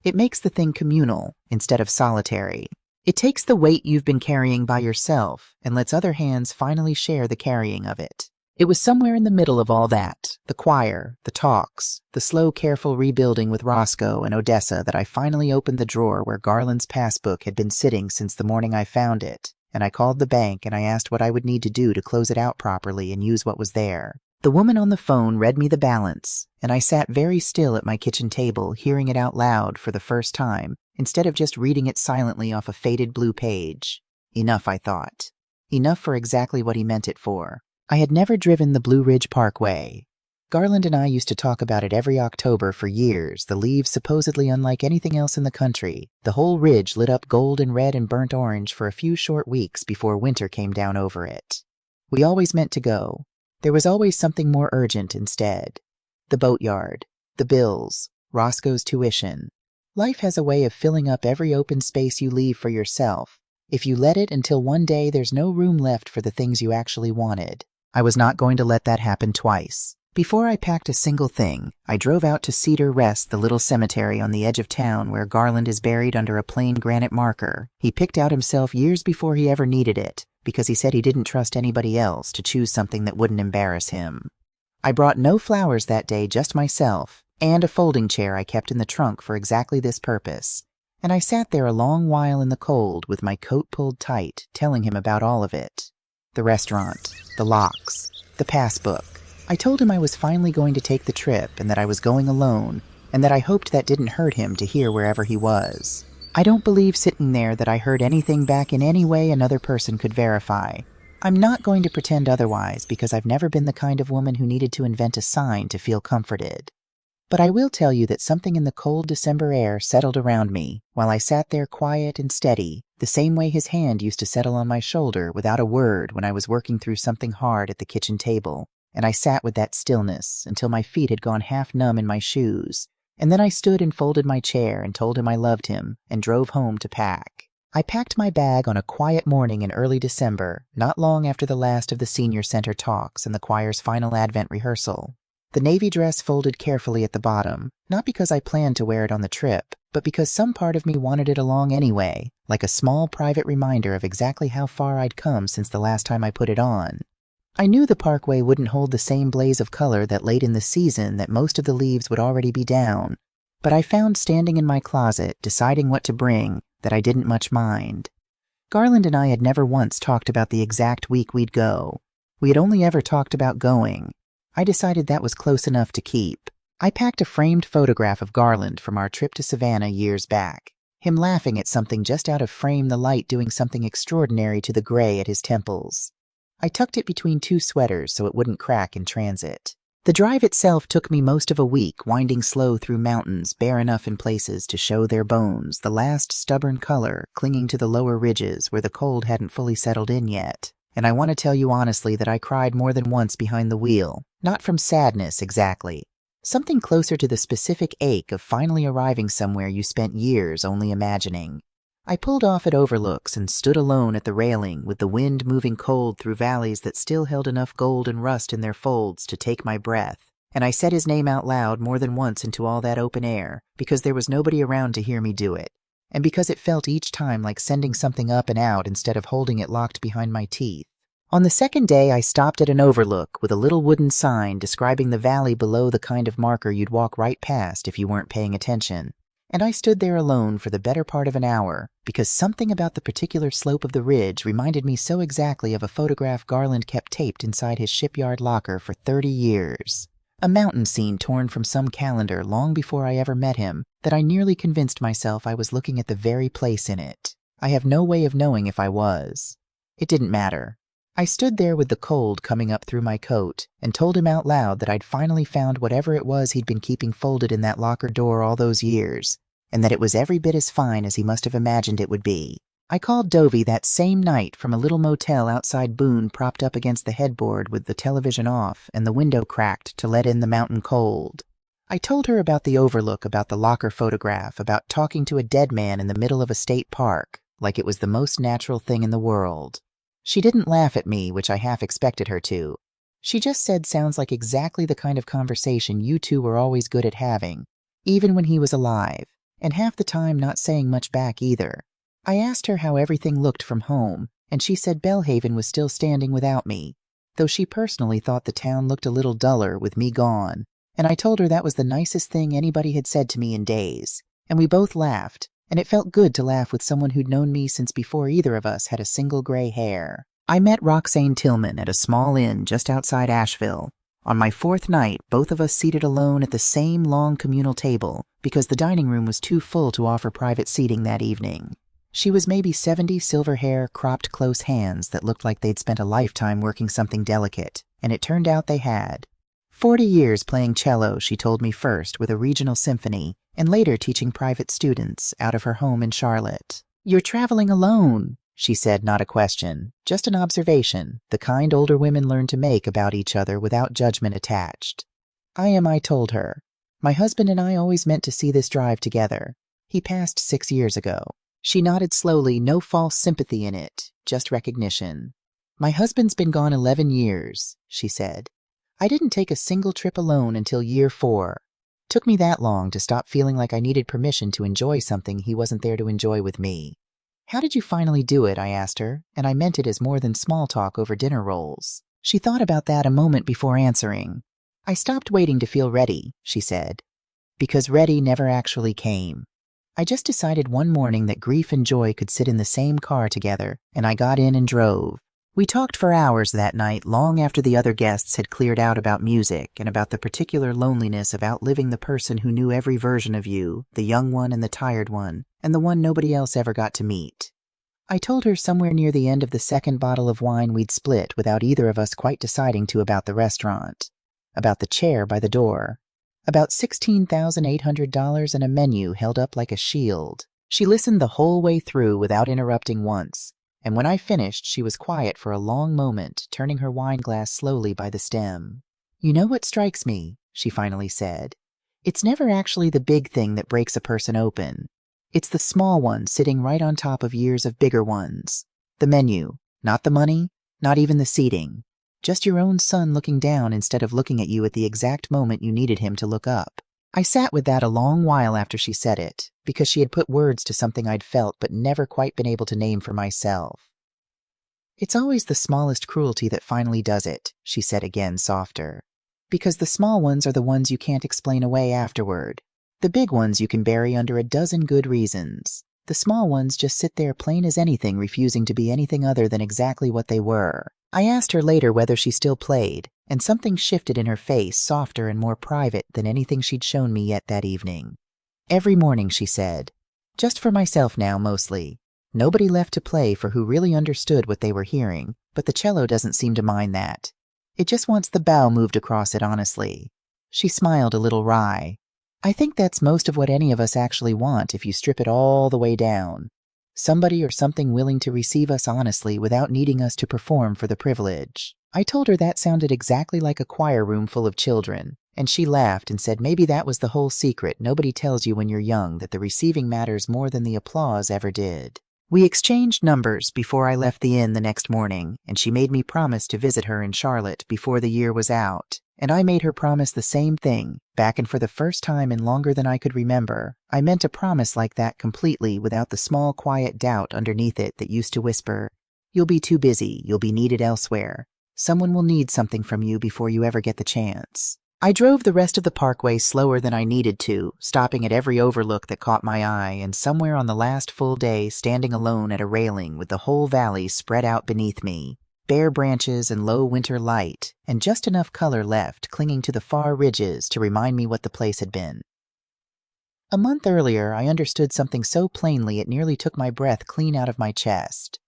It makes the thing communal instead of solitary. It takes the weight you've been carrying by yourself and lets other hands finally share the carrying of it. It was somewhere in the middle of all that, the choir, the talks, the slow, careful rebuilding with Roscoe and Odessa, that I finally opened the drawer where Garland's passbook had been sitting since the morning I found it, and I called the bank and I asked what I would need to do to close it out properly and use what was there. The woman on the phone read me the balance, and I sat very still at my kitchen table, hearing it out loud for the first time, instead of just reading it silently off a faded blue page. Enough, I thought. Enough for exactly what he meant it for. I had never driven the Blue Ridge Parkway. Garland and I used to talk about it every October for years, the leaves supposedly unlike anything else in the country, the whole ridge lit up gold and red and burnt orange for a few short weeks before winter came down over it. We always meant to go. There was always something more urgent instead. The boatyard, the bills, Roscoe's tuition. Life has a way of filling up every open space you leave for yourself, if you let it, until one day there's no room left for the things you actually wanted. I was not going to let that happen twice. Before I packed a single thing, I drove out to Cedar Rest, the little cemetery on the edge of town where Garland is buried under a plain granite marker he picked out himself years before he ever needed it, because he said he didn't trust anybody else to choose something that wouldn't embarrass him. I brought no flowers that day, just myself, and a folding chair I kept in the trunk for exactly this purpose. And I sat there a long while in the cold with my coat pulled tight, telling him about all of it. The restaurant, the locks, the passbook. I told him I was finally going to take the trip and that I was going alone, and that I hoped that didn't hurt him to hear wherever he was. I don't believe sitting there that I heard anything back in any way another person could verify. I'm not going to pretend otherwise because I've never been the kind of woman who needed to invent a sign to feel comforted. But I will tell you that something in the cold December air settled around me while I sat there quiet and steady, the same way his hand used to settle on my shoulder without a word when I was working through something hard at the kitchen table, and I sat with that stillness until my feet had gone half numb in my shoes, and then I stood and folded my chair and told him I loved him and drove home to pack. I packed my bag on a quiet morning in early December, not long after the last of the senior center talks and the choir's final Advent rehearsal. The navy dress folded carefully at the bottom, not because I planned to wear it on the trip, but because some part of me wanted it along anyway, like a small private reminder of exactly how far I'd come since the last time I put it on. I knew the parkway wouldn't hold the same blaze of color that late in the season that most of the leaves would already be down, but I found standing in my closet, deciding what to bring, that I didn't much mind. Garland and I had never once talked about the exact week we'd go. We had only ever talked about going. I decided that was close enough to keep. I packed a framed photograph of Garland from our trip to Savannah years back, him laughing at something just out of frame, the light doing something extraordinary to the gray at his temples. I tucked it between two sweaters so it wouldn't crack in transit. The drive itself took me most of a week, winding slow through mountains, bare enough in places to show their bones, the last stubborn color clinging to the lower ridges where the cold hadn't fully settled in yet. And I want to tell you honestly that I cried more than once behind the wheel, not from sadness exactly. Something closer to the specific ache of finally arriving somewhere you spent years only imagining. I pulled off at overlooks and stood alone at the railing with the wind moving cold through valleys that still held enough gold and rust in their folds to take my breath, and I said his name out loud more than once into all that open air because there was nobody around to hear me do it, and because it felt each time like sending something up and out instead of holding it locked behind my teeth. On the second day, I stopped at an overlook with a little wooden sign describing the valley below, the kind of marker you'd walk right past if you weren't paying attention. And I stood there alone for the better part of an hour because something about the particular slope of the ridge reminded me so exactly of a photograph Garland kept taped inside his shipyard locker for 30 years. A mountain scene torn from some calendar long before I ever met him that I nearly convinced myself I was looking at the very place in it. I have no way of knowing if I was. It didn't matter. I stood there with the cold coming up through my coat and told him out loud that I'd finally found whatever it was he'd been keeping folded in that locker door all those years, and that it was every bit as fine as he must have imagined it would be. I called Dovey that same night from a little motel outside Boone, propped up against the headboard with the television off and the window cracked to let in the mountain cold. I told her about the overlook, about the locker photograph, about talking to a dead man in the middle of a state park, like it was the most natural thing in the world. She didn't laugh at me, which I half expected her to. She just said sounds like exactly the kind of conversation you two were always good at having, even when he was alive, and half the time not saying much back either. I asked her how everything looked from home, and she said Belhaven was still standing without me, though she personally thought the town looked a little duller with me gone, and I told her that was the nicest thing anybody had said to me in days, and we both laughed, and it felt good to laugh with someone who'd known me since before either of us had a single gray hair. I met Roxane Tillman at a small inn just outside Asheville. On my 4th night, both of us seated alone at the same long communal table because the dining room was too full to offer private seating that evening. She was maybe 70, silver hair, cropped close hands that looked like they'd spent a lifetime working something delicate, and it turned out they had. 40 years playing cello, she told me, first with a regional symphony, and later teaching private students out of her home in Charlotte. "You're traveling alone," she said, not a question, just an observation, the kind older women learn to make about each other without judgment attached. "I am," I told her. "My husband and I always meant to see this drive together. He passed 6 years ago." She nodded slowly, no false sympathy in it, just recognition. "My husband's been gone 11 years, she said. "I didn't take a single trip alone until year 4. Took me that long to stop feeling like I needed permission to enjoy something he wasn't there to enjoy with me." "How did you finally do it?" I asked her, and I meant it as more than small talk over dinner rolls. She thought about that a moment before answering. "I stopped waiting to feel ready," she said, "because ready never actually came. I just decided one morning that grief and joy could sit in the same car together, and I got in and drove. We talked for hours that night, long after the other guests had cleared out, about music and about the particular loneliness of outliving the person who knew every version of you, the young one and the tired one, and the one nobody else ever got to meet. I told her somewhere near the end of the 2nd bottle of wine we'd split without either of us quite deciding to about the restaurant, about the chair by the door, about $16,800 and a menu held up like a shield. She listened the whole way through without interrupting once, and when I finished she was quiet for a long moment, turning her wine glass slowly by the stem. "You know what strikes me," she finally said. "It's never actually the big thing that breaks a person open. It's the small one sitting right on top of years of bigger ones. The menu, not the money, not even the seating. Just your own son looking down instead of looking at you at the exact moment you needed him to look up." I sat with that a long while after she said it, because she had put words to something I'd felt but never quite been able to name for myself. "It's always the smallest cruelty that finally does it," she said again, softer. "Because the small ones are the ones you can't explain away afterward. The big ones you can bury under a dozen good reasons. The small ones just sit there plain as anything, refusing to be anything other than exactly what they were." I asked her later whether she still played, and something shifted in her face, softer and more private than anything she'd shown me yet that evening. "Every morning," she said. "Just for myself now, mostly. Nobody left to play for who really understood what they were hearing, but the cello doesn't seem to mind that. It just wants the bow moved across it honestly." She smiled a little wry. "I think that's most of what any of us actually want if you strip it all the way down. Somebody or something willing to receive us honestly without needing us to perform for the privilege." I told her that sounded exactly like a choir room full of children, and she laughed and said maybe that was the whole secret nobody tells you when you're young, that the receiving matters more than the applause ever did. We exchanged numbers before I left the inn the next morning, and she made me promise to visit her in Charlotte before the year was out, and I made her promise the same thing, back, and for the first time in longer than I could remember, I meant a promise like that completely, without the small quiet doubt underneath it that used to whisper, "You'll be too busy, you'll be needed elsewhere. Someone will need something from you before you ever get the chance." I drove the rest of the parkway slower than I needed to, stopping at every overlook that caught my eye, and somewhere on the last full day standing alone at a railing with the whole valley spread out beneath me, bare branches and low winter light, and just enough color left clinging to the far ridges to remind me what the place had been. A month earlier, I understood something so plainly it nearly took my breath clean out of my chest.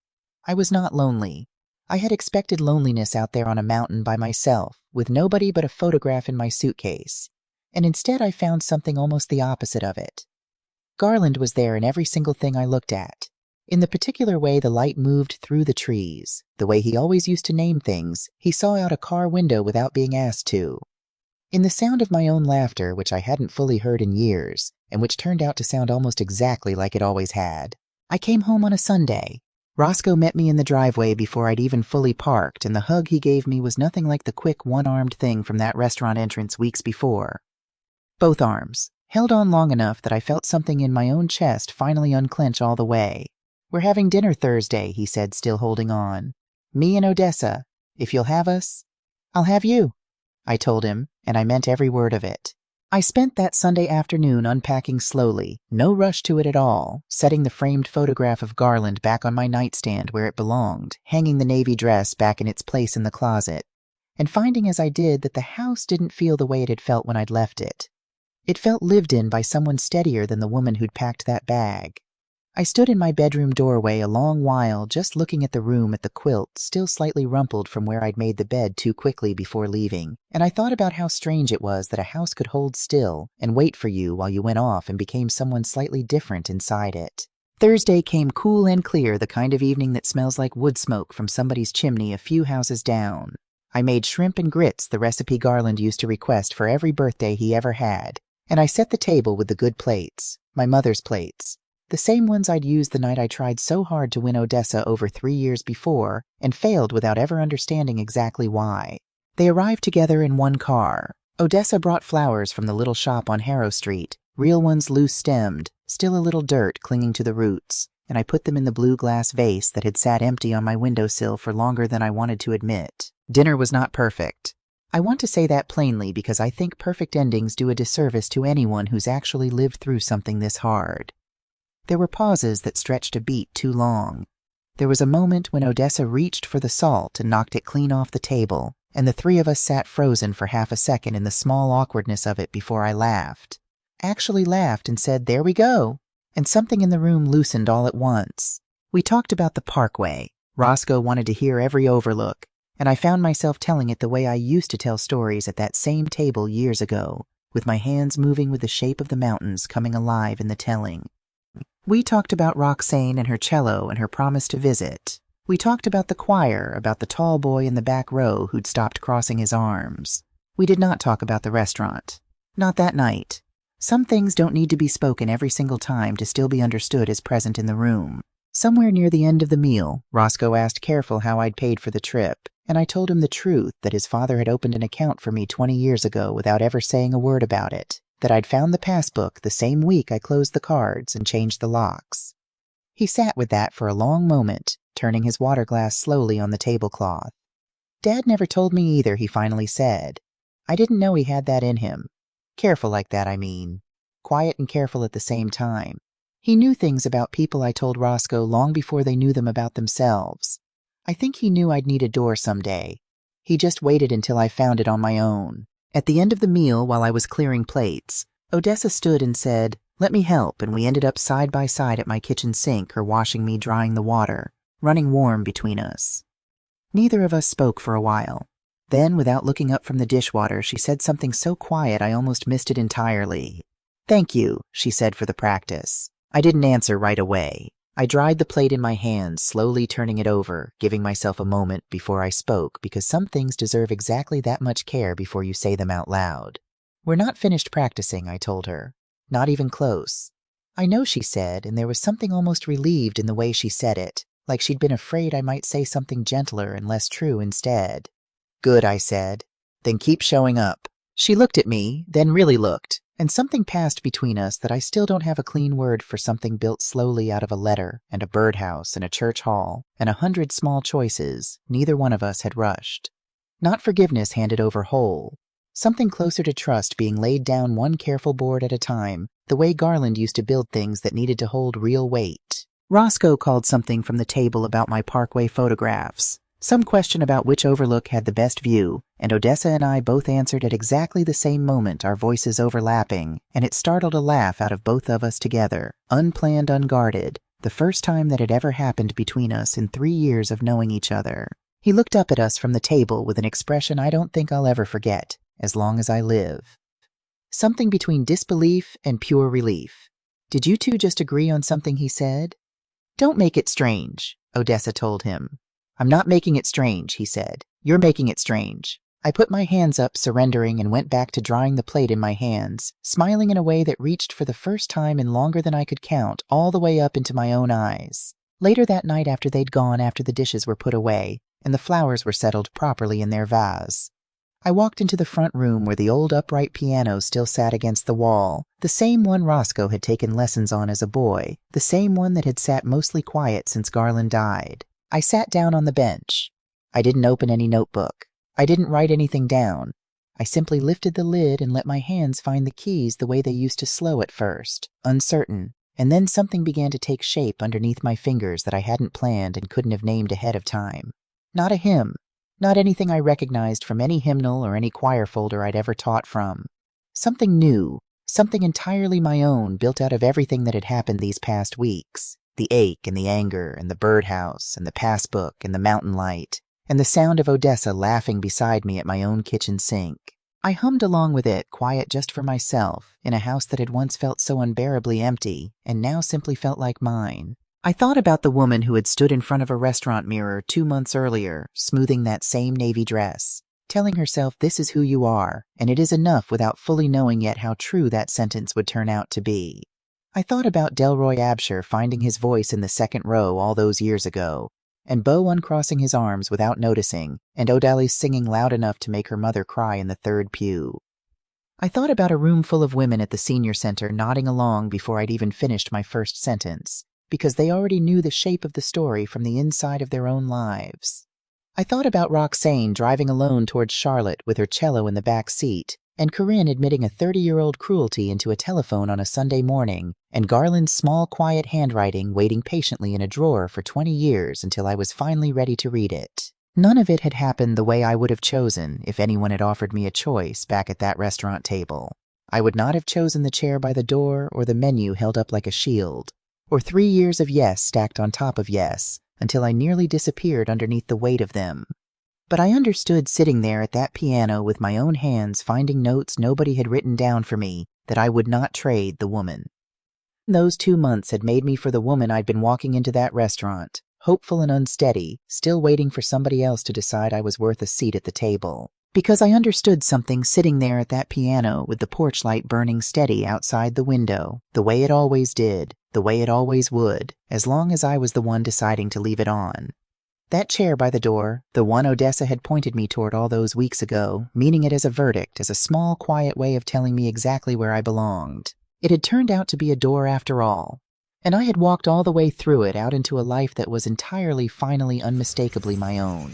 I was not lonely. I had expected loneliness out there on a mountain by myself, with nobody but a photograph in my suitcase, and instead I found something almost the opposite of it. Garland was there in every single thing I looked at, in the particular way the light moved through the trees, the way he always used to name things he saw out a car window without being asked to, in the sound of my own laughter, which I hadn't fully heard in years, and which turned out to sound almost exactly like it always had. I came home on a Sunday, Roscoe met me in the driveway before I'd even fully parked, and the hug he gave me was nothing like the quick one-armed thing from that restaurant entrance weeks before. Both arms, held on long enough that I felt something in my own chest finally unclench all the way. "We're having dinner Thursday," he said, still holding on. "Me and Odessa. If you'll have us, I'll have you," I told him, and I meant every word of it. I spent that Sunday afternoon unpacking slowly, no rush to it at all, setting the framed photograph of Garland back on my nightstand where it belonged, hanging the navy dress back in its place in the closet, and finding as I did that the house didn't feel the way it had felt when I'd left it. It felt lived in by someone steadier than the woman who'd packed that bag. I stood in my bedroom doorway a long while, just looking at the room, at the quilt, still slightly rumpled from where I'd made the bed too quickly before leaving, and I thought about how strange it was that a house could hold still and wait for you while you went off and became someone slightly different inside it. Thursday came cool and clear, the kind of evening that smells like wood smoke from somebody's chimney a few houses down. I made shrimp and grits, the recipe Garland used to request for every birthday he ever had, and I set the table with the good plates, my mother's plates. The same ones I'd used the night I tried so hard to win Odessa over 3 years before and failed without ever understanding exactly why. They arrived together in one car. Odessa brought flowers from the little shop on Harrow Street, real ones loose-stemmed, still a little dirt clinging to the roots, and I put them in the blue glass vase that had sat empty on my windowsill for longer than I wanted to admit. Dinner was not perfect. I want to say that plainly because I think perfect endings do a disservice to anyone who's actually lived through something this hard. There were pauses that stretched a beat too long. There was a moment when Odessa reached for the salt and knocked it clean off the table, and the three of us sat frozen for half a second in the small awkwardness of it before I laughed. Actually laughed and said, "There we go," and something in the room loosened all at once. We talked about the Parkway. Roscoe wanted to hear every overlook, and I found myself telling it the way I used to tell stories at that same table years ago, with my hands moving with the shape of the mountains coming alive in the telling. We talked about Roxane and her cello and her promise to visit. We talked about the choir, about the tall boy in the back row who'd stopped crossing his arms. We did not talk about the restaurant. Not that night. Some things don't need to be spoken every single time to still be understood as present in the room. Somewhere near the end of the meal, Roscoe asked careful how I'd paid for the trip, and I told him the truth, that his father had opened an account for me 20 years ago without ever saying a word about it, that I'd found the passbook the same week I closed the cards and changed the locks. He sat with that for a long moment, turning his water glass slowly on the tablecloth. "Dad never told me either," he finally said. "I didn't know he had that in him. Careful like that, I mean. Quiet and careful at the same time. He knew things about people, I told Roscoe, long before they knew them about themselves. I think he knew I'd need a door someday. He just waited until I found it on my own." At the end of the meal, while I was clearing plates, Odessa stood and said, "Let me help," and we ended up side by side at my kitchen sink, her washing me, drying the water, running warm between us. Neither of us spoke for a while. Then, without looking up from the dishwater, she said something so quiet I almost missed it entirely. "Thank you," she said, for the practice. I didn't answer right away. I dried the plate in my hands, slowly turning it over, giving myself a moment before I spoke, because some things deserve exactly that much care before you say them out loud. "We're not finished practicing," I told her. "Not even close." "I know," she said, and there was something almost relieved in the way she said it, like she'd been afraid I might say something gentler and less true instead. "Good," I said. "Then keep showing up." She looked at me, then really looked, and something passed between us that I still don't have a clean word for, something built slowly out of a letter and a birdhouse and a church hall and 100 small choices neither one of us had rushed. Not forgiveness handed over whole. Something closer to trust being laid down one careful board at a time, the way Garland used to build things that needed to hold real weight. Roscoe called something from the table about my Parkway photographs. Some question about which overlook had the best view, and Odessa and I both answered at exactly the same moment, our voices overlapping, and it startled a laugh out of both of us together, unplanned, unguarded, the first time that had ever happened between us in 3 years of knowing each other. He looked up at us from the table with an expression I don't think I'll ever forget, as long as I live. Something between disbelief and pure relief. "Did you two just agree on something?" he said. "Don't make it strange," Odessa told him. "I'm not making it strange," he said. "You're making it strange." I put my hands up, surrendering, and went back to drying the plate in my hands, smiling in a way that reached for the first time in longer than I could count all the way up into my own eyes. Later that night after they'd gone, after the dishes were put away and the flowers were settled properly in their vase, I walked into the front room where the old upright piano still sat against the wall, the same one Roscoe had taken lessons on as a boy, the same one that had sat mostly quiet since Garland died. I sat down on the bench. I didn't open any notebook. I didn't write anything down. I simply lifted the lid and let my hands find the keys the way they used to slow at first, uncertain, and then something began to take shape underneath my fingers that I hadn't planned and couldn't have named ahead of time. Not a hymn. Not anything I recognized from any hymnal or any choir folder I'd ever taught from. Something new, something entirely my own, built out of everything that had happened these past weeks. The ache and the anger and the birdhouse and the passbook and the mountain light and the sound of Odessa laughing beside me at my own kitchen sink. I hummed along with it, quiet just for myself, in a house that had once felt so unbearably empty and now simply felt like mine. I thought about the woman who had stood in front of a restaurant mirror 2 months earlier, smoothing that same navy dress, telling herself this is who you are, and it is enough, without fully knowing yet how true that sentence would turn out to be. I thought about Delroy Absher finding his voice in the second row all those years ago, and Beau uncrossing his arms without noticing, and Odalis singing loud enough to make her mother cry in the third pew. I thought about a room full of women at the senior center nodding along before I'd even finished my first sentence, because they already knew the shape of the story from the inside of their own lives. I thought about Roxane driving alone towards Charlotte with her cello in the back seat, and Corinne admitting a 30-year-old cruelty into a telephone on a Sunday morning, and Garland's small, quiet handwriting waiting patiently in a drawer for 20 years until I was finally ready to read it. None of it had happened the way I would have chosen if anyone had offered me a choice back at that restaurant table. I would not have chosen the chair by the door or the menu held up like a shield, or 3 years of yes stacked on top of yes, until I nearly disappeared underneath the weight of them. But I understood sitting there at that piano with my own hands finding notes nobody had written down for me that I would not trade the woman. Those 2 months had made me for the woman I'd been walking into that restaurant, hopeful and unsteady, still waiting for somebody else to decide I was worth a seat at the table. Because I understood something sitting there at that piano with the porch light burning steady outside the window, the way it always did, the way it always would, as long as I was the one deciding to leave it on. That chair by the door, the one Odessa had pointed me toward all those weeks ago, meaning it as a verdict, as a small, quiet way of telling me exactly where I belonged. It had turned out to be a door after all, and I had walked all the way through it out into a life that was entirely, finally, unmistakably my own.